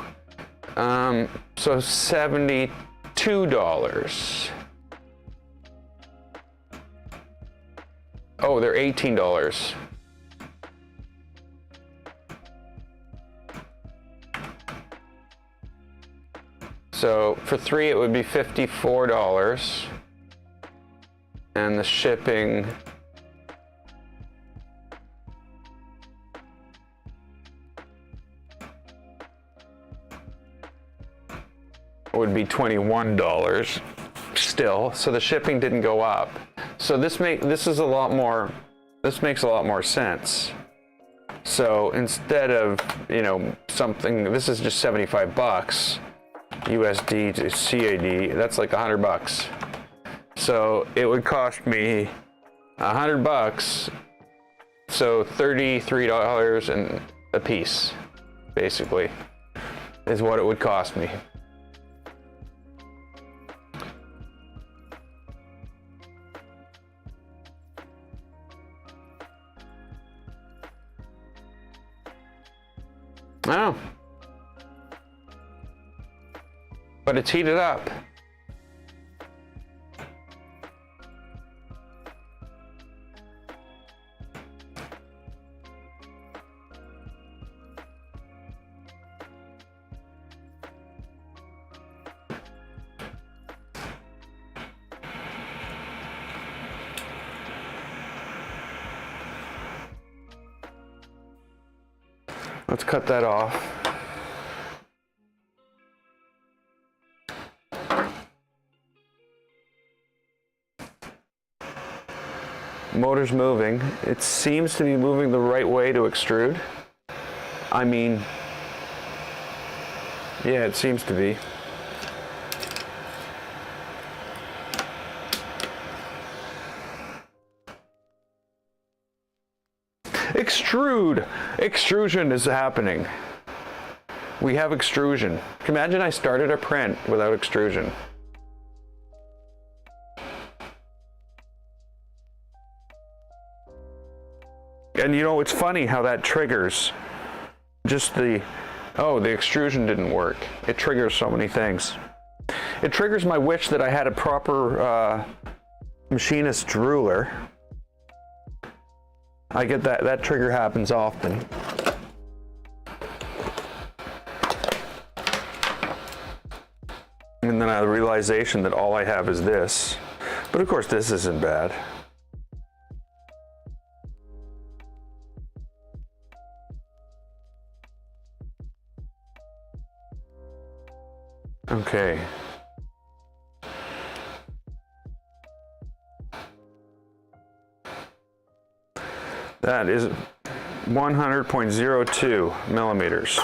So $72. Oh, they're $18. So for 3, it would be $54. And the shipping would be $21 still. So the shipping didn't go up. So this makes a lot more sense. So instead of, you know, something, this is just 75 bucks USD to CAD, that's like $100. So it would cost me $100, so $33 and a piece, basically, is what it would cost me. Oh. But it's heated up. Let's cut that off. Motor's moving. It seems to be moving the right way to extrude. I mean, yeah, it seems to be. Extrude! Extrusion is happening. We have extrusion. Imagine I started a print without extrusion. And you know, it's funny how that triggers just the extrusion didn't work. It triggers so many things. It triggers my wish that I had a proper machinist ruler. I get that trigger happens often. And then I have the realization that all I have is this. But of course this isn't bad. Okay. That is 100.02 millimeters.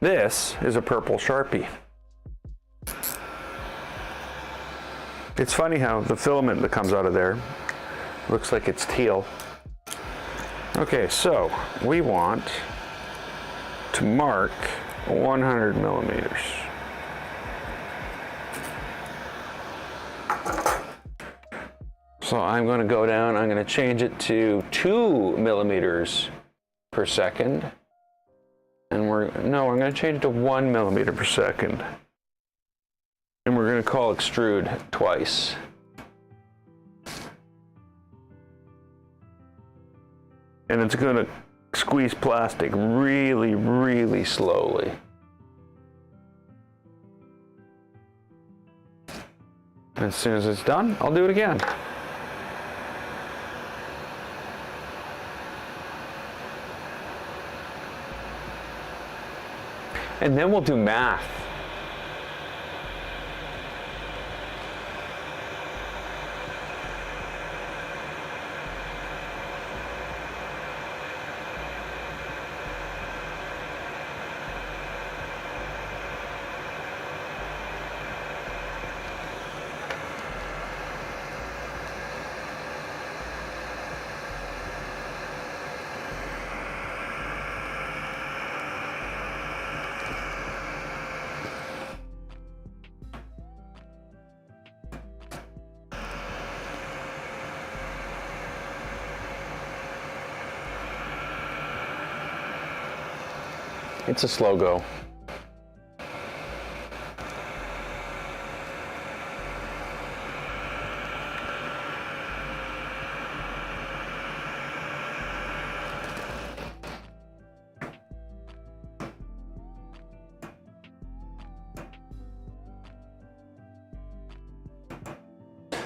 This is a purple Sharpie. It's funny how the filament that comes out of there looks like it's teal. Okay, so we want to mark 100 millimeters. So I'm going to go down, I'm going to change it to 2 millimeters per second. And I'm going to change it to 1 millimeter per second. And we're going to call extrude twice. And it's going to squeeze plastic really, really slowly. As soon as it's done, I'll do it again. And then we'll do math. It's a slow go.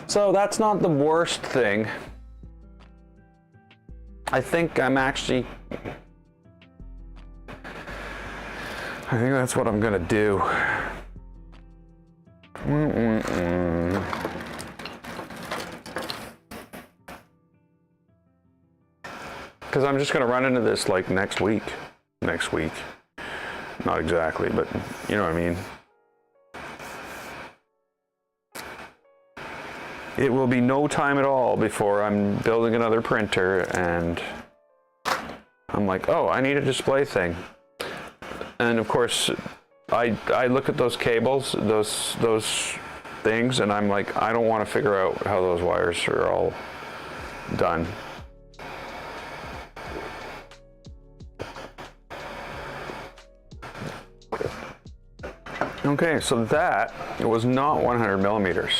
So that's not the worst thing. I think that's what I'm gonna do. Because I'm just gonna run into this like next week. Not exactly, but you know what I mean. It will be no time at all before I'm building another printer and I'm like, oh, I need a display thing. And of course, I look at those cables, those things, and I'm like, I don't want to figure out how those wires are all done. Okay, so that was not 100 millimeters.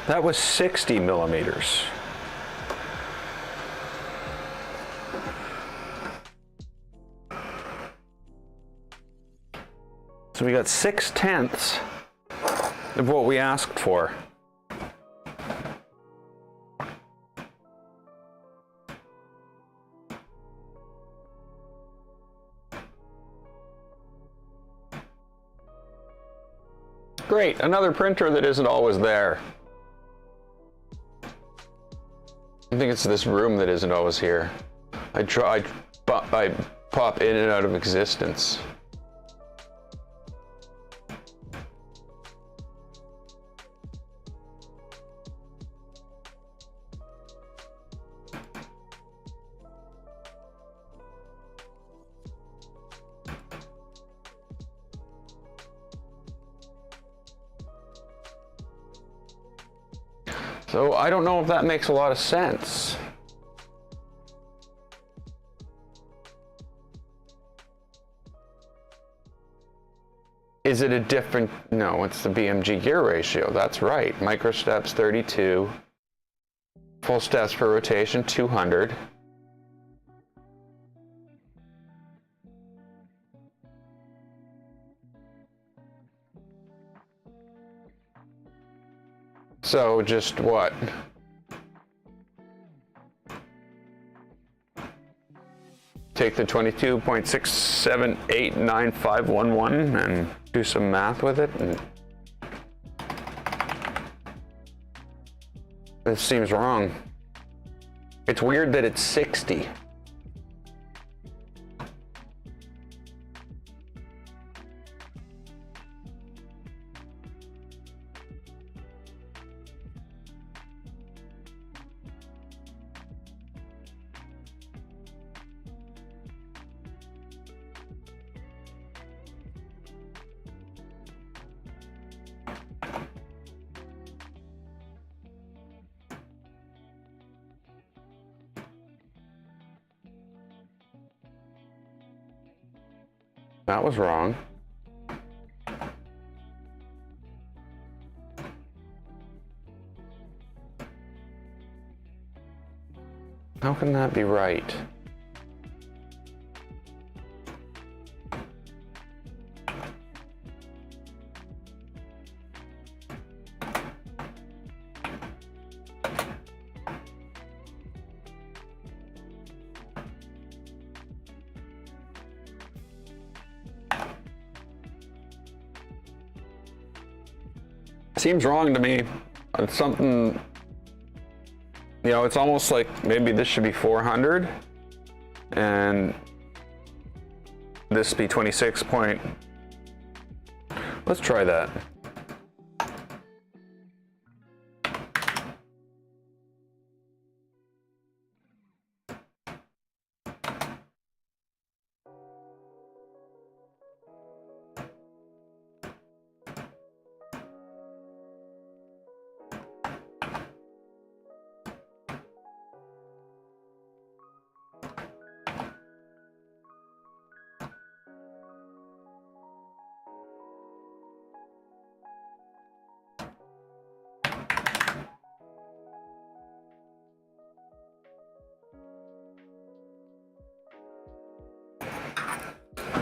That was 60 millimeters. So we got 6/10 of what we asked for. Great, another printer that isn't always there. I think it's this room that isn't always here. I pop in and out of existence. So I don't know if that makes a lot of sense. Is it a different, no, it's the BMG gear ratio, that's right. Micro steps 32, full steps per rotation 200. So just what? Take the 22.67895511 and do some math with it. And this seems wrong. It's weird that it's 60. That was wrong. How can that be right? Seems wrong to me. It's something, you know, it's almost like maybe this should be 400 and this be 26 point. Let's try that.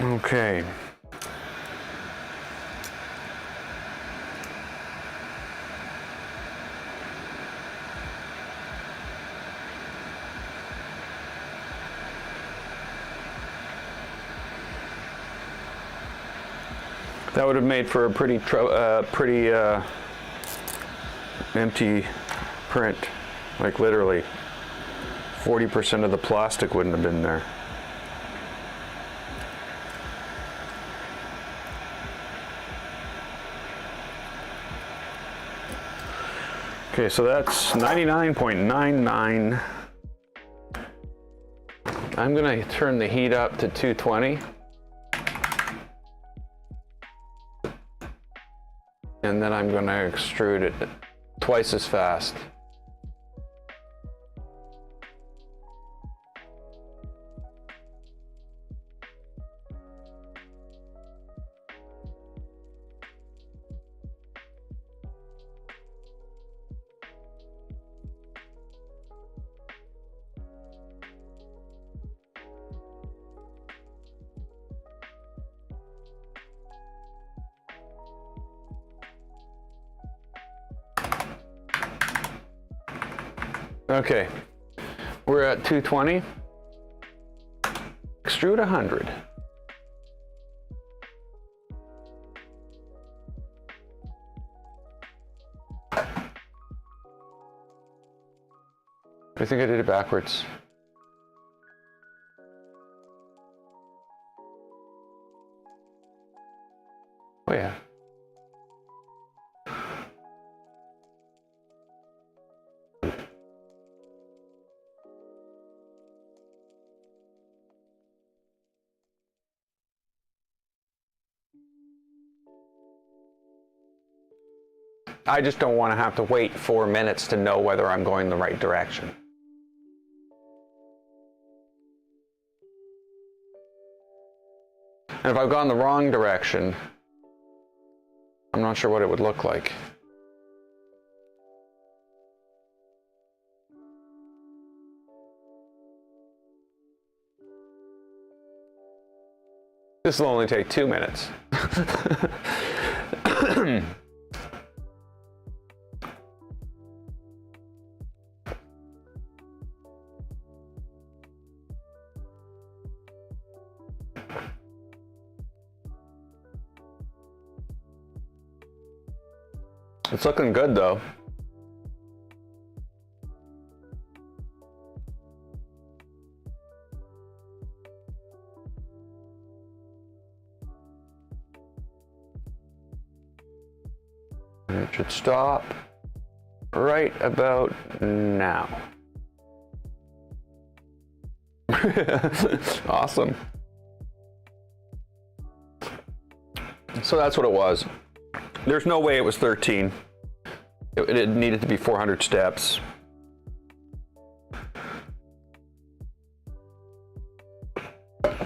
Okay. That would have made for a pretty empty print. Like literally 40% of the plastic wouldn't have been there. Okay, so that's 99.99. I'm gonna turn the heat up to 220. And then I'm gonna extrude it twice as fast. Okay, we're at 220. Extrude 100. I think I did it backwards. Oh yeah. I just don't want to have to wait 4 minutes to know whether I'm going the right direction. And if I've gone the wrong direction, I'm not sure what it would look like. This will only take 2 minutes. It's looking good though. It should stop right about now. Awesome. So that's what it was. There's no way it was 13. It needed to be 400 steps.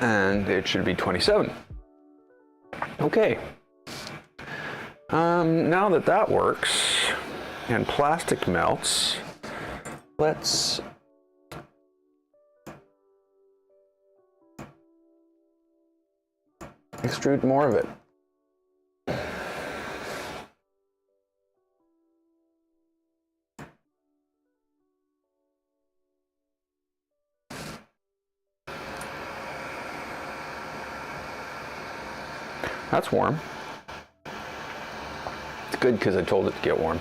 And it should be 27. Okay. Now that that works and plastic melts, let's extrude more of it. That's warm. It's good because I told it to get warm.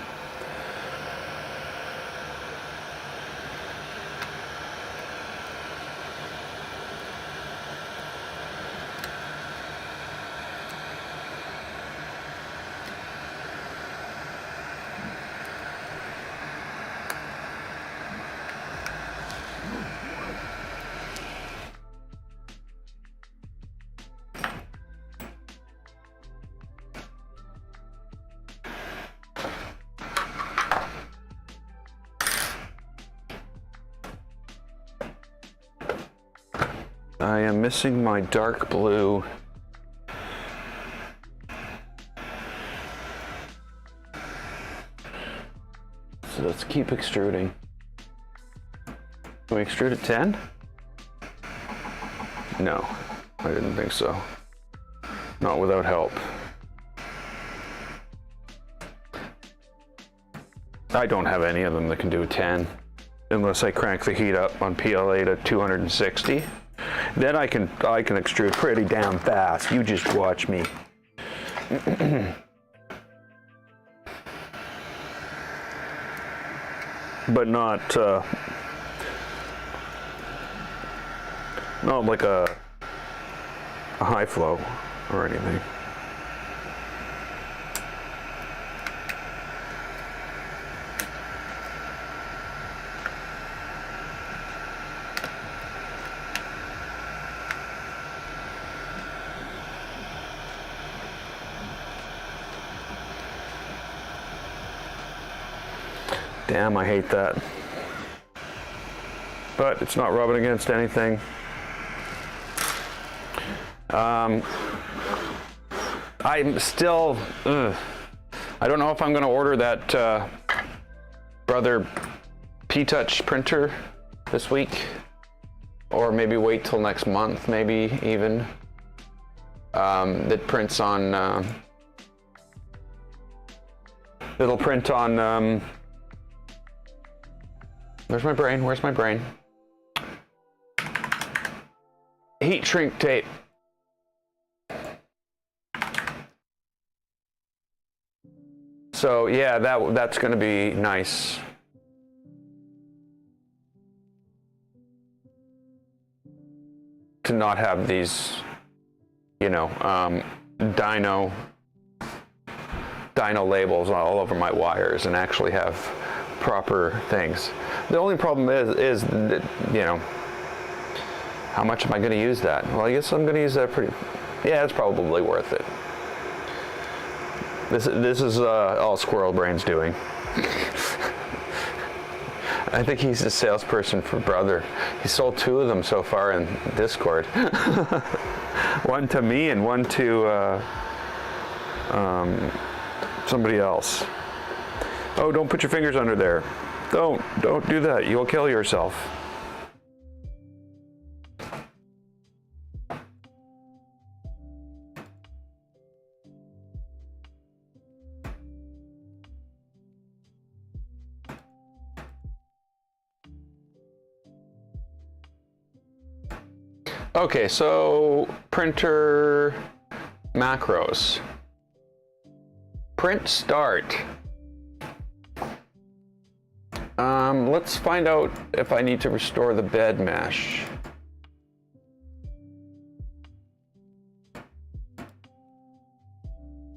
I am missing my dark blue. So let's keep extruding. Can we extrude at 10? No, I didn't think so. Not without help. I don't have any of them that can do 10, unless I crank the heat up on PLA to 260. Then I can extrude pretty damn fast. You just watch me. But not like a high flow or anything. Damn, I hate that. But it's not rubbing against anything. I'm still, I don't know if I'm going to order that Brother P-Touch printer this week, or maybe wait till next month, maybe even. That prints on, it'll print on, where's my brain? Where's my brain? Heat shrink tape. So yeah, that's going to be nice. To not have these, you know, dyno labels all over my wires and actually have proper things. The only problem is that, you know, how much am I going to use that? Well, I guess I'm going to use that pretty. Yeah, it's probably worth it. This is all Squirrel Brain's doing. I think he's a salesperson for Brother. He sold 2 of them so far in Discord. One to me and one to somebody else. Oh, don't put your fingers under there. Don't do that. You'll kill yourself. Okay, so printer macros. Print start. Let's find out if I need to restore the bed mesh.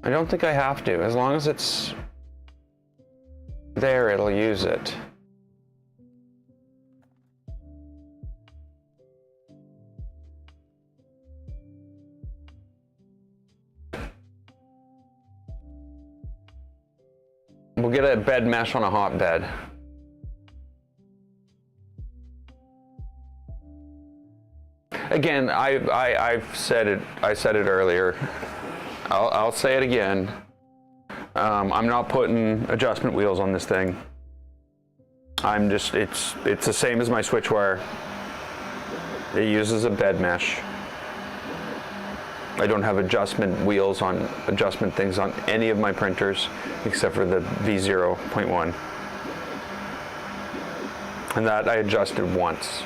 I don't think I have to. As long as it's there, it'll use it. We'll get a bed mesh on a hot bed. Again, I've said it. I said it earlier. I'll say it again. I'm not putting adjustment wheels on this thing. I'm just, it's the same as my Switchwire. It uses a bed mesh. I don't have adjustment wheels on, adjustment things on any of my printers except for the V0.1. And that I adjusted once.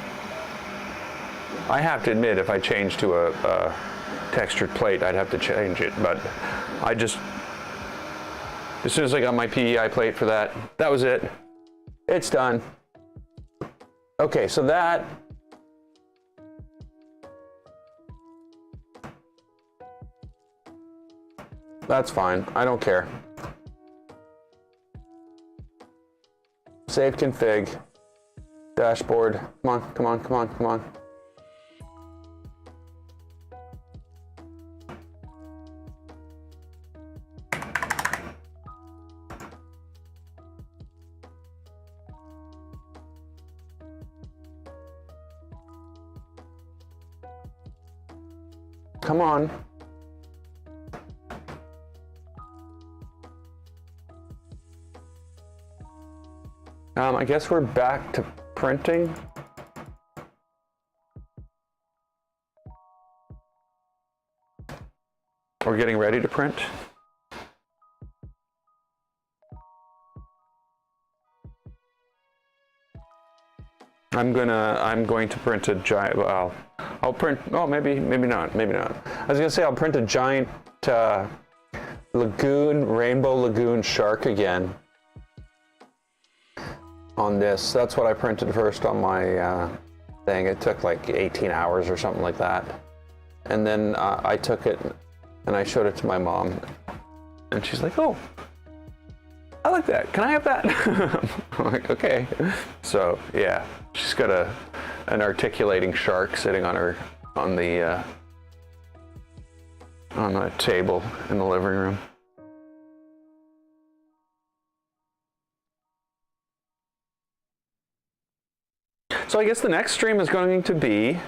I have to admit, if I change to a textured plate, I'd have to change it, but I just, as soon as I got my PEI plate for that, that was it. It's done. Okay, so that's fine. I don't care. Save config. Dashboard. Come on, come on, come on, come on. Come on. I guess we're back to printing. We're getting ready to print. I'm going to print a giant, well, I'll print, oh, maybe not. I was gonna say I'll print a giant rainbow lagoon shark again on this. That's what I printed first on my thing. It took like 18 hours or something like that. And then I took it and I showed it to my mom and she's like, oh, I like that. Can I have that? I'm like, okay. So yeah, she's got an articulating shark sitting on the table in the living room. So I guess the next stream is going to be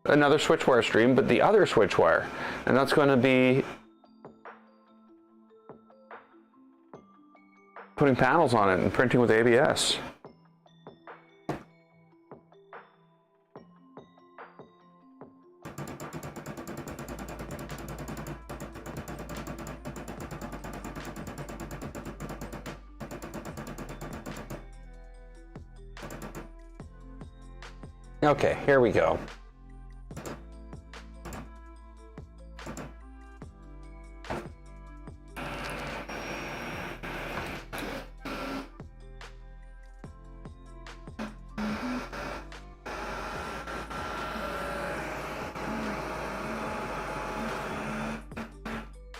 another Switchwire stream, but the other Switchwire, and that's going to be putting panels on it and printing with ABS. Okay, here we go.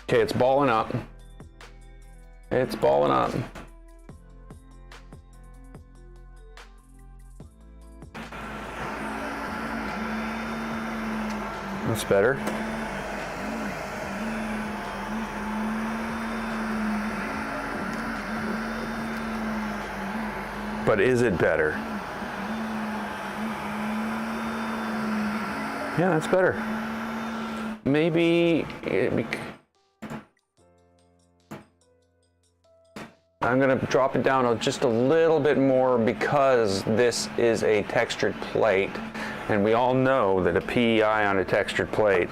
Okay, it's balling up. It's balling up. That's better. But is it better? Yeah, that's better. Maybe I'm gonna drop it down just a little bit more because this is a textured plate. And we all know that a PEI on a textured plate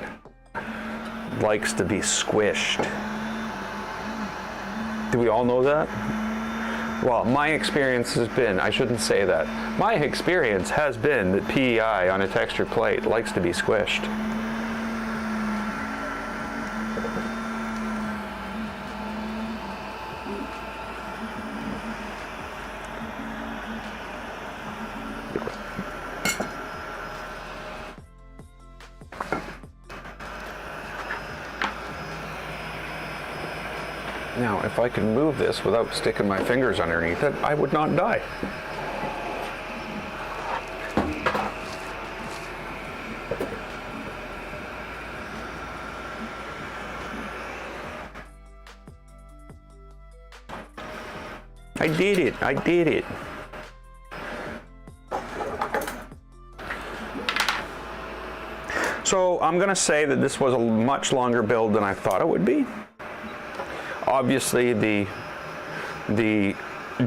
likes to be squished. Do we all know that? Well, my experience has been, I shouldn't say that. My experience has been that PEI on a textured plate likes to be squished. Now, if I could move this without sticking my fingers underneath it, I would not die. I did it. I did it. So I'm going to say that this was a much longer build than I thought it would be. Obviously, the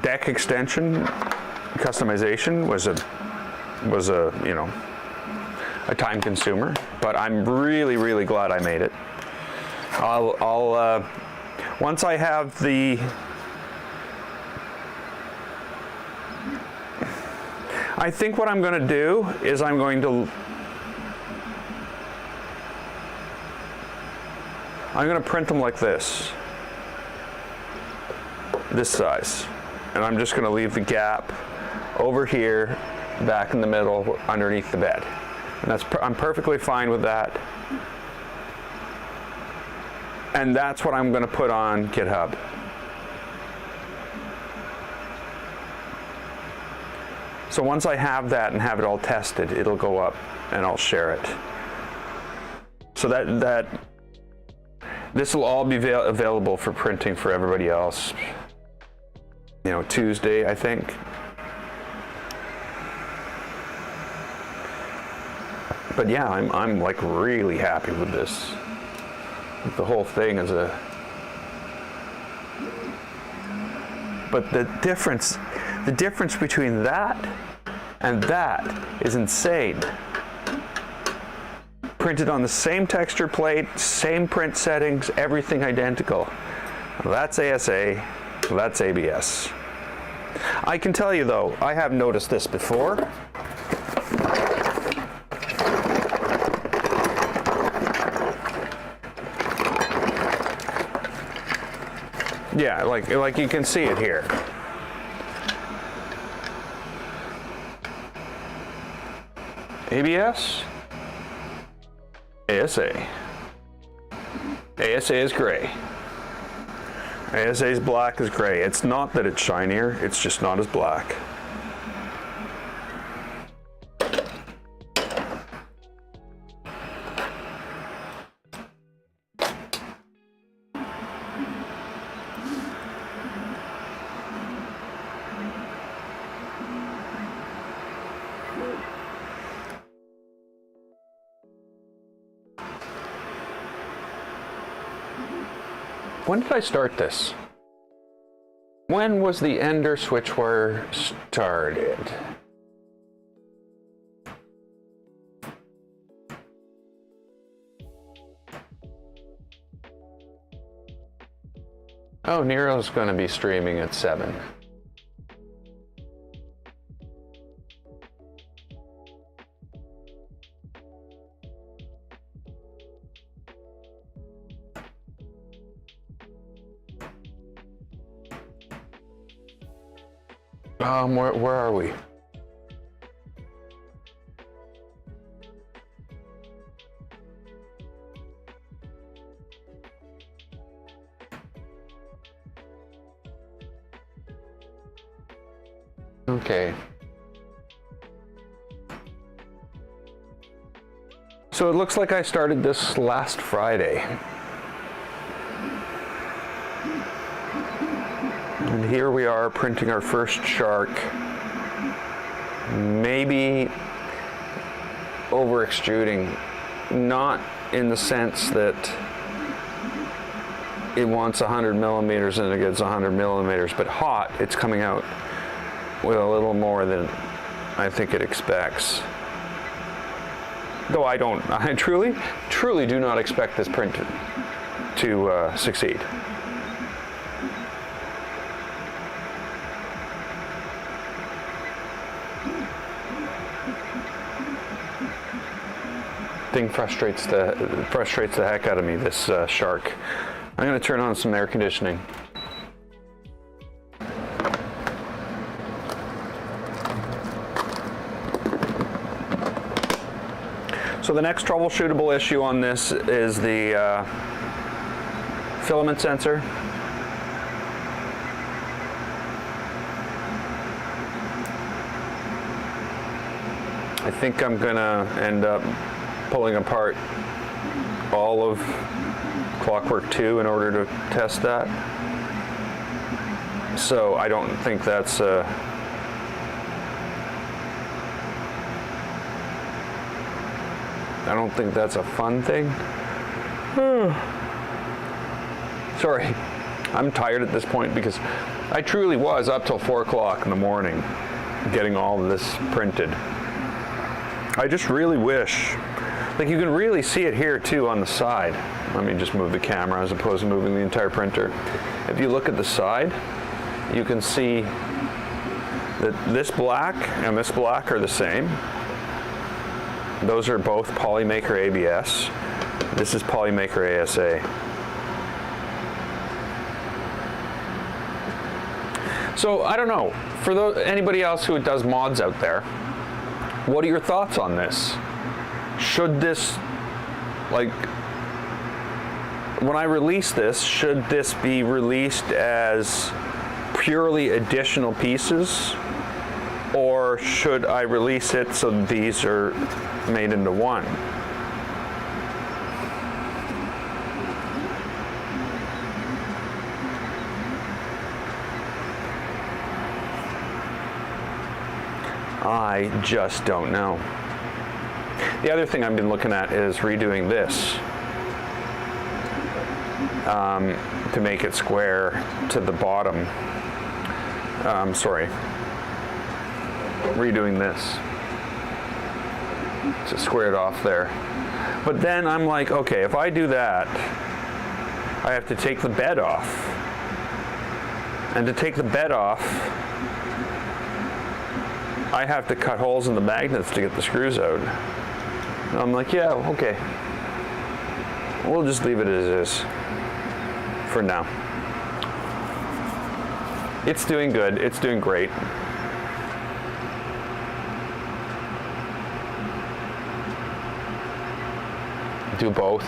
deck extension customization was a you know, a time consumer, but I'm really glad I made it. I'll once I have the, I think what I'm going to do is I'm going to print them like this size, and I'm just going to leave the gap over here, back in the middle, underneath the bed, and I'm perfectly fine with that. And that's what I'm going to put on GitHub. So once I have that and have it all tested, it'll go up and I'll share it. So that this will all be available for printing for everybody else, you know, Tuesday, I think. But yeah, I'm like really happy with this. The whole thing is but the difference between that and that is insane. Printed on the same texture plate, same print settings, everything identical. That's ASA, that's ABS. I can tell you though, I have noticed this before. Yeah, like you can see it here. ABS, ASA. ASA is gray. ASA's black is gray. It's not that it's shinier, it's just not as black. When did I start this? When was the Ender Switchwire started? Oh, Nero's going to be streaming at 7. Where are we? Okay. So it looks like I started this last Friday. And here we are printing our first shark. Maybe over extruding, not in the sense that it wants 100 millimeters and it gets 100 millimeters, but hot, it's coming out with a little more than I think it expects. Though I truly do not expect this print to succeed. Thing frustrates the heck out of me, this shark. I'm going to turn on some air conditioning. So the next troubleshootable issue on this is the filament sensor. I think I'm going to end up pulling apart all of Clockwork 2 in order to test that. So I don't think that's I don't think that's a fun thing. Sorry, I'm tired at this point because I truly was up till 4 o'clock in the morning getting all of this printed. I just really wish, like you can really see it here too on the side. Let me just move the camera as opposed to moving the entire printer. If you look at the side, you can see that this black and this black are the same. Those are both Polymaker ABS. This is Polymaker ASA. So I don't know, for anybody else who does mods out there, what are your thoughts on this? Should this, like, when I release this, should this be released as purely additional pieces? Or should I release it so these are made into one? I just don't know. The other thing I've been looking at is redoing this to make it square to the bottom. Redoing this to square it off there. But then I'm like, okay, if I do that, I have to take the bed off. And to take the bed off, I have to cut holes in the magnets to get the screws out. And I'm like, yeah, okay. We'll just leave it as is for now. It's doing good. It's doing great. Do both.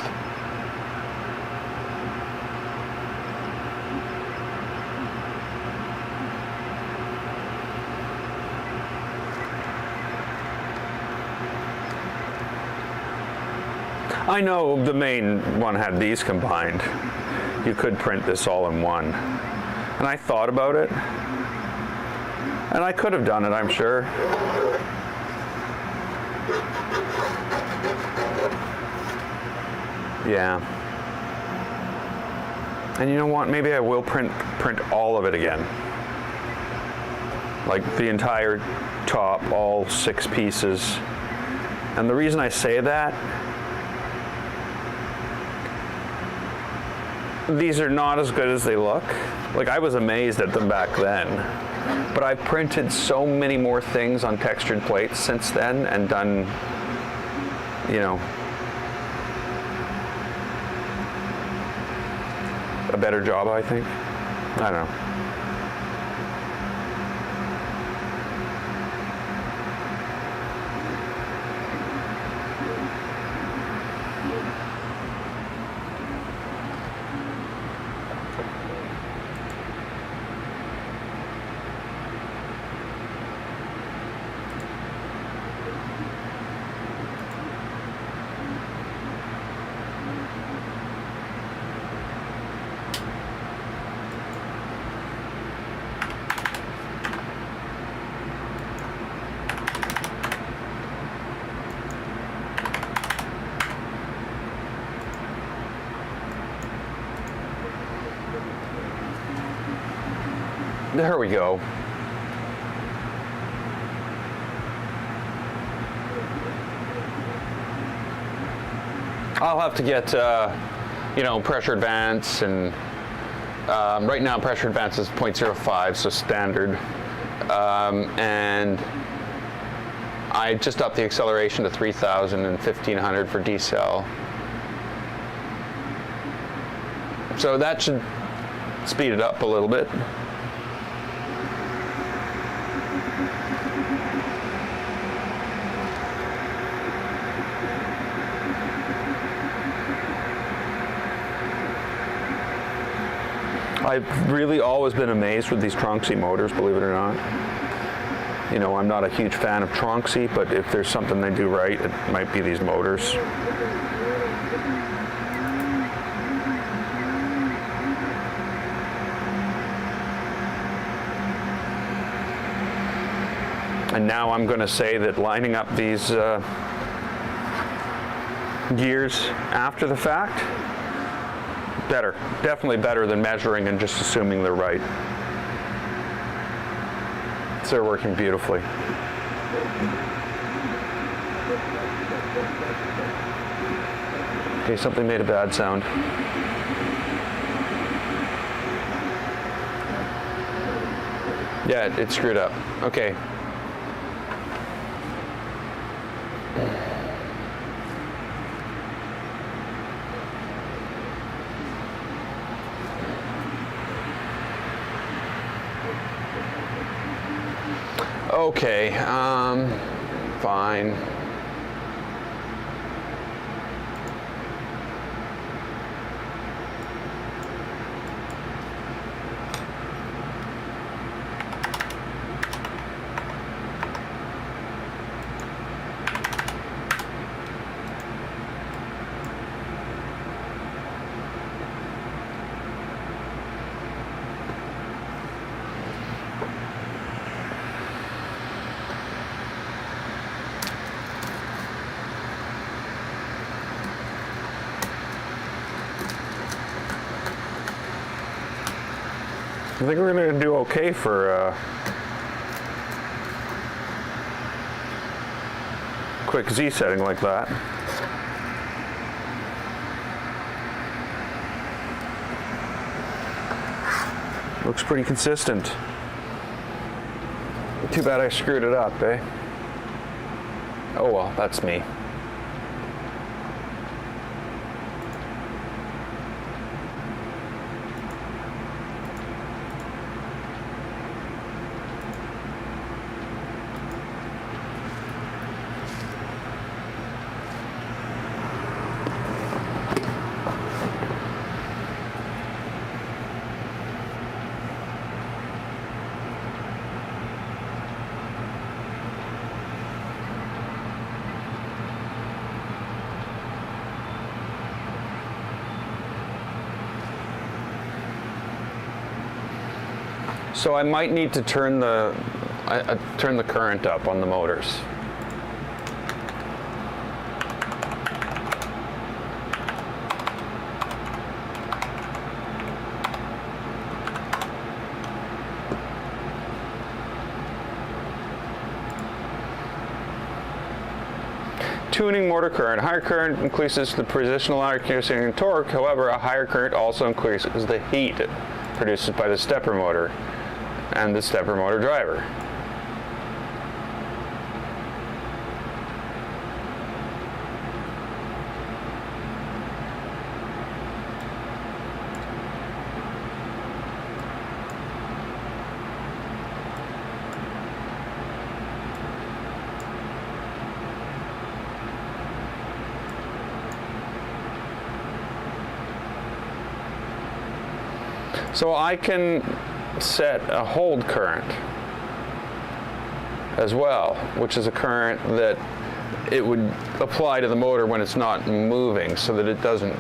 I know the main one had these combined. You could print this all in one. And I thought about it. And I could have done it, I'm sure. Yeah. And you know what? Maybe I will print all of it again. Like the entire top, all 6 pieces. And the reason I say that, these are not as good as they look. Like, I was amazed at them back then. But I've printed so many more things on textured plates since then and done, you know, a better job, I think. I don't know. There we go. I'll have to get, you know, pressure advance, and right now pressure advance is 0.05, so standard. And I just upped the acceleration to 3,000 and 1,500 for decel. So that should speed it up a little bit. I've really always been amazed with these Tronxy motors, believe it or not. You know, I'm not a huge fan of Tronxy, but if there's something they do right, it might be these motors. And now I'm going to say that lining up these gears after the fact, better. Definitely better than measuring and just assuming they're right. So they're working beautifully. Okay, something made a bad sound. Yeah, it screwed up. Okay. Okay, fine. I think we're going to do okay for quick Z setting like that. Looks pretty consistent. Too bad I screwed it up, eh? Oh well, that's me. So I might need to turn the current up on the motors. Tuning motor current. Higher current increases the positional accuracy and torque. However, a higher current also increases the heat produced by the stepper motor and the stepper motor driver. So I can set a hold current as well, which is a current that it would apply to the motor when it's not moving so that it doesn't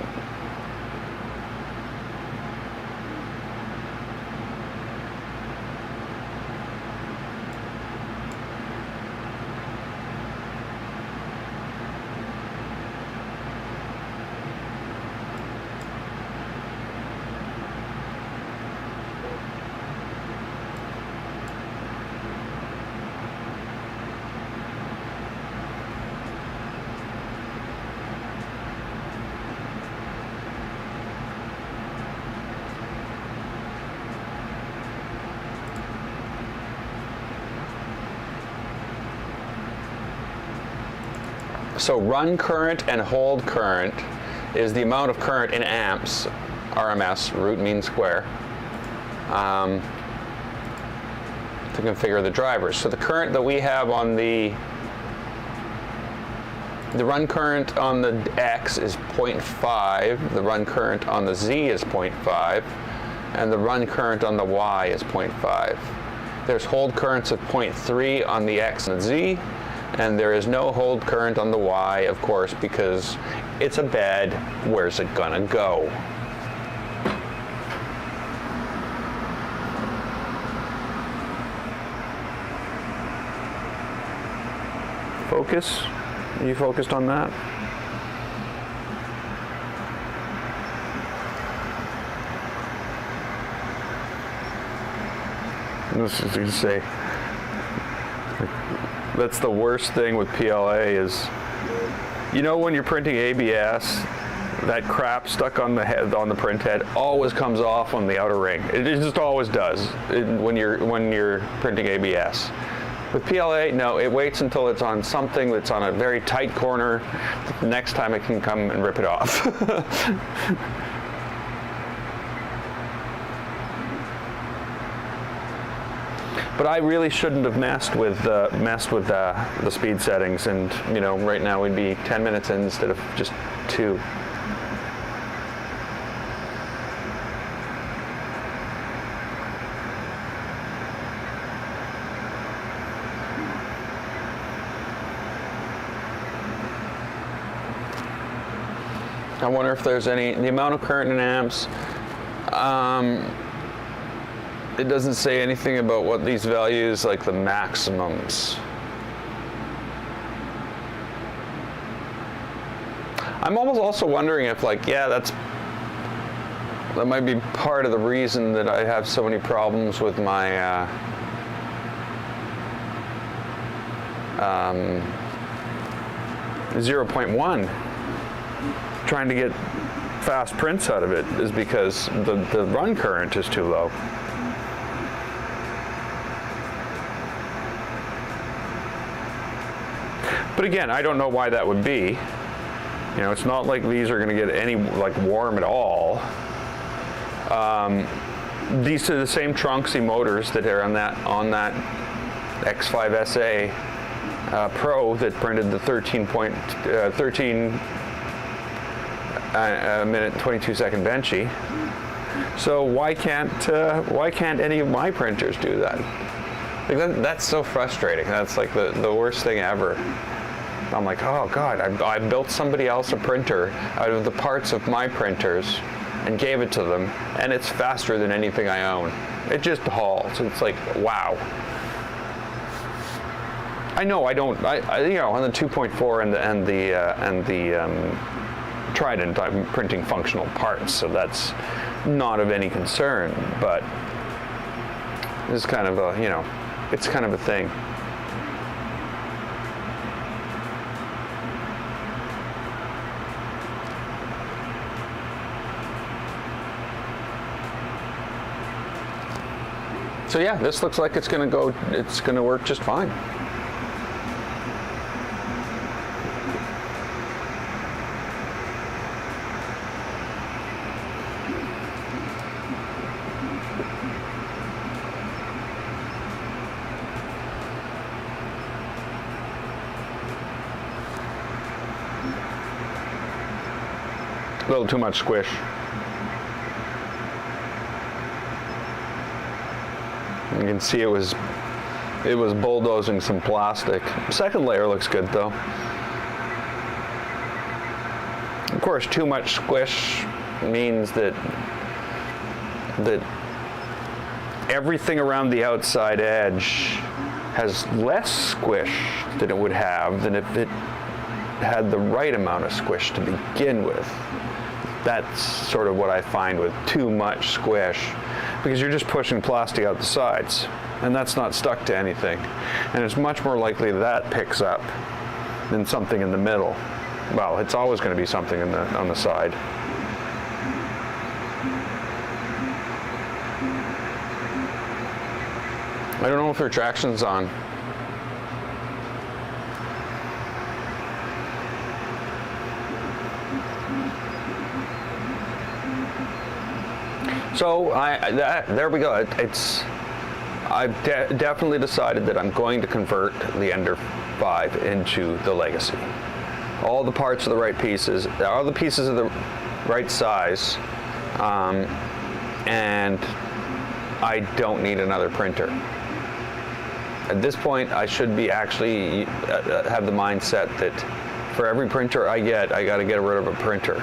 So run current and hold current is the amount of current in amps, RMS, root mean square, to configure the drivers. So the current that we have on the run current on the X is 0.5, the run current on the Z is 0.5, and the run current on the Y is 0.5. There's hold currents of 0.3 on the X and the Z, and there is no hold current on the Y, of course, because it's a bed. Where's it gonna go? Focus? Are you focused on that? This is to say, that's the worst thing with PLA is, you know, when you're printing ABS, that crap stuck on the head, on the print head, always comes off on the outer ring. It just always does when you're printing ABS. With PLA, no, it waits until it's on something that's on a very tight corner. The next time it can come and rip it off. But I really shouldn't have messed with the speed settings, and you know, right now we'd be 10 minutes in instead of just 2. I wonder if there's the amount of current in amps. It doesn't say anything about what these values, like the maximums. I'm almost also wondering if, like, yeah, that might be part of the reason that I have so many problems with my 0.1. Trying to get fast prints out of it is because the run current is too low. But again, I don't know why that would be. You know, it's not like these are going to get any like warm at all. These are the same trunksy motors that are on that X5SA Pro that printed the 13 minute 22-second benchy. So why can't any of my printers do that? Like that's so frustrating. That's like the worst thing ever. I'm like, oh God, I built somebody else a printer out of the parts of my printers and gave it to them, and it's faster than anything I own. It just hauls. It's like, wow. I know I don't. You know, on the 2.4 and the Trident, I'm printing functional parts, so that's not of any concern. But it's kind of a, you know, it's kind of a thing. So yeah, this looks like it's going to work just fine. A little too much squish. You can see it was bulldozing some plastic. Second layer looks good though. Of course, too much squish means that everything around the outside edge has less squish than it would have than if it had the right amount of squish to begin with. That's sort of what I find with too much squish, because you're just pushing plastic out the sides, and that's not stuck to anything. And it's much more likely that picks up than something in the middle. Well, it's always going to be something on the side. I don't know if their traction's on. So there we go. I've definitely decided that I'm going to convert the Ender 5 into the Legacy. All the parts are the right pieces. All the pieces are the right size, and I don't need another printer. At this point, I should be actually have the mindset that for every printer I get, I got to get rid of a printer.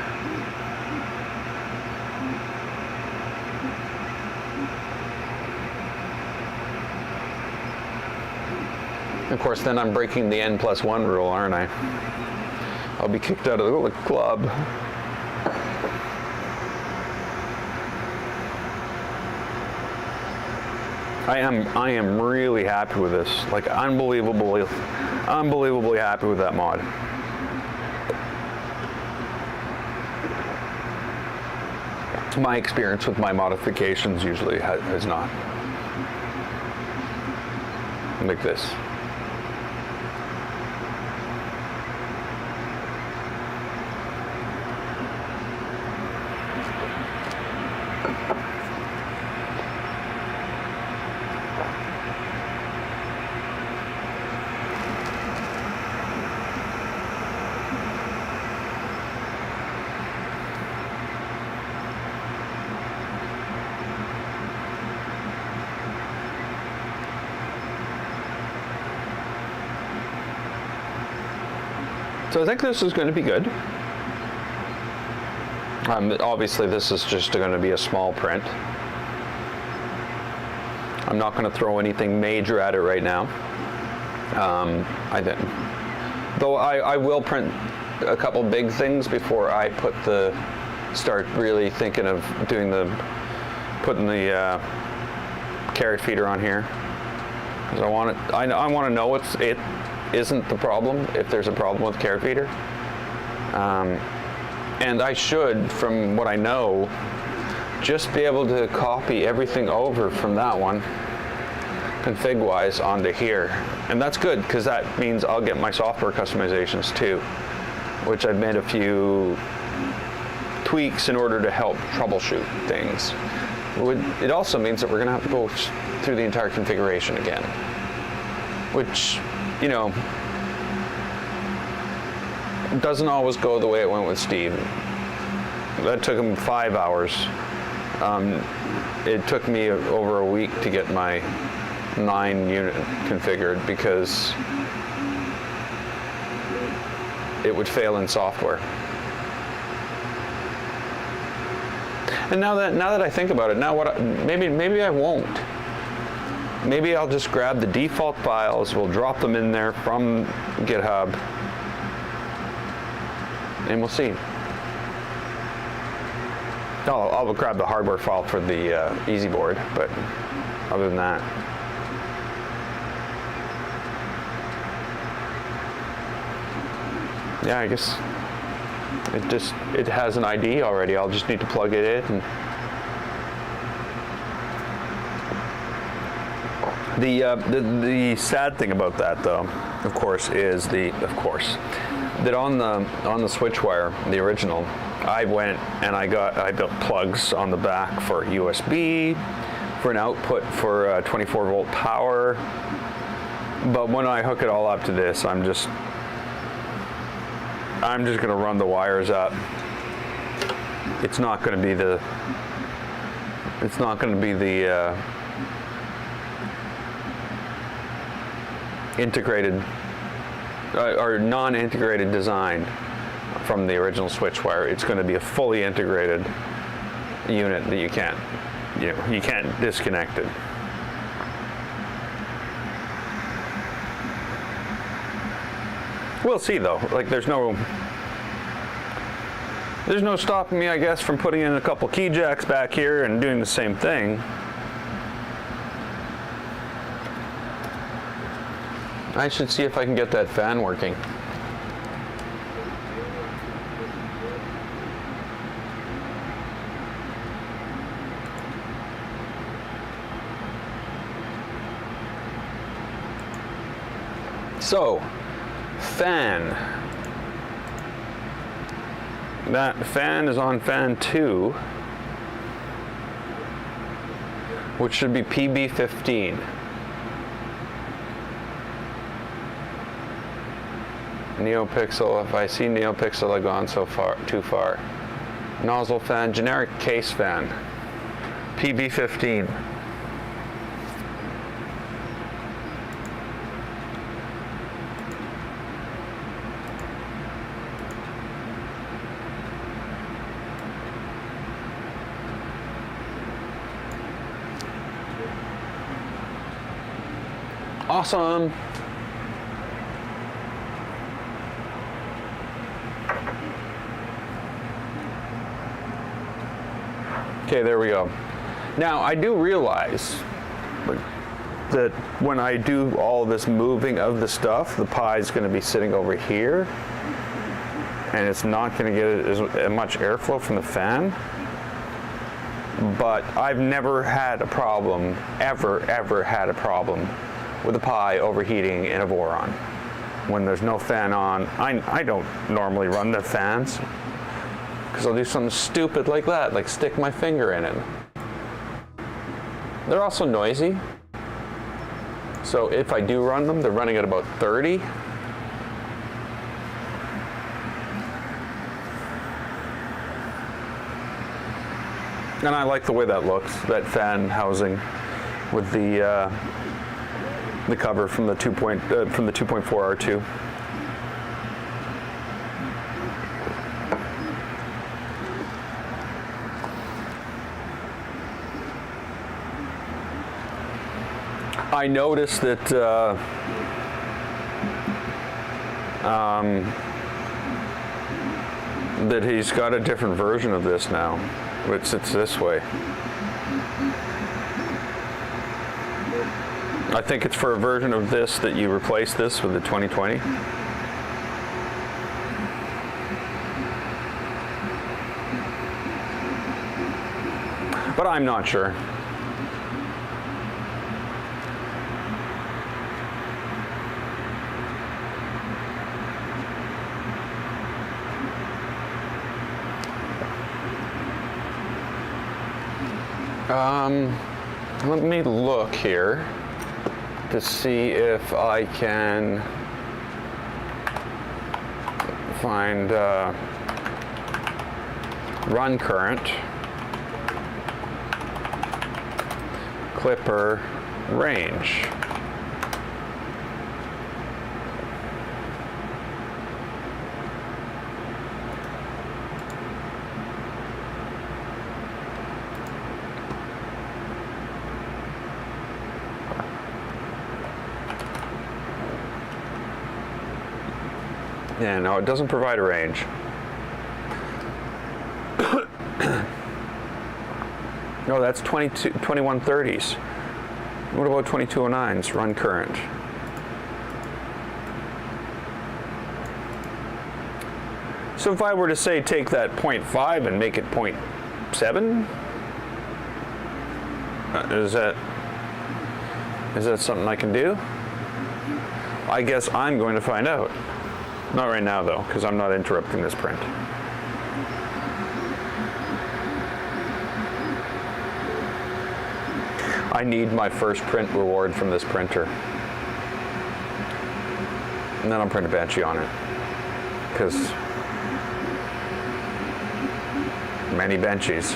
Of course, then I'm breaking the N+1 rule, aren't I? I'll be kicked out of the club. I am really happy with this. Like unbelievably happy with that mod. My experience with my modifications usually has not. Like this. So I think this is going to be good. Obviously this is just going to be a small print. I'm not going to throw anything major at it right now. Though I will print a couple big things before I start really thinking of putting the carrot feeder on here. Because I want to know it isn't the problem, if there's a problem with carrot feeder. And I should, from what I know, just be able to copy everything over from that one, config-wise, onto here. And that's good, because that means I'll get my software customizations too, which I've made a few tweaks in order to help troubleshoot things. It also means that we're going to have to go through the entire configuration again, which, you know, doesn't always go the way it went with Steve. That took him 5 hours. It took me over a week to get my 9 unit configured because it would fail in software. And now that I think about it, maybe I won't. Maybe I'll just grab the default files, we'll drop them in there from GitHub, and we'll see. I'll grab the hardware file for the easy board, but other than that. Yeah, I guess it has an ID already. I'll just need to plug it in. The sad thing about that, though, of course, is that on the Switchwire, the original, I went and I built plugs on the back for USB, for an output for 24 volt power. But when I hook it all up to this, I'm just going to run the wires up. It's not going to be the integrated or non-integrated design from the original Switchwire. It's going to be a fully integrated unit that you can't disconnect it. We'll see though. Like there's no stopping me, I guess, from putting in a couple key jacks back here and doing the same thing. I should see if I can get that fan working. So, fan. That fan is on fan 2, which should be PB15. NeoPixel, if I see NeoPixel, I've gone too far. Nozzle fan, generic case fan, PB15. Awesome. Okay, there we go. Now, I do realize, that when I do all this moving of the stuff, the pie is going to be sitting over here, and it's not going to get as much airflow from the fan. But I've never had a problem, ever had a problem with the pie overheating in a Voron. When there's no fan on, I don't normally run the fans, because I'll do something stupid like that, like stick my finger in it. They're also noisy. So if I do run them, they're running at about 30. And I like the way that looks, that fan housing with the cover from the 2.4 R2. I noticed that that he's got a different version of this now, which sits this way. I think it's for a version of this that you replace this with the 2020. But I'm not sure. Let me look here to see if I can find run current, clipper, range. Yeah, no, it doesn't provide a range. No, that's 2130s. What about 2209s, run current? So if I were to say take that 0.5 and make it 0.7, is that something I can do? I guess I'm going to find out. Not right now, though, because I'm not interrupting this print. I need my first print reward from this printer. And then I'll print a Banshee on it. Because many Banshees.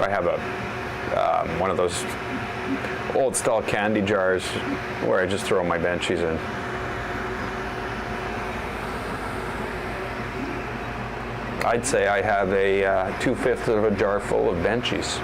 I have a one of those old style candy jars where I just throw my Banshees in. I'd say I have a 2/5 of a jar full of Banshees.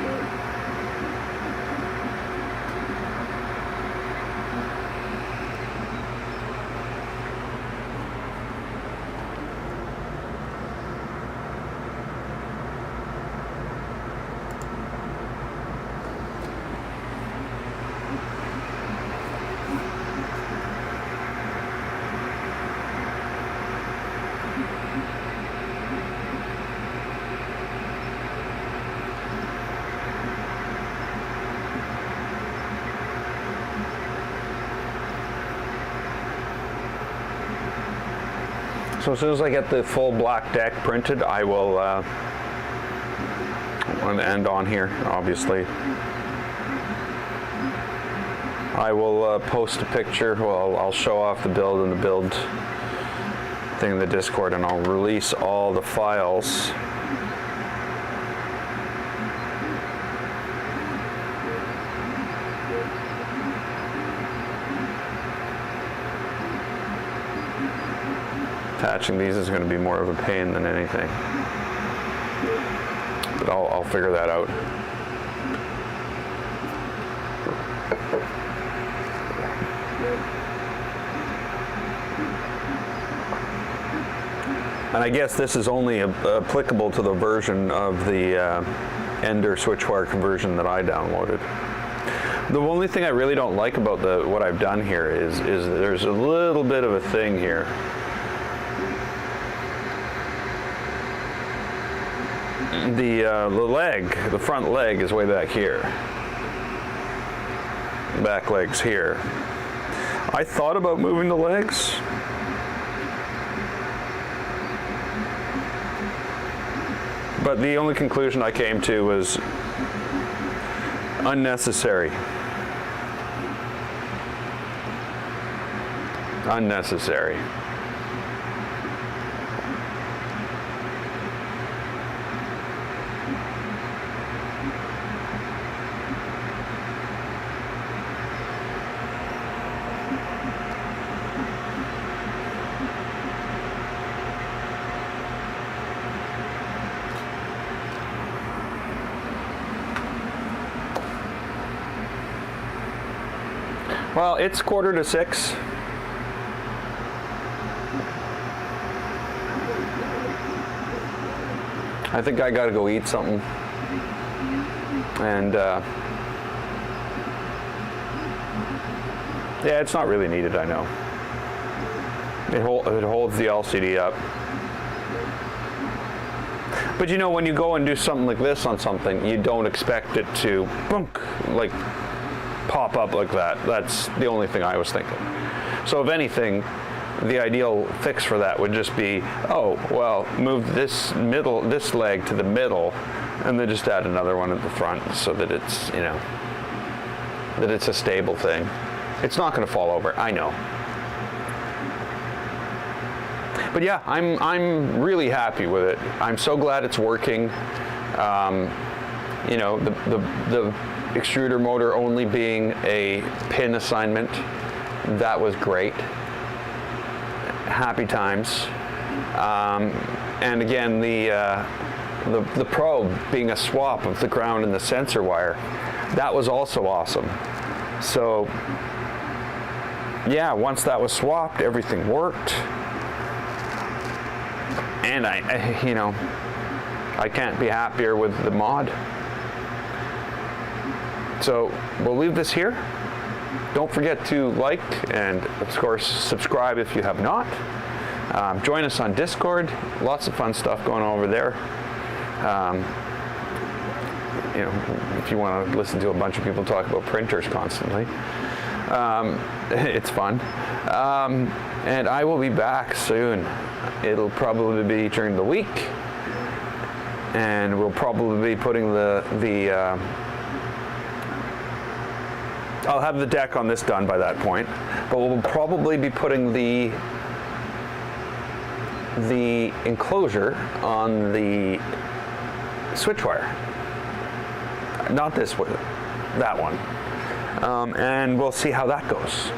So as soon as I get the full black deck printed, I will end on here, obviously. I will post a picture. Well, I'll show off the build and the build thing in the Discord, and I'll release all the files. Attaching these is going to be more of a pain than anything, but I'll figure that out. And I guess this is only applicable to the version of the Ender switchwire conversion that I downloaded. The only thing I really don't like about what I've done here is there's a little bit of a thing here. The front leg is way back here. Back leg's here. I thought about moving the legs. But the only conclusion I came to was unnecessary. Unnecessary. Well, it's 5:45. I think I gotta go eat something. And yeah, it's not really needed, I know. It holds the LCD up. But you know, when you go and do something like this on something, you don't expect it to boom, like pop up like that. That's the only thing I was thinking. So if anything, the ideal fix for that would just be, oh, well, move this leg to the middle, and then just add another one at the front so that it's, you know, that it's a stable thing. It's not going to fall over, I know. But yeah, I'm really happy with it. I'm so glad it's working. You know, the extruder motor only being a pin assignment, that was great. Happy times. And again, the probe being a swap of the ground and the sensor wire, that was also awesome. So yeah, once that was swapped, everything worked. And I you know, I can't be happier with the mod. So we'll leave this here. Don't forget to like and, of course, subscribe if you have not. Join us on Discord. Lots of fun stuff going on over there. You know, if you want to listen to a bunch of people talk about printers constantly, it's fun. And I will be back soon. It'll probably be during the week, and we'll probably be putting I'll have the deck on this done by that point, but we'll probably be putting the enclosure on the switch wire. Not this one, that one. And we'll see how that goes.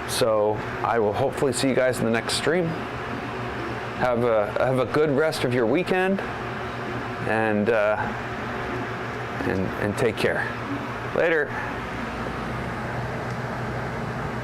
So I will hopefully see you guys in the next stream. Have a good rest of your weekend, and take care. Later.